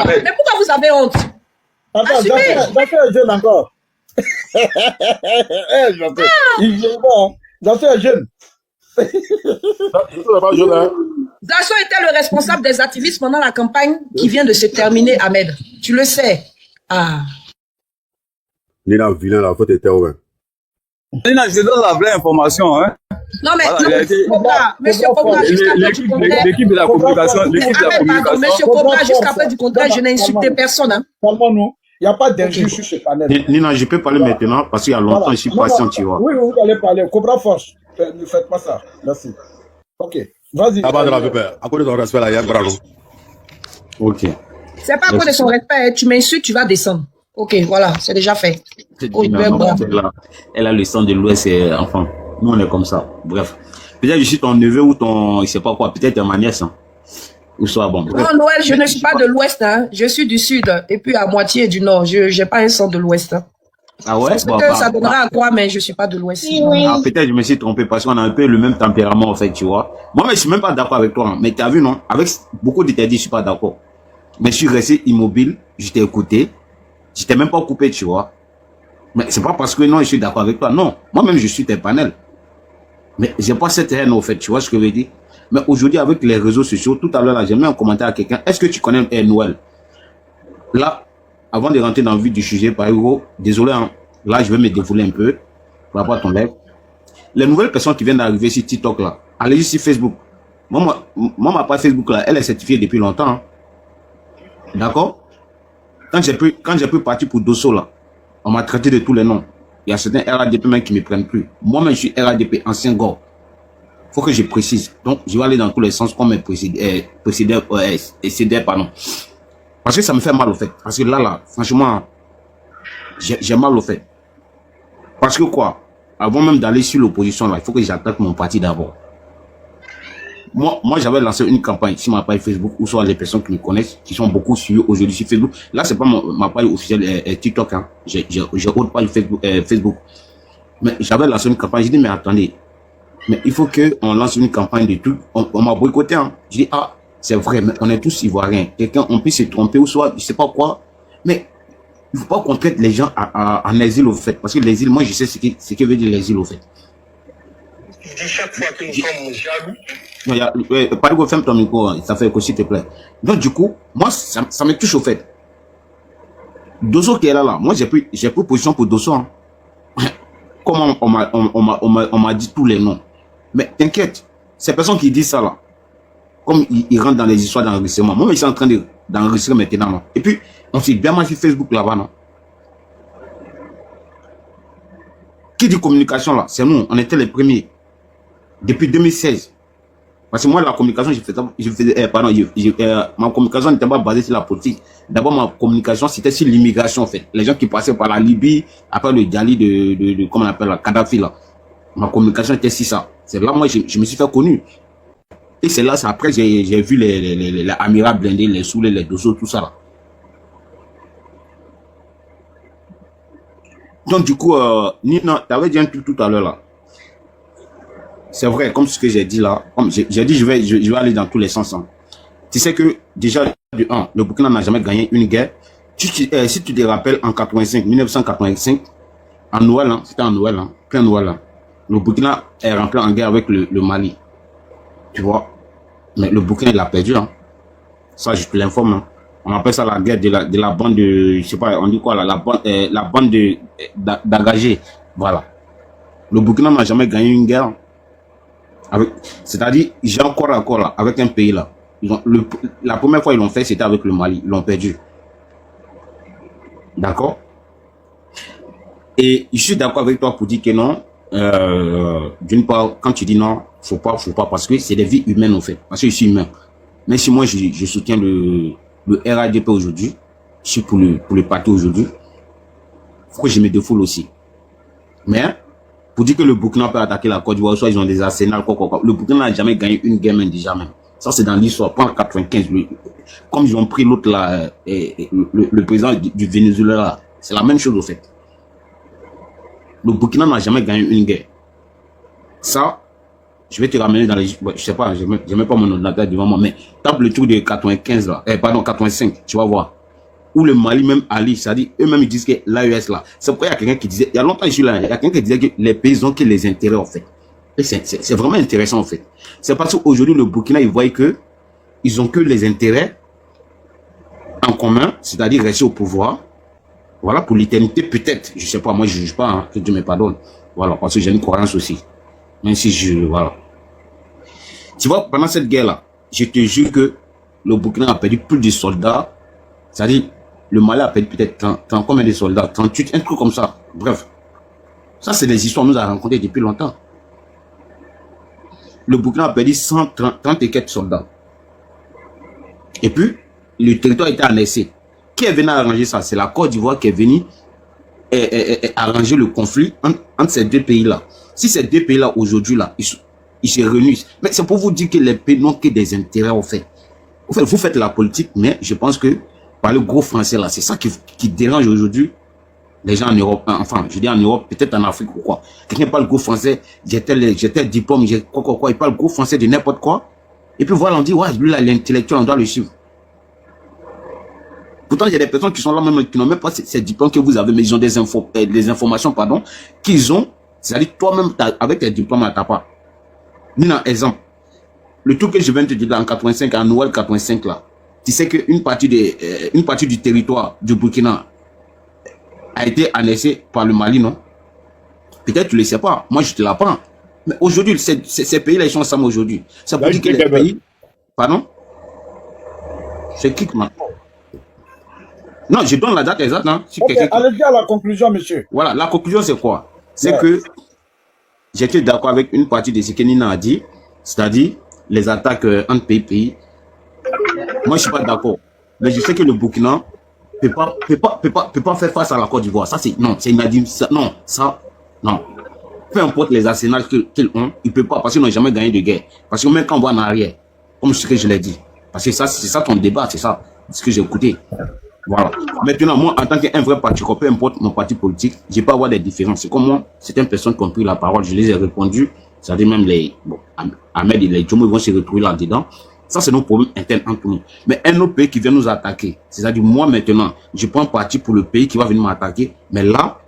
Mais pourquoi vous avez honte? Attends, j'ai jeune encore. Il vient pas. Zasso est jeune. Zasso était le responsable des activistes pendant la campagne qui vient de se terminer, Ahmed. Tu le sais. Ah. Nina, vilain, la faute était ouverte. Nina, je donne la vraie information, hein. Non, mais, Voilà, monsieur Cobra, jusqu'à peu du contraire. L'équipe de la communication, Monsieur Cobra, jusqu'à peu du contraire, je n'ai insulté personne, hein. Calmons-nous. Il n'y a pas d'injure sur ce panel. Nina, je peux parler maintenant parce qu'il y a longtemps, je suis patient, tu vois. Oui, vous allez parler. Cobra Force. Ne faites pas ça. Merci. Ok. Vas-y. Ah bah, de la pépère. À cause de ton respect, là, il y a bravo. Ok. C'est pas à cause de son respect. Tu m'insultes, tu vas descendre. Ok, voilà, c'est déjà fait. Oh, Elle a le sang de l'Ouest, enfin, nous on est comme ça. Bref. Peut-être je suis ton neveu ou ton, je sais pas quoi, peut-être ma nièce. Hein. Ou soit bon. Bref. Non, Noël, je ne suis pas de l'Ouest, hein. Je suis du Sud et puis à moitié du Nord. Je n'ai pas un sang de l'Ouest. Hein. Ah ouais? Bon, ça donnera à quoi, mais je ne suis pas de l'Ouest. Ah, peut-être je me suis trompé parce qu'on a un peu le même tempérament en fait, tu vois. Moi, mais je suis même pas d'accord avec toi. Hein. Mais tu as vu, non? Avec beaucoup de t'as dit, je suis pas d'accord. Mais je suis resté immobile, je t'ai écouté. Je t'ai même pas coupé, tu vois. Mais c'est pas parce que non, je suis d'accord avec toi. Non, moi-même, je suis tes panels. Mais j'ai pas cette haine, au fait, tu vois ce que je veux dire. Mais aujourd'hui, avec les réseaux sociaux, tout à l'heure, là, j'ai mis un commentaire à quelqu'un. Est-ce que tu connais Noël? Là, avant de rentrer dans le vif du sujet, par exemple, désolé, hein, là, je vais me défouler un peu par rapport à ton live. Les nouvelles personnes qui viennent d'arriver sur TikTok, là, allez sur Facebook. Moi, ma page Facebook, là, elle est certifiée depuis longtemps. Hein. D'accord? Quand j'ai pu partir pour Dosso, là, on m'a traité de tous les noms. Il y a certains RADP même qui ne me prennent plus. Moi-même, je suis RADP, ancien gore. Faut que je précise. Donc, je vais aller dans tous les sens comme CDR, pardon. Parce que ça me fait mal au fait. Parce que là, franchement, j'ai mal au fait. Parce que quoi? Avant même d'aller sur l'opposition, là, il faut que j'attaque mon parti d'abord. Moi, j'avais lancé une campagne sur ma page Facebook, où soit les personnes qui me connaissent, qui sont beaucoup suivies aujourd'hui sur Facebook. Là, c'est pas ma page officielle TikTok, hein. J'ai autre page Facebook. Mais j'avais lancé une campagne, j'ai dit, mais attendez, mais il faut qu'on lance une campagne de tout. On m'a boycotté, hein. J'ai dit, ah, c'est vrai, mais on est tous ivoiriens. Quelqu'un, on peut se tromper, ou soit, je sais pas quoi. Mais il faut pas qu'on traite les gens en exil au fait. Parce que l'exil, moi, je sais ce que veut dire l'exil au fait. Je dis chaque fois que nous sommes jaloux. Pas de ferme ton micro, ça fait que s'il te plaît. Donc du coup, moi, ça me touche au fait. Dosso qui est là, moi j'ai pris position pour Dosso. Hein. Comment on m'a dit tous les noms. Mais t'inquiète, ces personnes qui disent ça là, comme ils rentrent dans les histoires d'enregistrement, moi je suis en train d'enregistrer maintenant. Non. Et puis, on s'est bien mal sur Facebook là-bas, non. Qui dit communication là, c'est nous, on était les premiers. Depuis 2016. Parce que moi, la communication, ma communication n'était pas basée sur la politique. D'abord, ma communication, c'était sur l'immigration, en fait. Les gens qui passaient par la Libye, après le Djali de comment on appelle, la Kadhafi, là. Ma communication était sur ça. C'est là, moi, je me suis fait connu. Et c'est là, après, j'ai vu les Amira blindés, les Soulés, les Dosso, tout ça, là. Donc, du coup, Nina, tu avais dit un truc tout à l'heure, là. C'est vrai, comme ce que j'ai dit là, comme j'ai dit, je vais aller dans tous les sens. Hein. Tu sais que, déjà, le Burkina n'a jamais gagné une guerre. Si tu te rappelles, en 1985, en Noël, hein, c'était en Noël, hein, plein Noël, hein, le Burkina est rentré en guerre avec le Mali. Tu vois. Mais le Burkina, il a perdu. Hein. Ça, je te l'informe. Hein. On appelle ça la guerre de la bande de, je sais pas, on dit quoi là, la bande d'engagés. Voilà. Le Burkina n'a jamais gagné une guerre. C'est-à-dire, j'ai encore là, avec un pays là. La première fois ils l'ont fait, c'était avec le Mali. Ils l'ont perdu. D'accord? Et je suis d'accord avec toi pour dire que non. D'une part, quand tu dis non, faut pas, parce que c'est des vies humaines en fait. Parce que je suis humain. Même si moi je soutiens le RADP aujourd'hui, je suis pour le parti aujourd'hui, faut que je me défoule aussi. Mais pour dire que le Burkina peut attaquer la Côte d'Ivoire, soit ils ont des arsenals, quoi. Le Burkina n'a jamais gagné une guerre, même déjà même. Ça, c'est dans l'histoire. Pas en 95. Comme ils ont pris l'autre là, le président du Venezuela là. C'est la même chose au fait. Le Burkina n'a jamais gagné une guerre. Ça, je vais te ramener dans les... Je sais pas, je mets pas mon ordinateur devant moi, mais tape le truc de 95 là. Pardon, 85, tu vas voir. ou le Mali même allie, c'est-à-dire eux-mêmes ils disent que l'AES là, c'est pourquoi il y a quelqu'un qui disait, il y a longtemps je suis là, il y a quelqu'un qui disait que les pays ont que les intérêts en fait. Et c'est vraiment intéressant en fait. C'est parce qu'aujourd'hui le Burkina, ils voient que ils ont que les intérêts en commun, c'est-à-dire rester au pouvoir. Voilà, pour l'éternité peut-être, je sais pas, moi je juge pas, hein, que Dieu me pardonne. Voilà, parce que j'ai une croyance aussi. Même si voilà. Tu vois, pendant cette guerre-là, je te jure que le Burkina a perdu plus de soldats. C'est-à-dire, le Mali a perdu peut-être 30 combien de soldats, 38, un truc comme ça. Bref. Ça, c'est des histoires qu'on nous a racontées depuis longtemps. Le Burkina a perdu 130 et quelques soldats. Et puis, le territoire a été annexé. Qui est venu arranger ça? C'est la Côte d'Ivoire qui est venue arranger le conflit entre ces deux pays-là. Si ces deux pays-là, aujourd'hui, là, ils se réunissent. Mais c'est pour vous dire que les pays n'ont que des intérêts, en fait. En fait, vous faites la politique, mais je pense que par le gros français, là, c'est ça qui dérange aujourd'hui les gens en Europe. Enfin, je dis en Europe, peut-être en Afrique ou quoi. Quelqu'un parle gros français, j'ai tel diplôme, j'ai quoi, il parle gros français de n'importe quoi. Et puis voilà, on dit, ouais, lui, là, l'intellectuel, on doit le suivre. Pourtant, il y a des personnes qui sont là même, qui n'ont même pas ces diplômes que vous avez, mais ils ont des informations, pardon, qu'ils ont. C'est-à-dire, toi-même, avec tes diplômes à ta part. Nina, exemple. Le truc que je viens de te dire là, en 85, en Noël 85, là, tu sais qu'une partie du territoire du Burkina a été annexée par le Mali, non? Peut-être tu ne le sais pas. Moi, je te l'apprends. Mais aujourd'hui, ces pays-là, ils sont ensemble aujourd'hui. Ça veut dire que les pays... Pardon? C'est qui maintenant? Non, je donne la date exacte. Hein, si ok, allez-y à la conclusion, monsieur. Voilà, la conclusion, c'est quoi? C'est que j'étais d'accord avec une partie de ce que Nina a dit, c'est-à-dire les attaques entre pays. Moi, je suis pas d'accord. Mais je sais que le Burkina peut pas faire face à la Côte d'Ivoire. Ça, c'est inadmissible. Non, ça, non. Peu importe les arsenals qu'ils ont, ils ne peuvent pas, parce qu'ils n'ont jamais gagné de guerre. Parce que même quand on va en arrière, comme ce que je l'ai dit, parce que ça, c'est ça ton débat, c'est ça, ce que j'ai écouté. Voilà. Maintenant, moi, en tant qu'un vrai parti, peu importe mon parti politique, je peux avoir des différences. C'est comme moi, certaines personnes qui ont pris la parole, je les ai répondu. C'est-à-dire même Ahmed et les Djomo, ils vont se retrouver là-dedans. Ça, c'est nos problèmes internes entre nous. Mais un autre pays qui vient nous attaquer, c'est-à-dire moi maintenant, je prends parti pour le pays qui va venir m'attaquer. Mais là,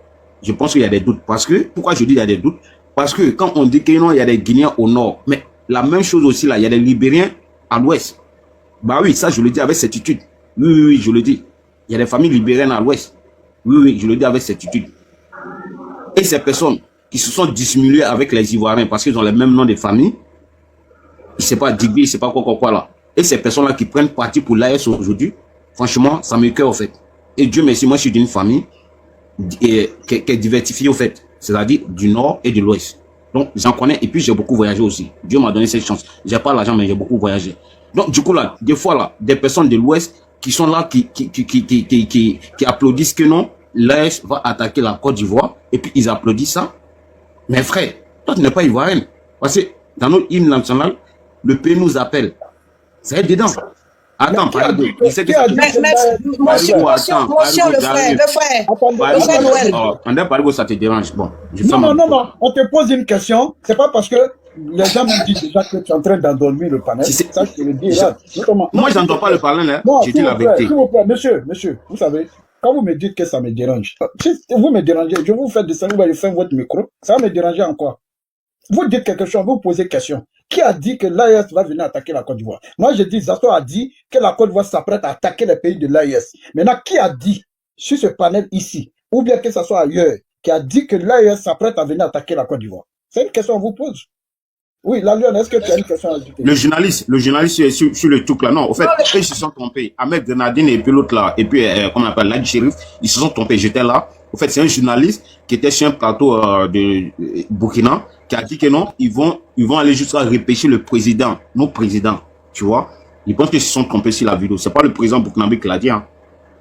je pense qu'il y a des doutes. Parce que, pourquoi je dis il y a des doutes? Parce que quand on dit qu'il y a des Guinéens au nord, mais la même chose aussi là, il y a des Libériens à l'ouest. Bah oui, ça je le dis avec certitude. Oui, je le dis. Il y a des familles libériennes à l'ouest. Oui, je le dis avec certitude. Et ces personnes qui se sont dissimulées avec les Ivoiriens parce qu'ils ont les mêmes noms de famille, je ne sais pas, Digby, je ne sais pas quoi là. Et ces personnes-là qui prennent parti pour l'AS aujourd'hui, franchement, ça me cœur au fait. Et Dieu merci, moi je suis d'une famille qui est diversifiée au fait. C'est-à-dire du nord et de l'ouest. Donc j'en connais et puis j'ai beaucoup voyagé aussi. Dieu m'a donné cette chance. J'ai pas l'argent mais j'ai beaucoup voyagé. Donc du coup là, des fois là, des personnes de l'ouest qui sont là, qui applaudissent que non, l'AS va attaquer la Côte d'Ivoire, et puis ils applaudissent ça. Mais frère, toi tu n'es pas ivoirien. Parce que dans notre hymne national, le pays nous appelle. C'est dedans. Attends, pardon. Monsieur le frère Noël. André Parigo, ça te dérange. Bon, non, on te pose une question. C'est pas parce que les gens me disent déjà que tu es en train d'endormir le panel. Ça, je te le dis là. Moi, je n'entends pas le panel, hein. Non, je dis la vérité. S'il vous plaît, monsieur, vous savez, quand vous me dites que ça me dérange, si vous me dérangez, je vous fais descendre, vous allez faire votre micro, ça va me déranger encore. Vous dites quelque chose, vous posez question. Qui a dit que l'AES va venir attaquer la Côte d'Ivoire? Moi, je dis, Zato a dit que la Côte d'Ivoire s'apprête à attaquer les pays de l'AES. Maintenant, qui a dit, sur ce panel ici, ou bien que ce soit ailleurs, qui a dit que l'AES s'apprête à venir attaquer la Côte d'Ivoire? C'est une question qu'on vous pose. Oui, la Lyon, est-ce que tu as une question à ajouter? Le journaliste sur le truc là, non, au fait, ils se sont trompés. Ahmed Grenadine et puis l'autre là, et puis, comment on appelle, Ladi Chérif, ils se sont trompés, j'étais là. Au fait, c'est un journaliste qui était sur un plateau de Burkina, qui a dit que non, ils vont aller jusqu'à repêcher le président, nos présidents, tu vois. Ils pensent qu'ils se sont trompés sur la vidéo. C'est pas le président burkinabé qui l'a dit, hein.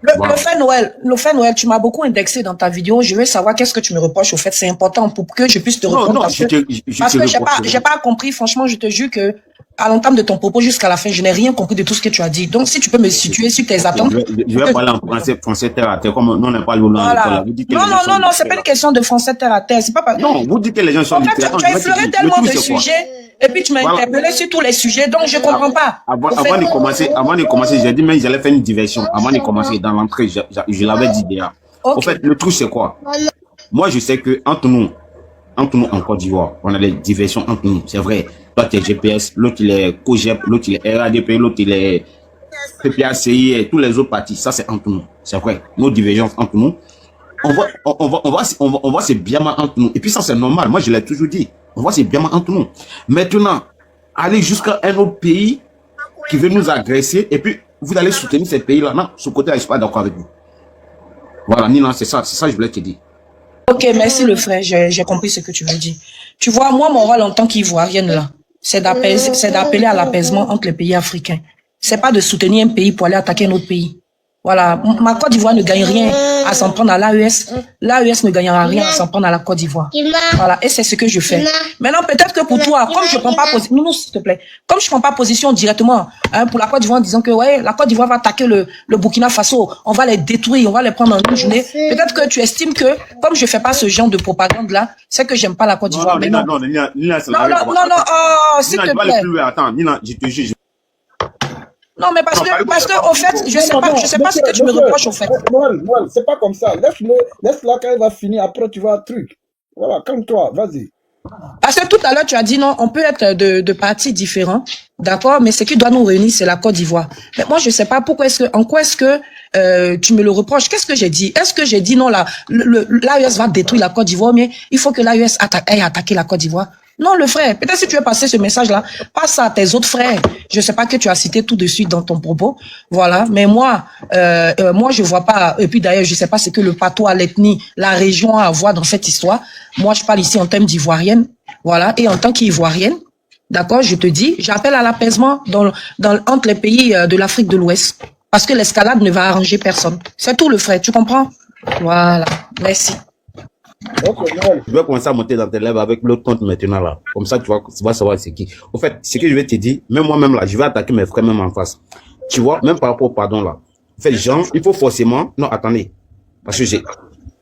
Le fait Noël, tu m'as beaucoup indexé dans ta vidéo. Je veux savoir qu'est-ce que tu me reproches. Au fait, c'est important pour que je puisse te répondre. Non, parce que j'ai pas compris. Franchement, je te jure que à l'entame de ton propos jusqu'à la fin, je n'ai rien compris de tout ce que tu as dit. Donc, si tu peux me situer sur tes attentes. Je vais parler en français terre à terre, comme nous on n'est pas loin. Voilà. Non, c'est pas une question de français terre à terre. C'est pas. Non, vous dites que les gens sont. En fait, tu as effleuré tellement de sujets. Et puis tu m'as interpellé sur tous les sujets, donc je comprends pas. Avant de commencer, j'ai dit, mais j'allais faire une diversion. Avant de commencer dans l'entrée, je l'avais dit déjà. Okay. En fait, le truc, c'est quoi? Moi, je sais que entre nous en Côte d'Ivoire, on a des diversions entre nous. C'est vrai. Toi, tu es GPS, l'autre, il est COGEP, l'autre, il est RADP, l'autre, il est PPACI et tous les autres partis. Ça, c'est entre nous. C'est vrai. Nos divergences entre nous. On voit c'est bien mal entre nous. Et puis ça, c'est normal. Moi, je l'ai toujours dit. On voit c'est bien mal entre nous. Maintenant, aller jusqu'à un autre pays qui veut nous agresser et puis vous allez soutenir ces pays-là. Non, ce côté-là, je ne suis pas d'accord avec vous. Voilà, Nina, c'est ça que je voulais te dire. Ok, merci le frère, j'ai compris ce que tu veux dire. Tu vois, moi, mon rôle en tant qu'Ivoirienne, là, c'est d'appeler à l'apaisement entre les pays africains. C'est pas de soutenir un pays pour aller attaquer un autre pays. Voilà, ma Côte d'Ivoire ne gagne rien à s'en prendre à l'AES. L'AES ne gagnera rien à s'en prendre à la Côte d'Ivoire. Voilà, et c'est ce que je fais. Maintenant, peut-être que pour toi, comme je prends pas position, non, s'il te plaît, comme je prends pas position directement pour la Côte d'Ivoire en disant que ouais, la Côte d'Ivoire va attaquer le Burkina Faso, on va les détruire, on va les prendre en une journée. Peut-être que tu estimes que comme je fais pas ce genre de propagande là, c'est que j'aime pas la Côte d'Ivoire. Nina, s'il te plaît. Attends, Nina, je te juge. Non, mais parce que, au fait, je sais pas ce que tu me reproches, au fait. Noël, c'est pas comme ça. Laisse-la quand elle va finir, après tu vas un truc. Voilà, calme-toi, vas-y. Parce que tout à l'heure, tu as dit non, on peut être de partis différents, d'accord, mais ce qui doit nous réunir, c'est la Côte d'Ivoire. Mais moi, je sais pas en quoi est-ce que tu me le reproches. Qu'est-ce que j'ai dit? Est-ce que j'ai dit non, l'AES va détruire la Côte d'Ivoire, mais il faut que l'AES aille attaquer la Côte d'Ivoire? Non, le frère, peut-être si tu veux passer ce message-là, passe à tes autres frères. Je sais pas que tu as cité tout de suite dans ton propos. Voilà. Mais moi, je vois pas, et puis d'ailleurs, je sais pas ce que le patois, l'ethnie, la région a à voir dans cette histoire. Moi, je parle ici en termes d'ivoirienne. Voilà. Et en tant qu'Ivoirienne, d'accord, je te dis, j'appelle à l'apaisement entre les pays de l'Afrique de l'Ouest. Parce que l'escalade ne va arranger personne. C'est tout, le frère. Tu comprends? Voilà. Merci. Je vais commencer à monter dans tes lèvres avec l'autre compte maintenant là. Comme ça, tu vas savoir c'est qui. Au fait, ce que je vais te dire, même moi-même là, je vais attaquer mes frères même en face. Tu vois, même par rapport au pardon là. En fait, Jean, il faut forcément... Non, attendez. Parce que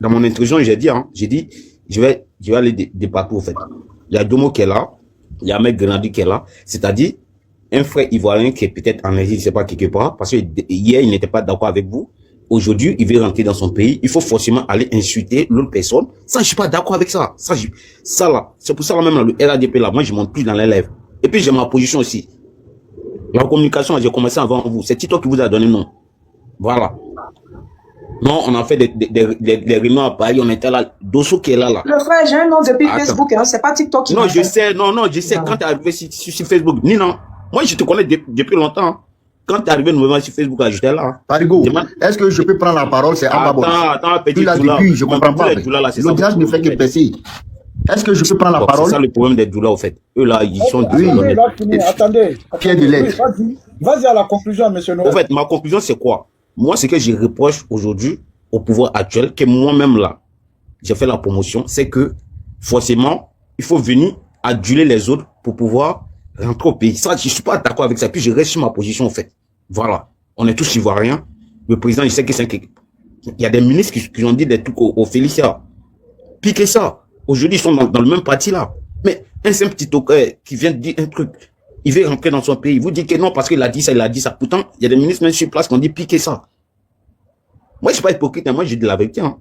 dans mon introduction, j'ai dit, je vais aller de partout au fait. Il y a Domo qui est là. Il y a Ahmed Grenadi qui est là. C'est-à-dire, un frère ivoirien qui est peut-être en Asie, je ne sais pas quelque part. Parce que hier, il n'était pas d'accord avec vous. Aujourd'hui, il veut rentrer dans son pays, il faut forcément aller insulter l'autre personne. Ça, je suis pas d'accord avec ça. Ça là, c'est pour ça là même là, le RADP là, moi je monte plus dans les lèvres. Et puis j'ai ma position aussi. La communication, j'ai commencé avant vous. C'est TikTok qui vous a donné non. Voilà. Non, on a fait des réunions à Paris, on était là. Dosso qui est là. Le frère, j'ai un nom depuis Facebook, hein, c'est pas TikTok qui Non, je sais, je sais. Quand tu es arrivé sur Facebook, non. Moi, je te connais depuis longtemps. Quand tu es arrivé nouvellement sur Facebook, j'étais là. Parigo, est-ce que je peux prendre la parole? C'est Ambabos. Attends, petit doula. Je comprends pas. L'audience ne fait que baisser. Est-ce que je peux prendre la parole? C'est ça le problème des doulas, au fait. Eux là, ils sont... Attendez. Pierre de l'aide. Vas-y à la conclusion, monsieur Noël. En fait, ma conclusion, c'est quoi? Moi, ce que je reproche aujourd'hui au pouvoir actuel, que moi-même là, j'ai fait la promotion, c'est que forcément, il faut venir aduler les autres pour pouvoir rentrer au pays. Ça, je suis pas d'accord avec ça. Puis je reste sur ma position, en fait. Voilà. On est tous ivoiriens. Le président, il sait que c'est il y a des ministres qui ont dit des trucs au Félicia. Pire que ça. Aujourd'hui, ils sont dans le même parti là. Mais un simple petit toqueur qui vient de dire un truc, il veut rentrer dans son pays. Vous dites que non, parce qu'il a dit ça, il a dit ça. Pourtant, il y a des ministres même sur place qui ont dit pire que ça. Moi, je suis pas hypocrite. Moi, j'ai dit la vérité. Hein.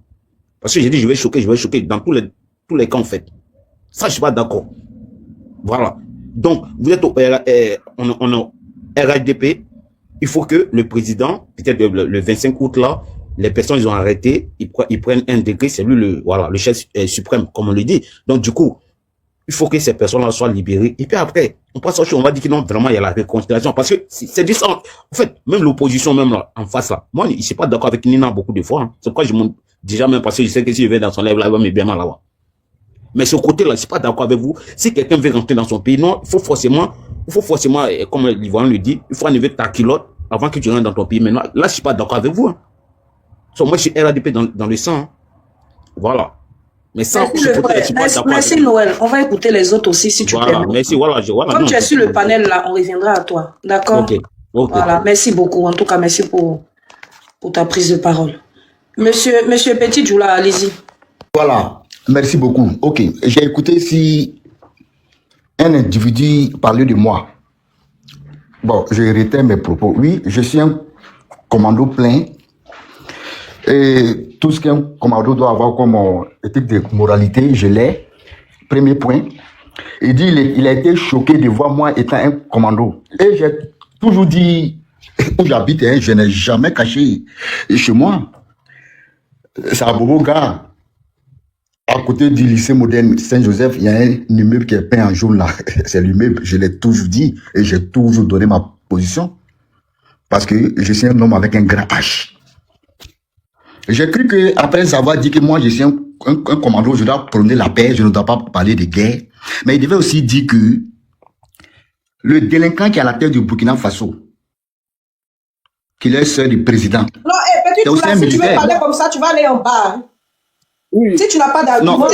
Parce que j'ai dit, je vais choquer dans tous les cas, en fait. Ça, je suis pas d'accord. Voilà. Donc, vous êtes au RADP. Il faut que le président, peut-être le 25 août là, les personnes ils ont arrêté, ils prennent un décret, c'est lui le chef suprême, comme on le dit. Donc du coup, il faut que ces personnes-là soient libérées. Et puis après, on passe au chose, on va dire que non, vraiment il y a la réconciliation, parce que c'est dit ça. En fait, même l'opposition même là, en face là, moi je suis pas d'accord avec Nina beaucoup de fois. Hein. C'est pourquoi je monte déjà même parce que je sais que si je vais dans son lèvre là, il va me bien mal là-bas. Mais ce côté-là, je suis pas d'accord avec vous. Si quelqu'un veut rentrer dans son pays, non, il faut forcément, comme l'Ivoirien le dit, il faut enlever ta culotte avant que tu rentres dans ton pays. Maintenant, là, je suis pas d'accord avec vous. Hein. So, moi, je suis RADP dans le sang. Hein. Voilà. Mais ça, Merci le frère. Merci Noël. On va écouter les autres aussi si tu peux. Voilà, merci. Voilà, Comme tu es sur le panel là, on reviendra à toi. D'accord? Ok. Voilà, merci beaucoup. En tout cas, merci pour ta prise de parole. Monsieur Petit Djoula, allez-y. Voilà, merci beaucoup. Ok, j'ai écouté si un individu parlait de moi. Bon, je retire mes propos. Oui, je suis un commando plein. Et tout ce qu'un commando doit avoir comme éthique de moralité, je l'ai. Premier point. Il dit il a été choqué de voir moi étant un commando. Et j'ai toujours dit, où j'habite, hein, je n'ai jamais caché chez moi. C'est à Boboga. À côté du lycée moderne Saint-Joseph, il y a un immeuble qui est peint en jaune là. C'est l'immeuble, je l'ai toujours dit et j'ai toujours donné ma position. Parce que je suis un homme avec un grand H. J'ai cru qu'après avoir dit que moi je suis un commando, je dois prôner la paix, je ne dois pas parler de guerre. Mais il devait aussi dire que le délinquant qui est à la tête du Burkina Faso, qu'il est seul du président. Non, petit Djoula, si tu veux parler comme ça, tu vas aller en bas. Hein. Oui. Si tu n'as pas d'argument,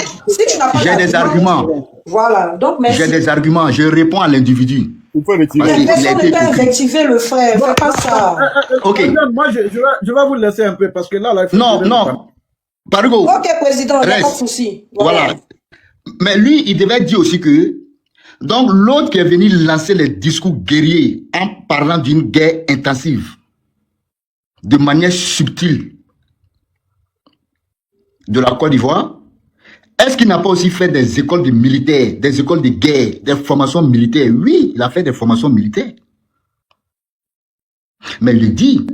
j'ai des arguments. Voilà, donc merci. J'ai des arguments, je réponds à l'individu. Vous pouvez retirer. Personne ne peut invectiver le frère, fais pas ça. Ok. Moi, je vais vous laisser un peu parce que là, non. Pardon. Ok, président, il n'y a pas de souci. Voilà. Mais lui, il devait dire aussi que, donc l'autre qui est venu lancer les discours guerriers en parlant d'une guerre intensive, de manière subtile, de la Côte d'Ivoire, est-ce qu'il n'a pas aussi fait des écoles de militaires, des écoles de guerre, des formations militaires? Oui, il a fait des formations militaires. Mais il dit...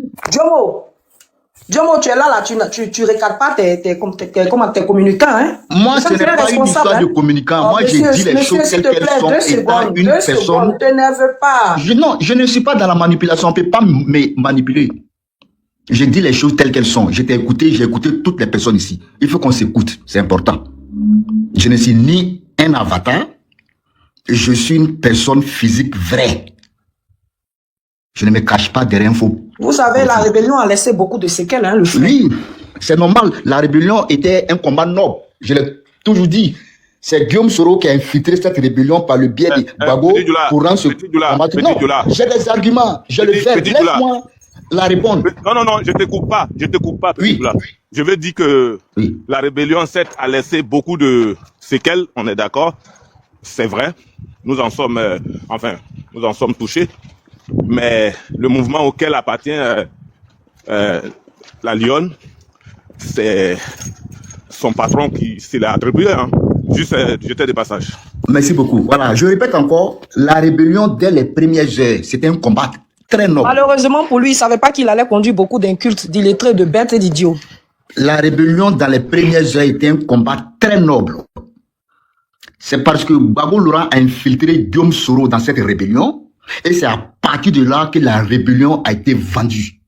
Jomo, tu es là, tu ne regardes pas tes communicants, hein? Moi, ce n'est pas une histoire de communicants. Moi, j'ai dit les choses telles qu'elles sont étant une personne... Ne t'énerve pas. Non, je ne suis pas dans la manipulation. On ne peut pas me manipuler. J'ai dit les choses telles qu'elles sont. J'ai écouté toutes les personnes ici. Il faut qu'on s'écoute, c'est important. Je ne suis ni un avatar, je suis une personne physique vraie. Je ne me cache pas derrière un faux. Vous savez, la rébellion a laissé beaucoup de séquelles, hein, le frère. Oui, c'est normal. La rébellion était un combat noble. Je l'ai toujours dit. C'est Guillaume Soro qui a infiltré cette rébellion par le biais de Gbagbo pour rendre ce combat. Non, j'ai des arguments. Je le fais. Laisse-moi la répondre. Non, je te coupe pas. Oui. Je veux dire que la rébellion, certes, a laissé beaucoup de séquelles, on est d'accord. C'est vrai. Nous en sommes touchés. Mais le mouvement auquel appartient la Lyon, c'est son patron qui s'est attribué. Hein. Juste jeter des passages. Merci beaucoup. Voilà, je répète encore, la rébellion dès les premières heures, c'était un combat très noble. Malheureusement pour lui, il ne savait pas qu'il allait conduire beaucoup d'incultes, d'illettrés, de bêtes et d'idiots. La rébellion dans les premières heures était un combat très noble. C'est parce que Gbagbo Laurent a infiltré Guillaume Soro dans cette rébellion et c'est à partir de là que la rébellion a été vendue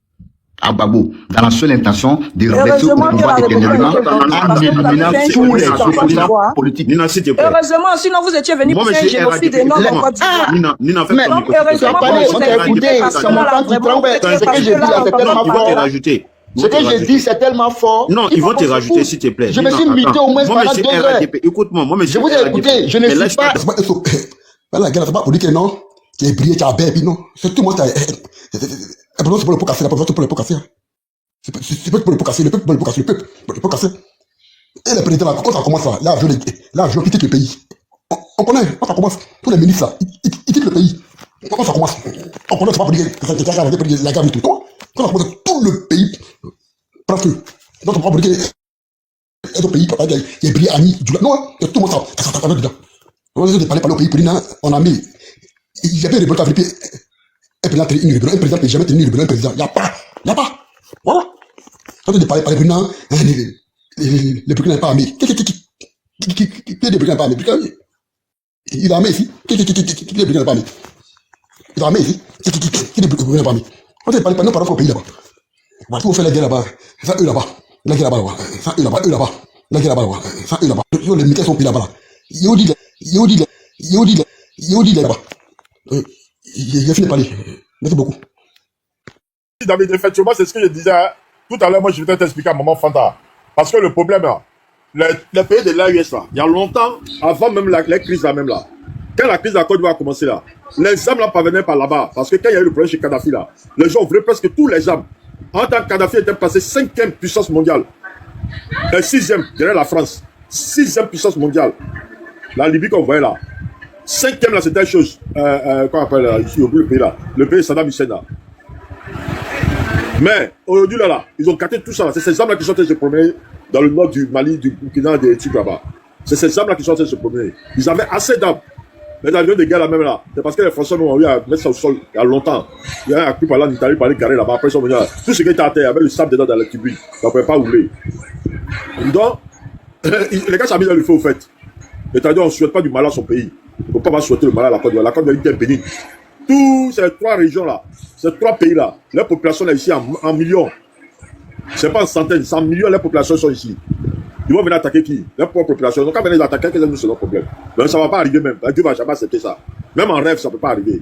à Gbagbo dans la seule intention de rester au pouvoir éternellement en éliminant tous les opposants politiques. Heureusement, sinon vous étiez venu pour faire un génocide énorme en Côte d'Ivoire. Mais heureusement, on t'a écouté, c'est mon temps qui tremble. Ce que j'ai dit là, c'est tellement fort. Ce que j'ai dit, c'est tellement fort. Non, ils vont te rajouter, s'il te plaît. Je me suis muté au moins pendant 2 heures. Écoute-moi, moi, je vous ai écouté, je ne suis pas... La guerre, c'est pas pour dire que non, tu es brillé, tu as bébé, non. C'est tout, moi, c'est pour le pot casser, c'est pour le pot casser. C'est pour le pot casser, le peuple pour le pot casser, le pot casser. Et le président, là, quand ça commence, là, je quitte le pays. On connaît, quand ça commence, tous les ministres, là, ils quittent le pays. Quand ça commence, on connaît, c'est pas pour dire que la guerre, tout. Quand ça commence, tout le pays prend feu. Donc, on va pour dire que le pays, il y a brillé, Ami, non, tout le monde, ça va dedans. On a parlé au pays, on a mis, il y avait des révoltes africaines. Un président peut jamais tenir une rébellion, un président. Il n'y a pas. Voilà. Quand tu parles par les présidents, les Burkina n'est pas armé. Qui est le Burkina n'est pas armé? Il est armé ici. Qui est le Burkina n'est pas armé? Il est armé ici. Qui est le Burkina n'est pas armé? Quand tu parles par rapport au pays là-bas. Voilà, on fait la guerre là-bas. Ça, eux là-bas. La guerre là-bas. Ça, eux là-bas. La guerre là-bas. Ça, eux là-bas. Les militaires sont pris là-bas. Yodi là-bas. Il a fini de parler. Merci beaucoup. David, effectivement, c'est ce que je disais tout à l'heure. Moi, je vais t'expliquer à Maman Fanta. Parce que le problème, les pays de l'AES là, il y a longtemps, avant même la crise là même là, quand la crise de la Côte d'Ivoire a commencé là, les armes là parvenaient par là-bas. Parce que quand il y a eu le problème chez Kadhafi là, les gens voulaient presque tous les armes. En tant que Kadhafi était passé 5e puissance mondiale. Et 6e, derrière la France. 6e puissance mondiale. La Libye qu'on voyait là. 5e là, c'était une chose. Comment on appelle ici, au bout le pays là. Le pays Saddam Hussein là. Mais aujourd'hui là, ils ont gâté tout ça là. C'est ces armes là qui sont en train de se promener dans le nord du Mali, du Burkina, des trucs là-bas. C'est ces armes là qui sont en train de se promener. Ils avaient assez d'armes. Les avions de guerre là même là, c'est parce que les Français ont eu à mettre ça au sol il y a longtemps. Il y a un coup par là en Italie, par les carrés là-bas. Après ils sont venus là. Tout ce qui était à terre, il y avait le sable dedans dans la turbine. Ça ne pouvait pas rouler. Donc, les gars s'est mis dans le feu au fait. C'est-à-dire on ne souhaite pas du mal à son pays. On ne peut pas souhaiter le mal à la Côte d'Ivoire. La Côte d'Ivoire est bénie. Tous ces 3 régions là, ces 3 pays là, la population est ici en millions. Ce n'est pas en centaines, 100 millions, les populations sont ici. Ils vont venir attaquer qui? Leur propre population. Donc, quand ils viennent attaquer, c'est leur problème. Mais ça ne va pas arriver même. Dieu ne va jamais accepter ça. Même en rêve, ça ne peut pas arriver.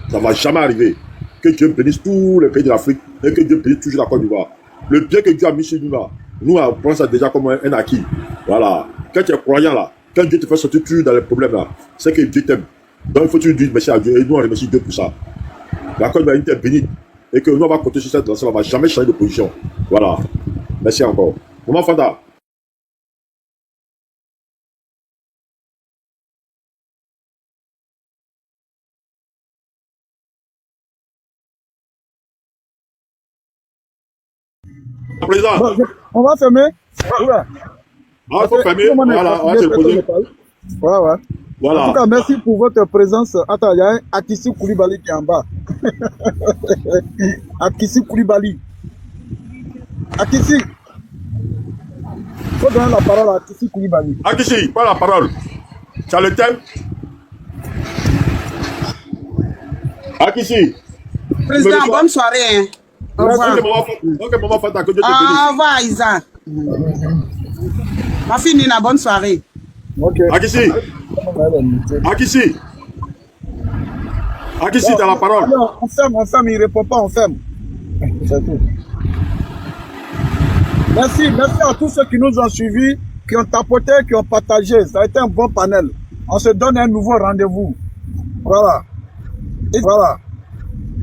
Ça ne va jamais arriver. Que Dieu bénisse tous les pays de l'Afrique et que Dieu bénisse toujours la Côte d'Ivoire. Le bien que Dieu a mis chez nous là, nous, on prend ça déjà comme un acquis. Voilà. Quand tu es croyant là, quand Dieu te fait sortir toujours dans les problèmes là, c'est que Dieu t'aime. Donc, il faut toujours dire merci à Dieu. Et nous, on remercie Dieu pour ça. La Côte d'Ivoire est bénie. Et que nous, on va compter sur cette lancée. On ne va jamais changer de position. Voilà. Merci encore. Maman Fanda. Président. Bon, on va fermer. Ouais. Ah, il faut fermer. Voilà, on va se poser. Ouais. Voilà. En tout cas, merci pour votre présence. Attends, il y a un Akissi Koulibaly qui est en bas. Akissi Koulibaly. Akissi. Il faut donner la parole à Akissi Koulibaly. Akissi, prends la parole. Tu as le thème? Akissi. Président, bonne soirée. Hein. Au revoir. Au revoir, Isa. Ma fille Nina, bonne soirée. Ok. Akissi. Akissi. Akissi, tu as la parole. Alors, on ferme, il ne répond pas, on ferme. C'est tout. Merci à tous ceux qui nous ont suivis, qui ont tapoté, qui ont partagé. Ça a été un bon panel. On se donne un nouveau rendez-vous. Voilà. Et voilà.